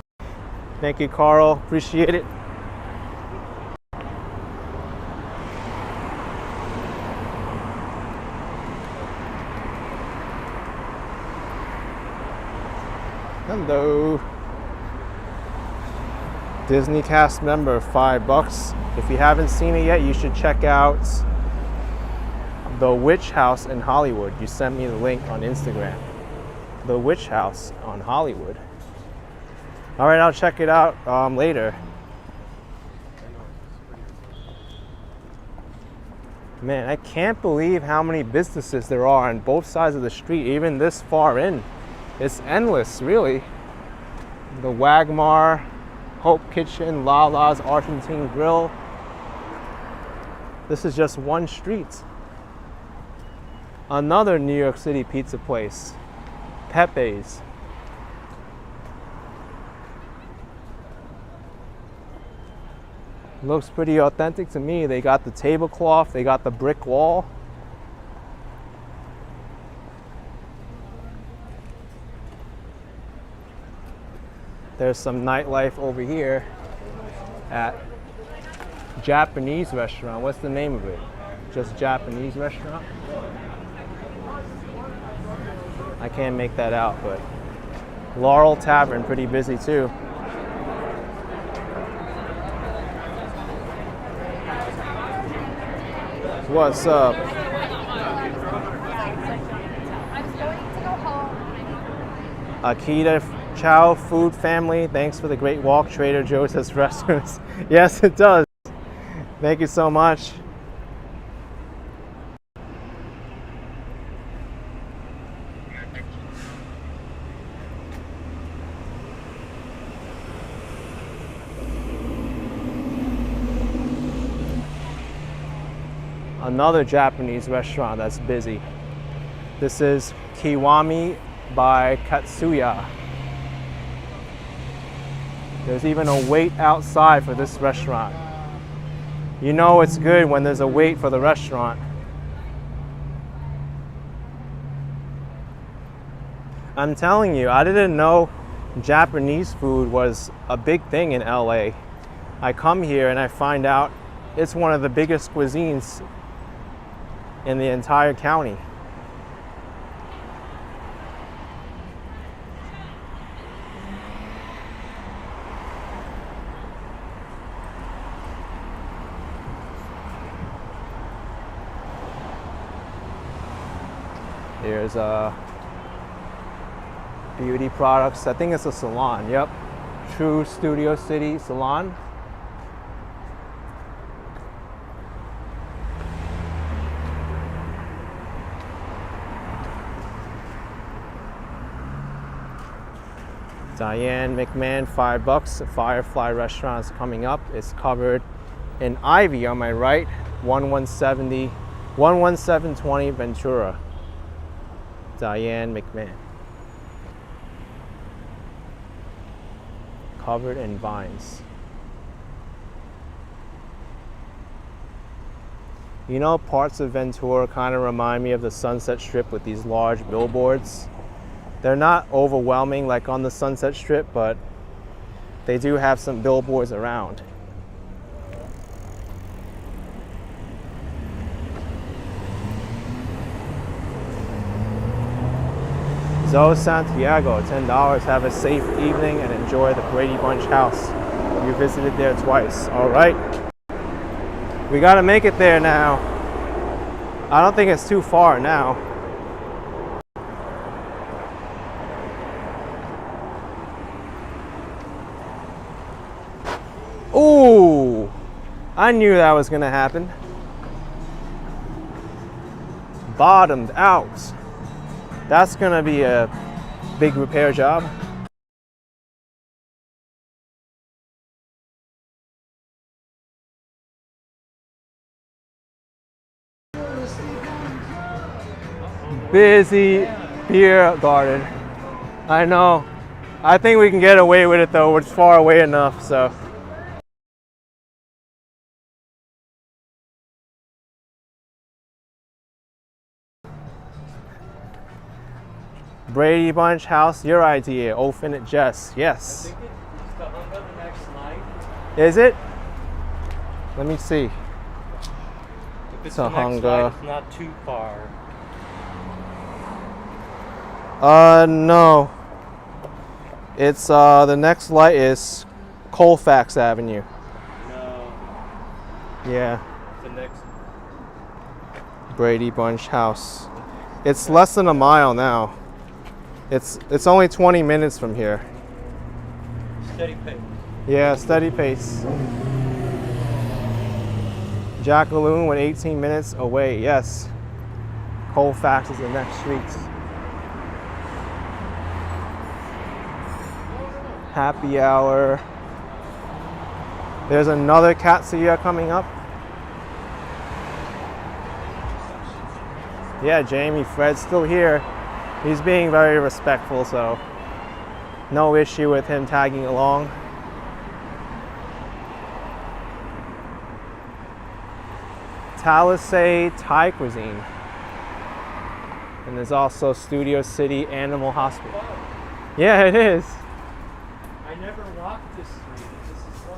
Thank you, Carl. Appreciate it. Hello. Disney cast member, $5. If you haven't seen it yet, you should check out The Witch House in Hollywood. You sent me the link on Instagram. The Witch House on Hollywood. All right, I'll check it out later. Man, I can't believe how many businesses there are on both sides of the street, even this far in. It's endless, really. The Wagmar, Hope Kitchen, Lala's Argentine Grill. This is just one street. Another New York City pizza place, Pepe's. Looks pretty authentic to me. They got the tablecloth, they got the brick wall. There's some nightlife over here at Japanese restaurant. What's the name of it? Just Japanese restaurant? I can't make that out, but Laurel Tavern, pretty busy too. What's up? Akita Chow Food Family, thanks for the great walk. Trader Joe's has restaurants. Yes, it does. Thank you so much. Another Japanese restaurant that's busy. This is Kiwami by Katsuya. There's even a wait outside for this restaurant. You know it's good when there's a wait for the restaurant. I'm telling you, I didn't know Japanese food was a big thing in LA. I come here and I find out it's one of the biggest cuisines in the entire county. Here's beauty products. I think it's a salon. Yep. True Studio City Salon. Diane McMahon, $5. Firefly Restaurant's coming up. It's covered in ivy on my right. 11720 Ventura. Diane McMahon. Covered in vines. You know, parts of Ventura kind of remind me of the Sunset Strip with these large billboards. They're not overwhelming like on the Sunset Strip, but they do have some billboards around. Zoe Santiago, $10. Have a safe evening and enjoy the Brady Bunch house. You visited there twice. All right. We got to make it there now. I don't think it's too far now. Ooh, I knew that was going to happen. Bottomed out. That's going to be a big repair job. Busy beer garden. I know. I think we can get away with it though. It's far away enough, so. Brady Bunch house, your idea. Infinite Jess. Yes. I think it's the Honda the next night. Is it? Let me see. If it's So the next Honda. night, it's not too far. No. It's the next light is Colfax Avenue. No, Yeah. the next. Brady Bunch house. It's less than a mile now. It's only 20 minutes from here. Steady pace. Yeah, steady pace. Jacqueline with 18 minutes away. Yes. Colfax is the next street. Happy hour. There's another Katsuya coming up. Yeah, Jamie, Fred's still here. He's being very respectful, so no issue with him tagging along. Talisay Thai Cuisine. And there's also Studio City Animal Hospital. Yeah, it is. I never walked this street. This is so.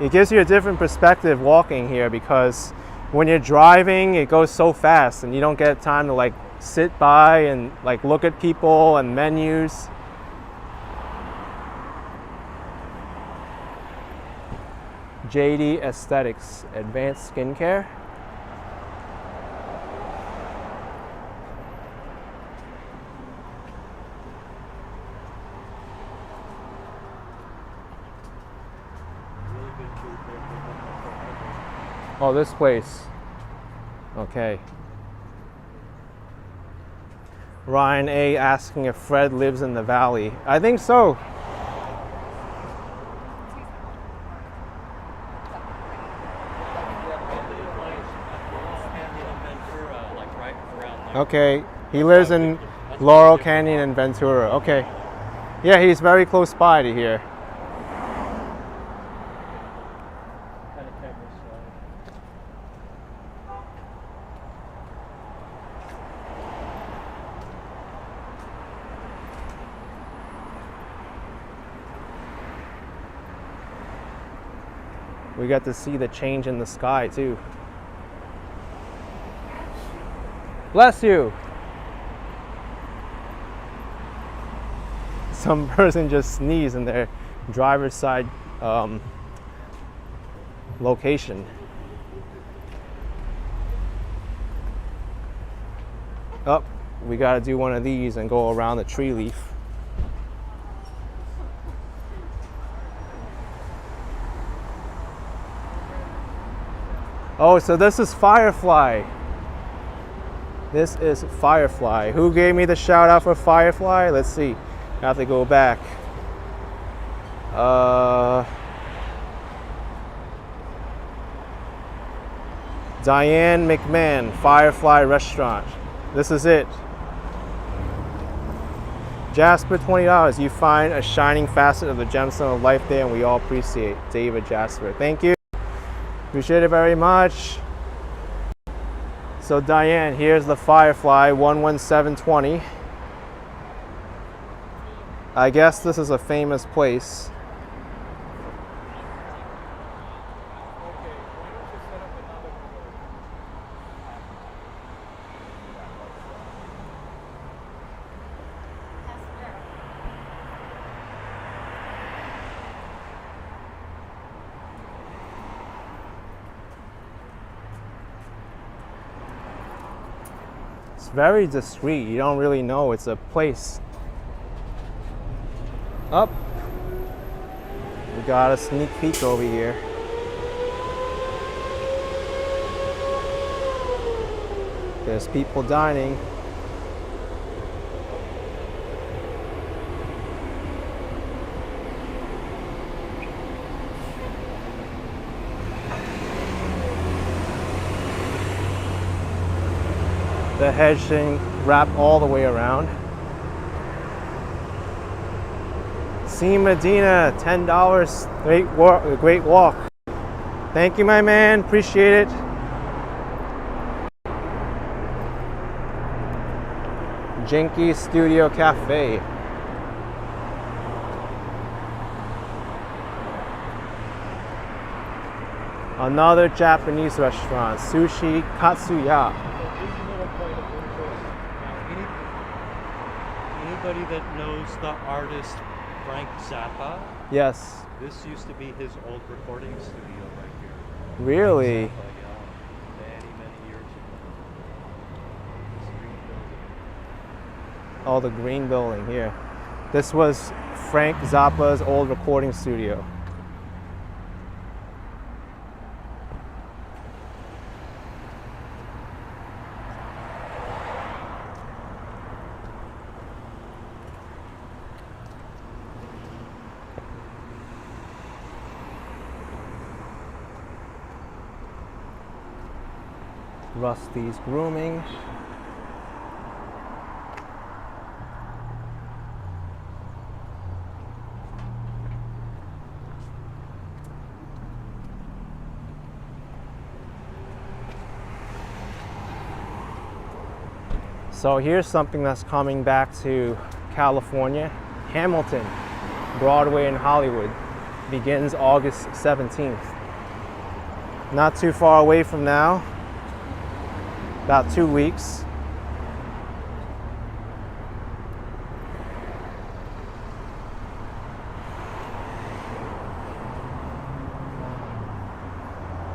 It gives you a different perspective walking here because when you're driving, it goes so fast and you don't get time to like sit by and like look at people and menus. JD Aesthetics, advanced skincare. Really good food there. Oh, this place. Okay. Ryan A asking if Fred lives in the valley. I think so. Okay, he lives in Laurel Canyon and Ventura. Okay. Yeah, he's very close by to here. We got to see the change in the sky too. Bless you. Some person just sneezed in their driver's side location. Oh, we gotta do one of these and go around the tree leaf. Oh, so this is Firefly. This is Firefly. Who gave me the shout out for Firefly? Let's see. I have to go back. Diane McMahon, Firefly Restaurant. This is it. Jasper, $20. You find a shining facet of the gemstone of life there, and we all appreciate David Jasper. Thank you. Appreciate it very much. So Diane, here's the Firefly 11720. I guess this is a famous place. It's very discreet. You don't really know it's a place. Up. We got a sneak peek over here. There's people dining. The hedging wrapped all the way around. See Medina, $10. Great walk. Thank you, my man. Appreciate it. Jinky Studio Cafe. Another Japanese restaurant, Sushi Katsuya. Anybody that knows the artist Frank Zappa, Yes. this used to be his old recording studio right here. Really? Zappa, yeah, many years ago. This green building. Oh, the green building here. This was Frank Zappa's old recording studio. Rusty's Grooming. So here's something that's coming back to California. Hamilton, Broadway in Hollywood, begins August 17th. Not too far away from now. About 2 weeks.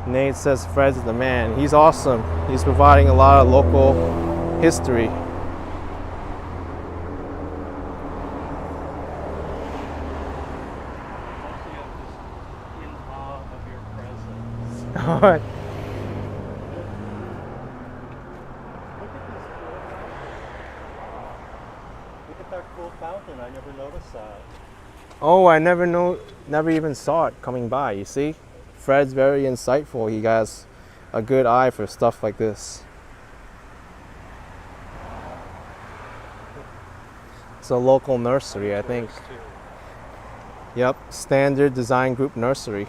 Nate says Fred's the man. He's awesome. He's providing a lot of local history. In awe of your presence. All right. Look at that cool fountain. I never noticed that. Oh, I never even saw it coming by. You see, Fred's very insightful. He has a good eye for stuff like this. It's a local nursery, I think. Yep, Standard Design Group Nursery.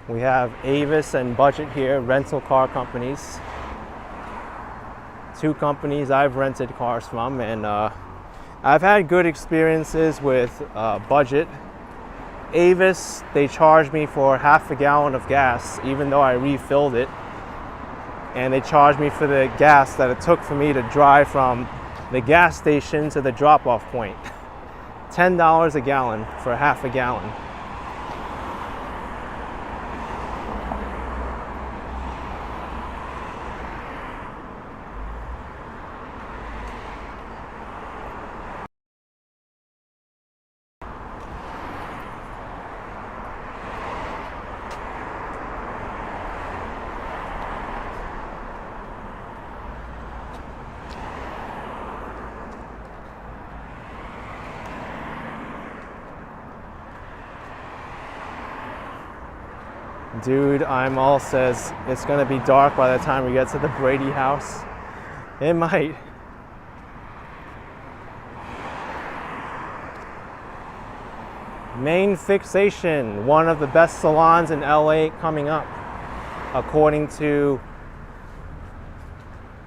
We have Avis and Budget here, rental car companies. Two companies I've rented cars from, and I've had good experiences with Budget. Avis, they charged me for half a gallon of gas, even though I refilled it. And they charged me for the gas that it took for me to drive from the gas station to the drop-off point. $10 a gallon for half a gallon. Dude, I'm all says it's gonna be dark by the time we get to the Brady house. It might. Main Fixation, one of the best salons in LA coming up, according to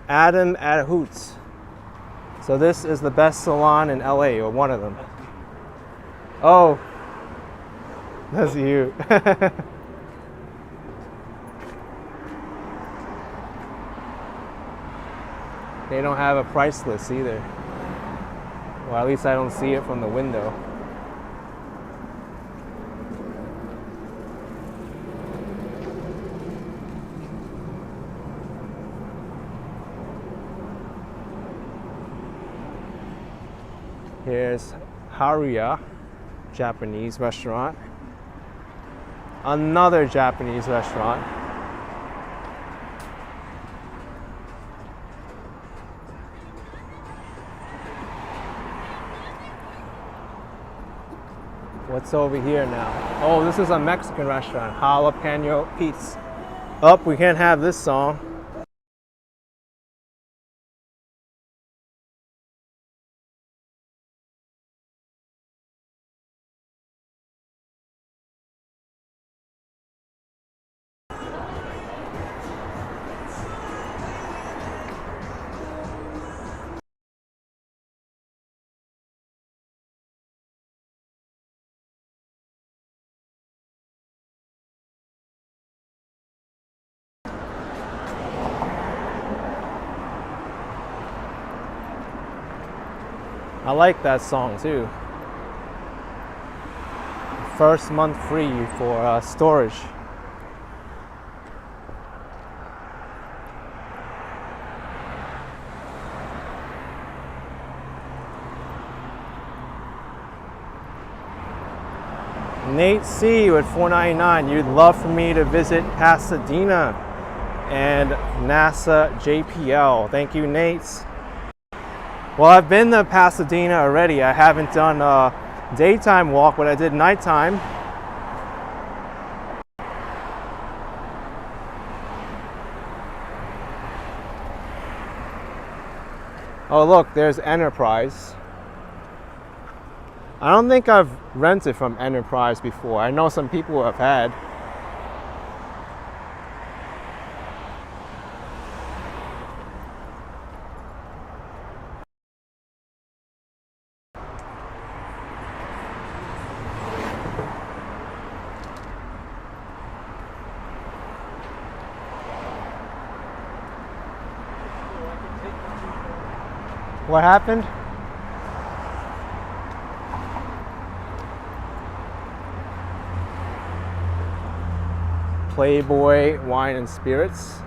Adam at Hoots. So this is the best salon in LA, or one of them. Oh, that's you. They don't have a price list either. Well, at least I don't see it from the window. Here's Haruya, Japanese restaurant. Another Japanese restaurant. What's over here now? Oh, this is a Mexican restaurant, Jalapeno Pizza. Oh, we can't have this song. I like that song too. First month free for storage. Nate C with $4.99. You'd love for me to visit Pasadena and NASA JPL. Thank you, Nate. Well, I've been to Pasadena already. I haven't done a daytime walk, but I did nighttime. Oh, look, there's Enterprise. I don't think I've rented from Enterprise before. I know some people have had. What happened? Playboy Wine and Spirits.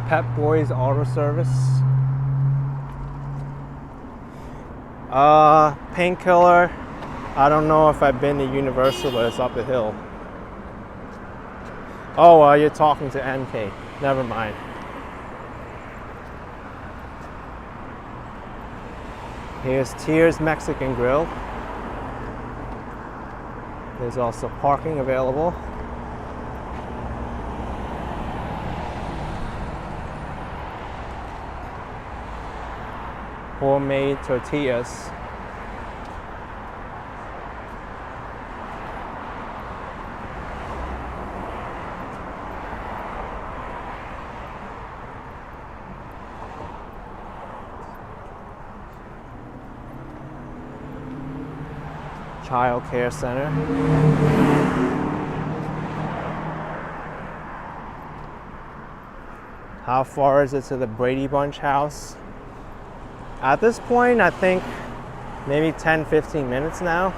Pep Boys Auto Service. Painkiller. I don't know if I've been to Universal, but it's up the hill. Oh, you're talking to NK. Never mind. Here's Tears Mexican Grill. There's also parking available. homemade tortillas. Child care center. How far is it to the Brady Bunch house? At this point, I think maybe 10-15 minutes now.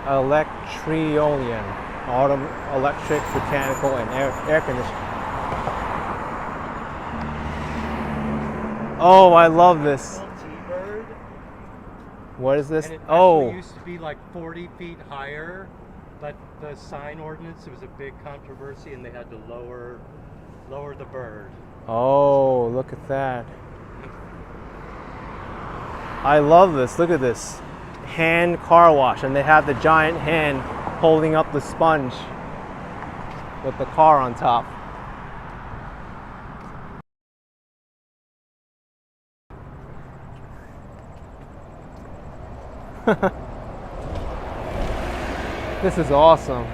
Electriolian, autumn, electric, mechanical, and air conditioning. Oh, I love this. T-bird. What is this? And it Oh, actually used to be like 40 feet higher, but the sign ordinance, it was a big controversy, and they had to lower the bird. oh, look at that. I love this. Look at this. Hand car wash, and they have the giant hand holding up the sponge with the car on top. This is awesome.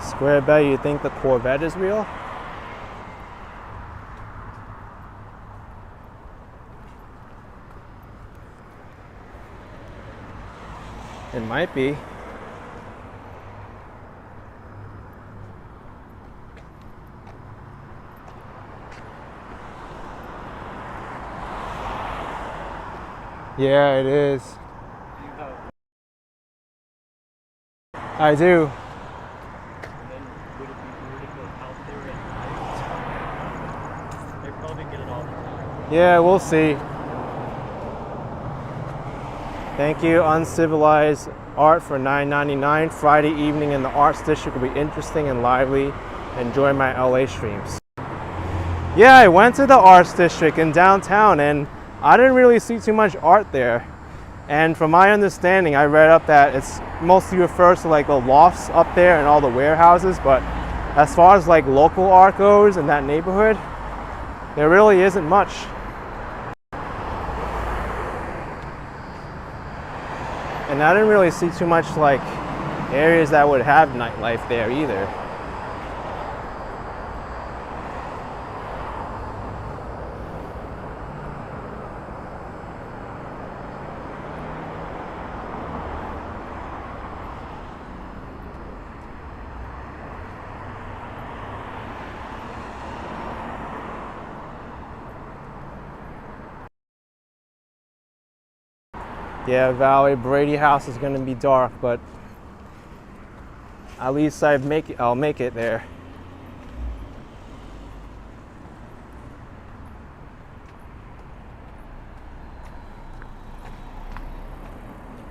Square bet, you think the Corvette is real? It might be. Yeah, it is. I do. And then would it be weird to go out there at night? They probably get it all the time. Yeah, we'll see. Thank you, Uncivilized Art, for $9.99. Friday evening in the Arts District will be interesting and lively. Enjoy my LA streams. Yeah, I went to the Arts District in downtown and I didn't really see too much art there. And from my understanding, I read up that it's mostly refers to like the lofts up there and all the warehouses, but as far as like local art goes in that neighborhood, there really isn't much. And I didn't really see too much like areas that would have nightlife there either. Yeah, Valley, Brady House is gonna be dark, but at least I'll make it there.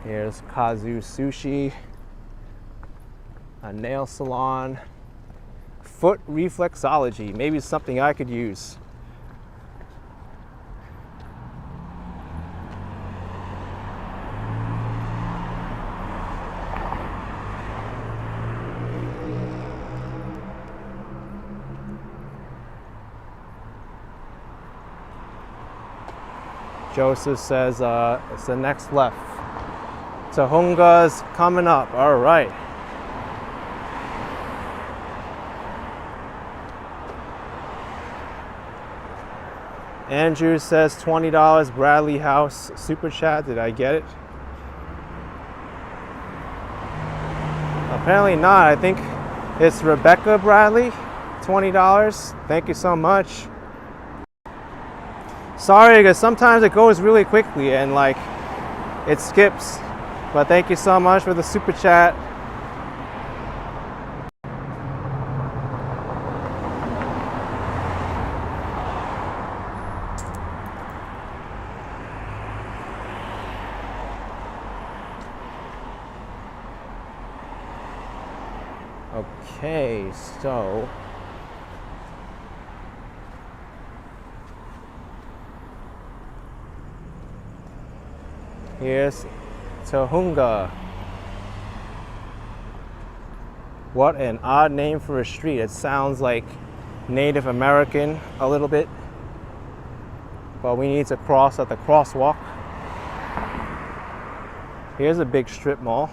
Here's Kazu Sushi, a nail salon, foot reflexology, maybe something I could use. Joseph says it's the next left. Tahunga's coming up. All right. Andrew says $20 Bradley House super chat. Did I get it? Apparently not. I think it's Rebecca Bradley, $20. Thank you so much. Sorry, because sometimes it goes really quickly and like it skips. But thank you so much for the super chat. Okay, so here's Tahunga. What an odd name for a street. It sounds like Native American a little bit. But we need to cross at the crosswalk. Here's a big strip mall.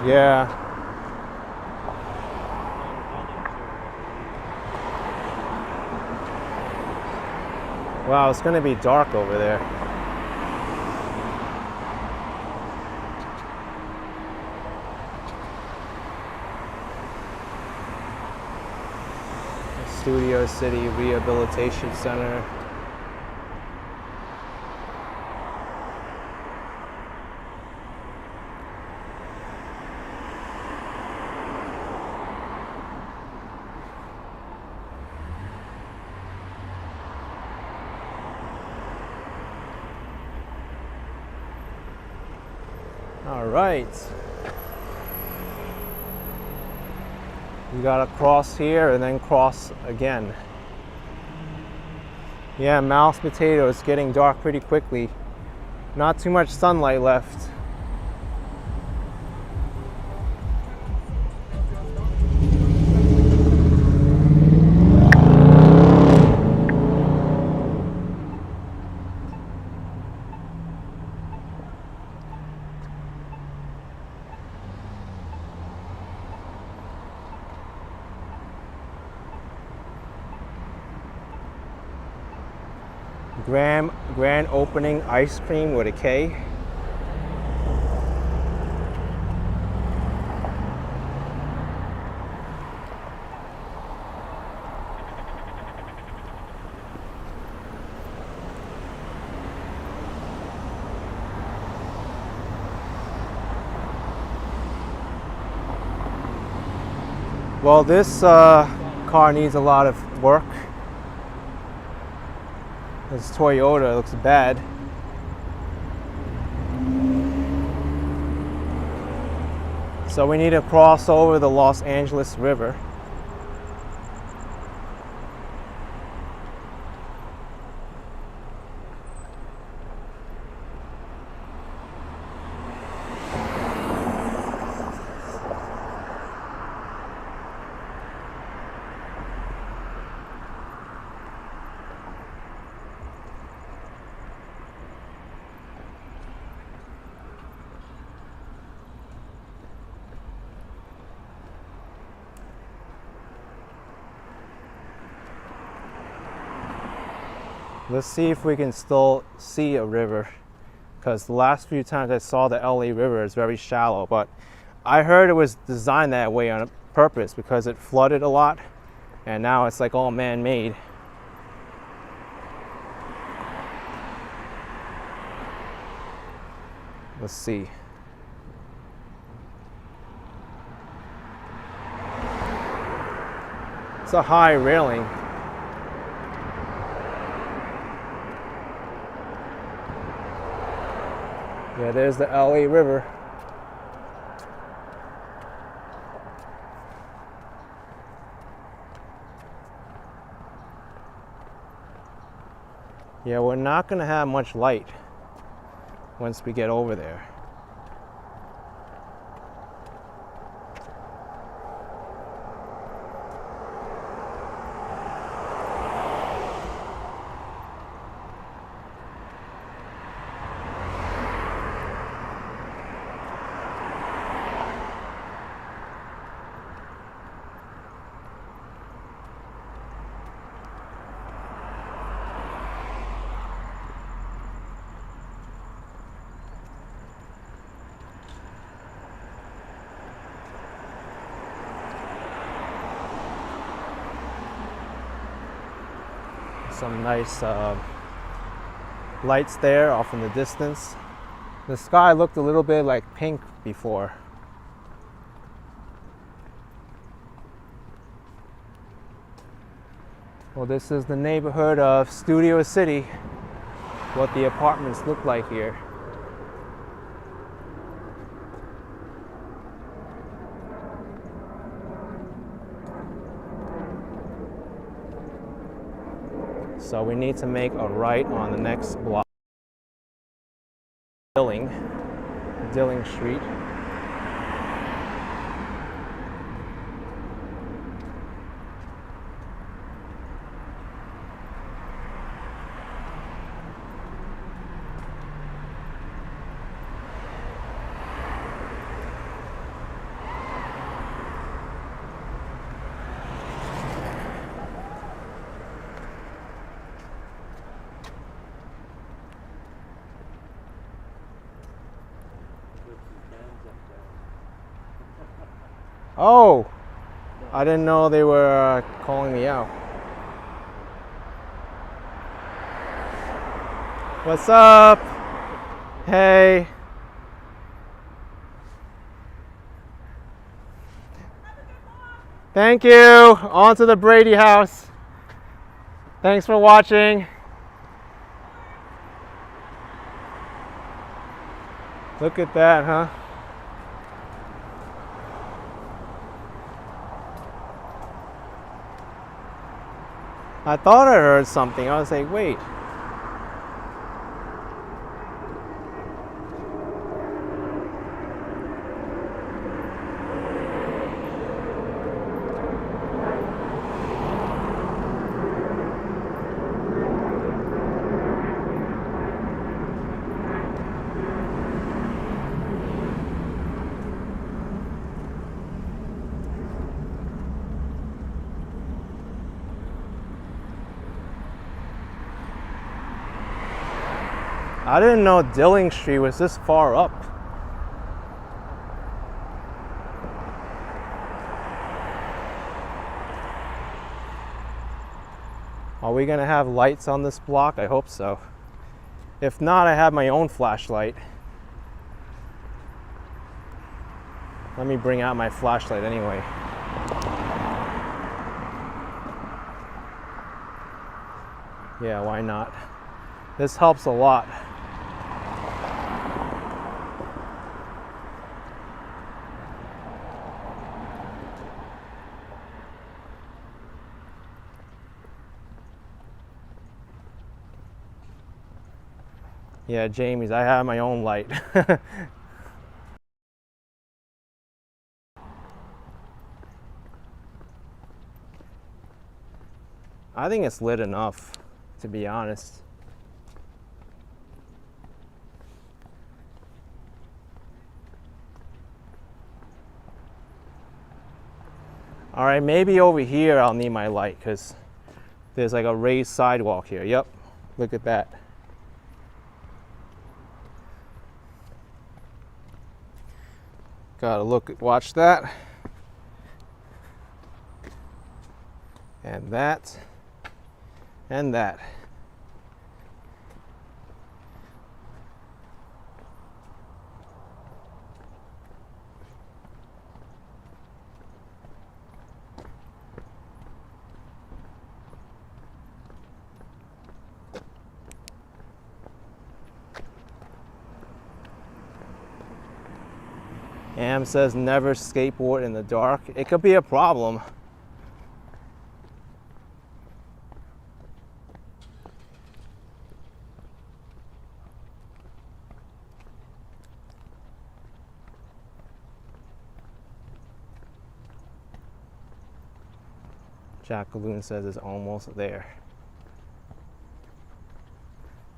Yeah. Wow, it's gonna be dark over there. Studio City Rehabilitation Center. All right. We gotta cross here and then cross again. Yeah, mouse potato, it's getting dark pretty quickly. Not too much sunlight left. Grand opening ice cream with a K. Well, this car needs a lot of work. This Toyota looks bad. So we need to cross over the Los Angeles River. Let's see if we can still see a river, because the last few times I saw the LA River is very shallow, but I heard it was designed that way on purpose because it flooded a lot and now it's like all man-made. Let's see. It's a high railing. Yeah, there's the LA River. Yeah, we're not gonna have much light once we get over there. Some nice lights there off in the distance. The sky looked a little bit like pink before. Well, this is the neighborhood of Studio City, what the apartments look like here. So we need to make a right on the next block. Dilling Street. Oh, I didn't know they were calling me out. What's up? Hey. Thank you. On to the Brady house. Thanks for watching. Look at that, huh? I thought I heard something. I was like, wait. I didn't know Dilling Street was this far up. Are we gonna have lights on this block? I hope so. If not, I have my own flashlight. Let me bring out my flashlight anyway. Yeah, why not? This helps a lot. Yeah, Jamie's, I have my own light. I think it's lit enough, to be honest. All right, maybe over here I'll need my light because there's like a raised sidewalk here. Yep, look at that. Gotta look, watch that. And that. And that. Am says never skateboard in the dark. It could be a problem. Jacqueline says it's almost there.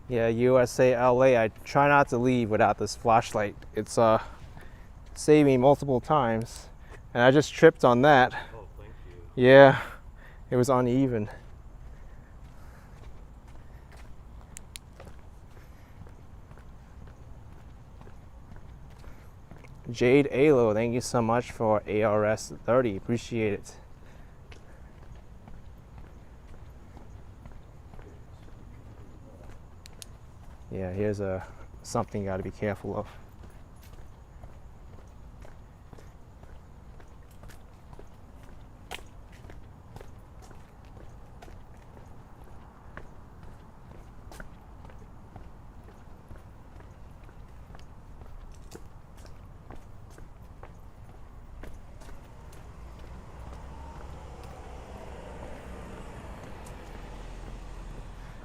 Yeah, USA, LA, I try not to leave without this flashlight. It's saved me multiple times. And I just tripped on that. Oh, thank you. Yeah, it was uneven. Jade Alo, thank you so much for ARS 30. Appreciate it. Yeah, here's something you got to be careful of.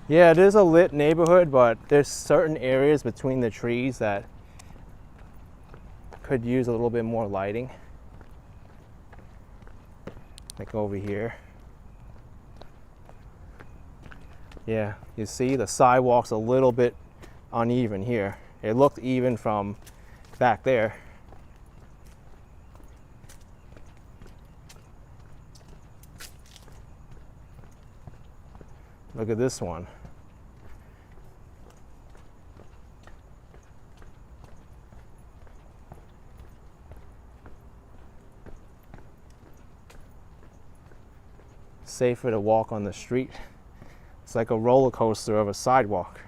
Yeah, it is a lit neighborhood, but there's certain areas between the trees that could use a little bit more lighting. Like over here. Yeah, you see the sidewalk's a little bit uneven here. It looked even from back there. Look at this one. Safer to walk on the street. It's like a roller coaster of a sidewalk.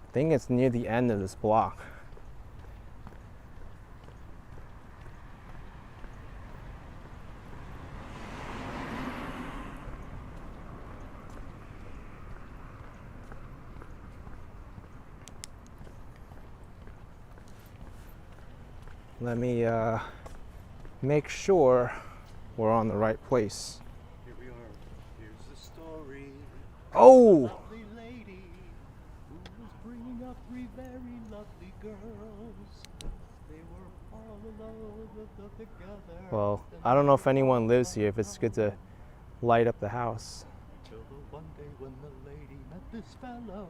I think it's near the end of this block. Let me make sure we're on the right place. Here we are. Here's the story. Oh! Lovely lady who was bringing up three very lovely girls. They were all alone together. Well, I don't know if anyone lives here, if it's good to light up the house. Till the one day when the lady met this fellow.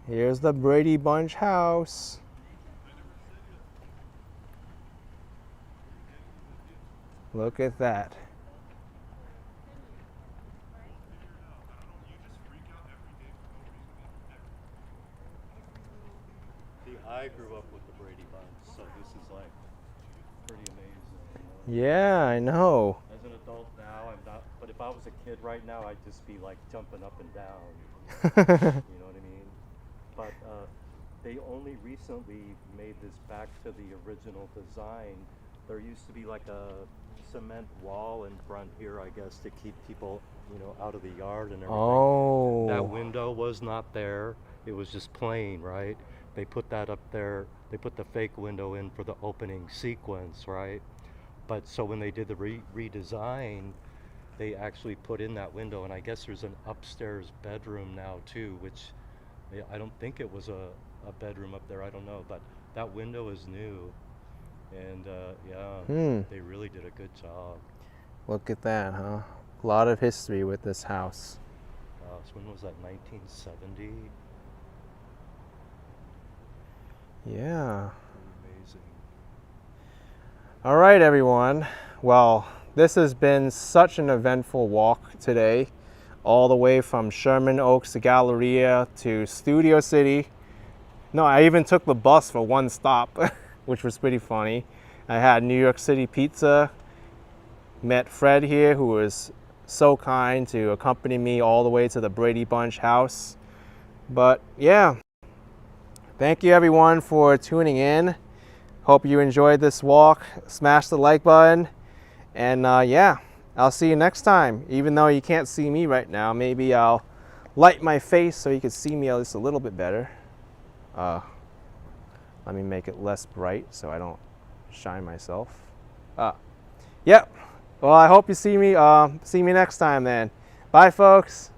Here's the Brady Bunch house. Look at that. See, I grew up with the Brady Bunch, so this is like pretty amazing. Yeah, I know. As an adult now, I'm not, but if I was a kid right now, I'd just be like jumping up and down. You know what I mean? But they only recently made this back to the original design. There used to be like a cement wall in front here, I guess, to keep people, you know, out of the yard and everything. Oh. That window was not there. It was just plain, right? They put that up there. They put the fake window in for the opening sequence, right? But so when they did the redesign, they actually put in that window, and I guess there's an upstairs bedroom now too, which I don't think it was a bedroom up there. I don't know, but that window is new. And yeah, they really did a good job. Look at that, huh? A lot of history with this house. So when was that, 1970? Yeah. Amazing. All right, everyone. Well, this has been such an eventful walk today, all the way from Sherman Oaks to Galleria to Studio City. No, I even took the bus for one stop, which was pretty funny. I had New York City pizza, met Fred here, who was so kind to accompany me all the way to the Brady Bunch house. But yeah, thank you everyone for tuning in. Hope you enjoyed this walk. Smash the like button. And yeah, I'll see you next time. Even though you can't see me right now, maybe I'll light my face so you can see me at least a little bit better. Let me make it less bright so I don't shine myself. Yep. Well, I hope you see me next time then. Bye, folks.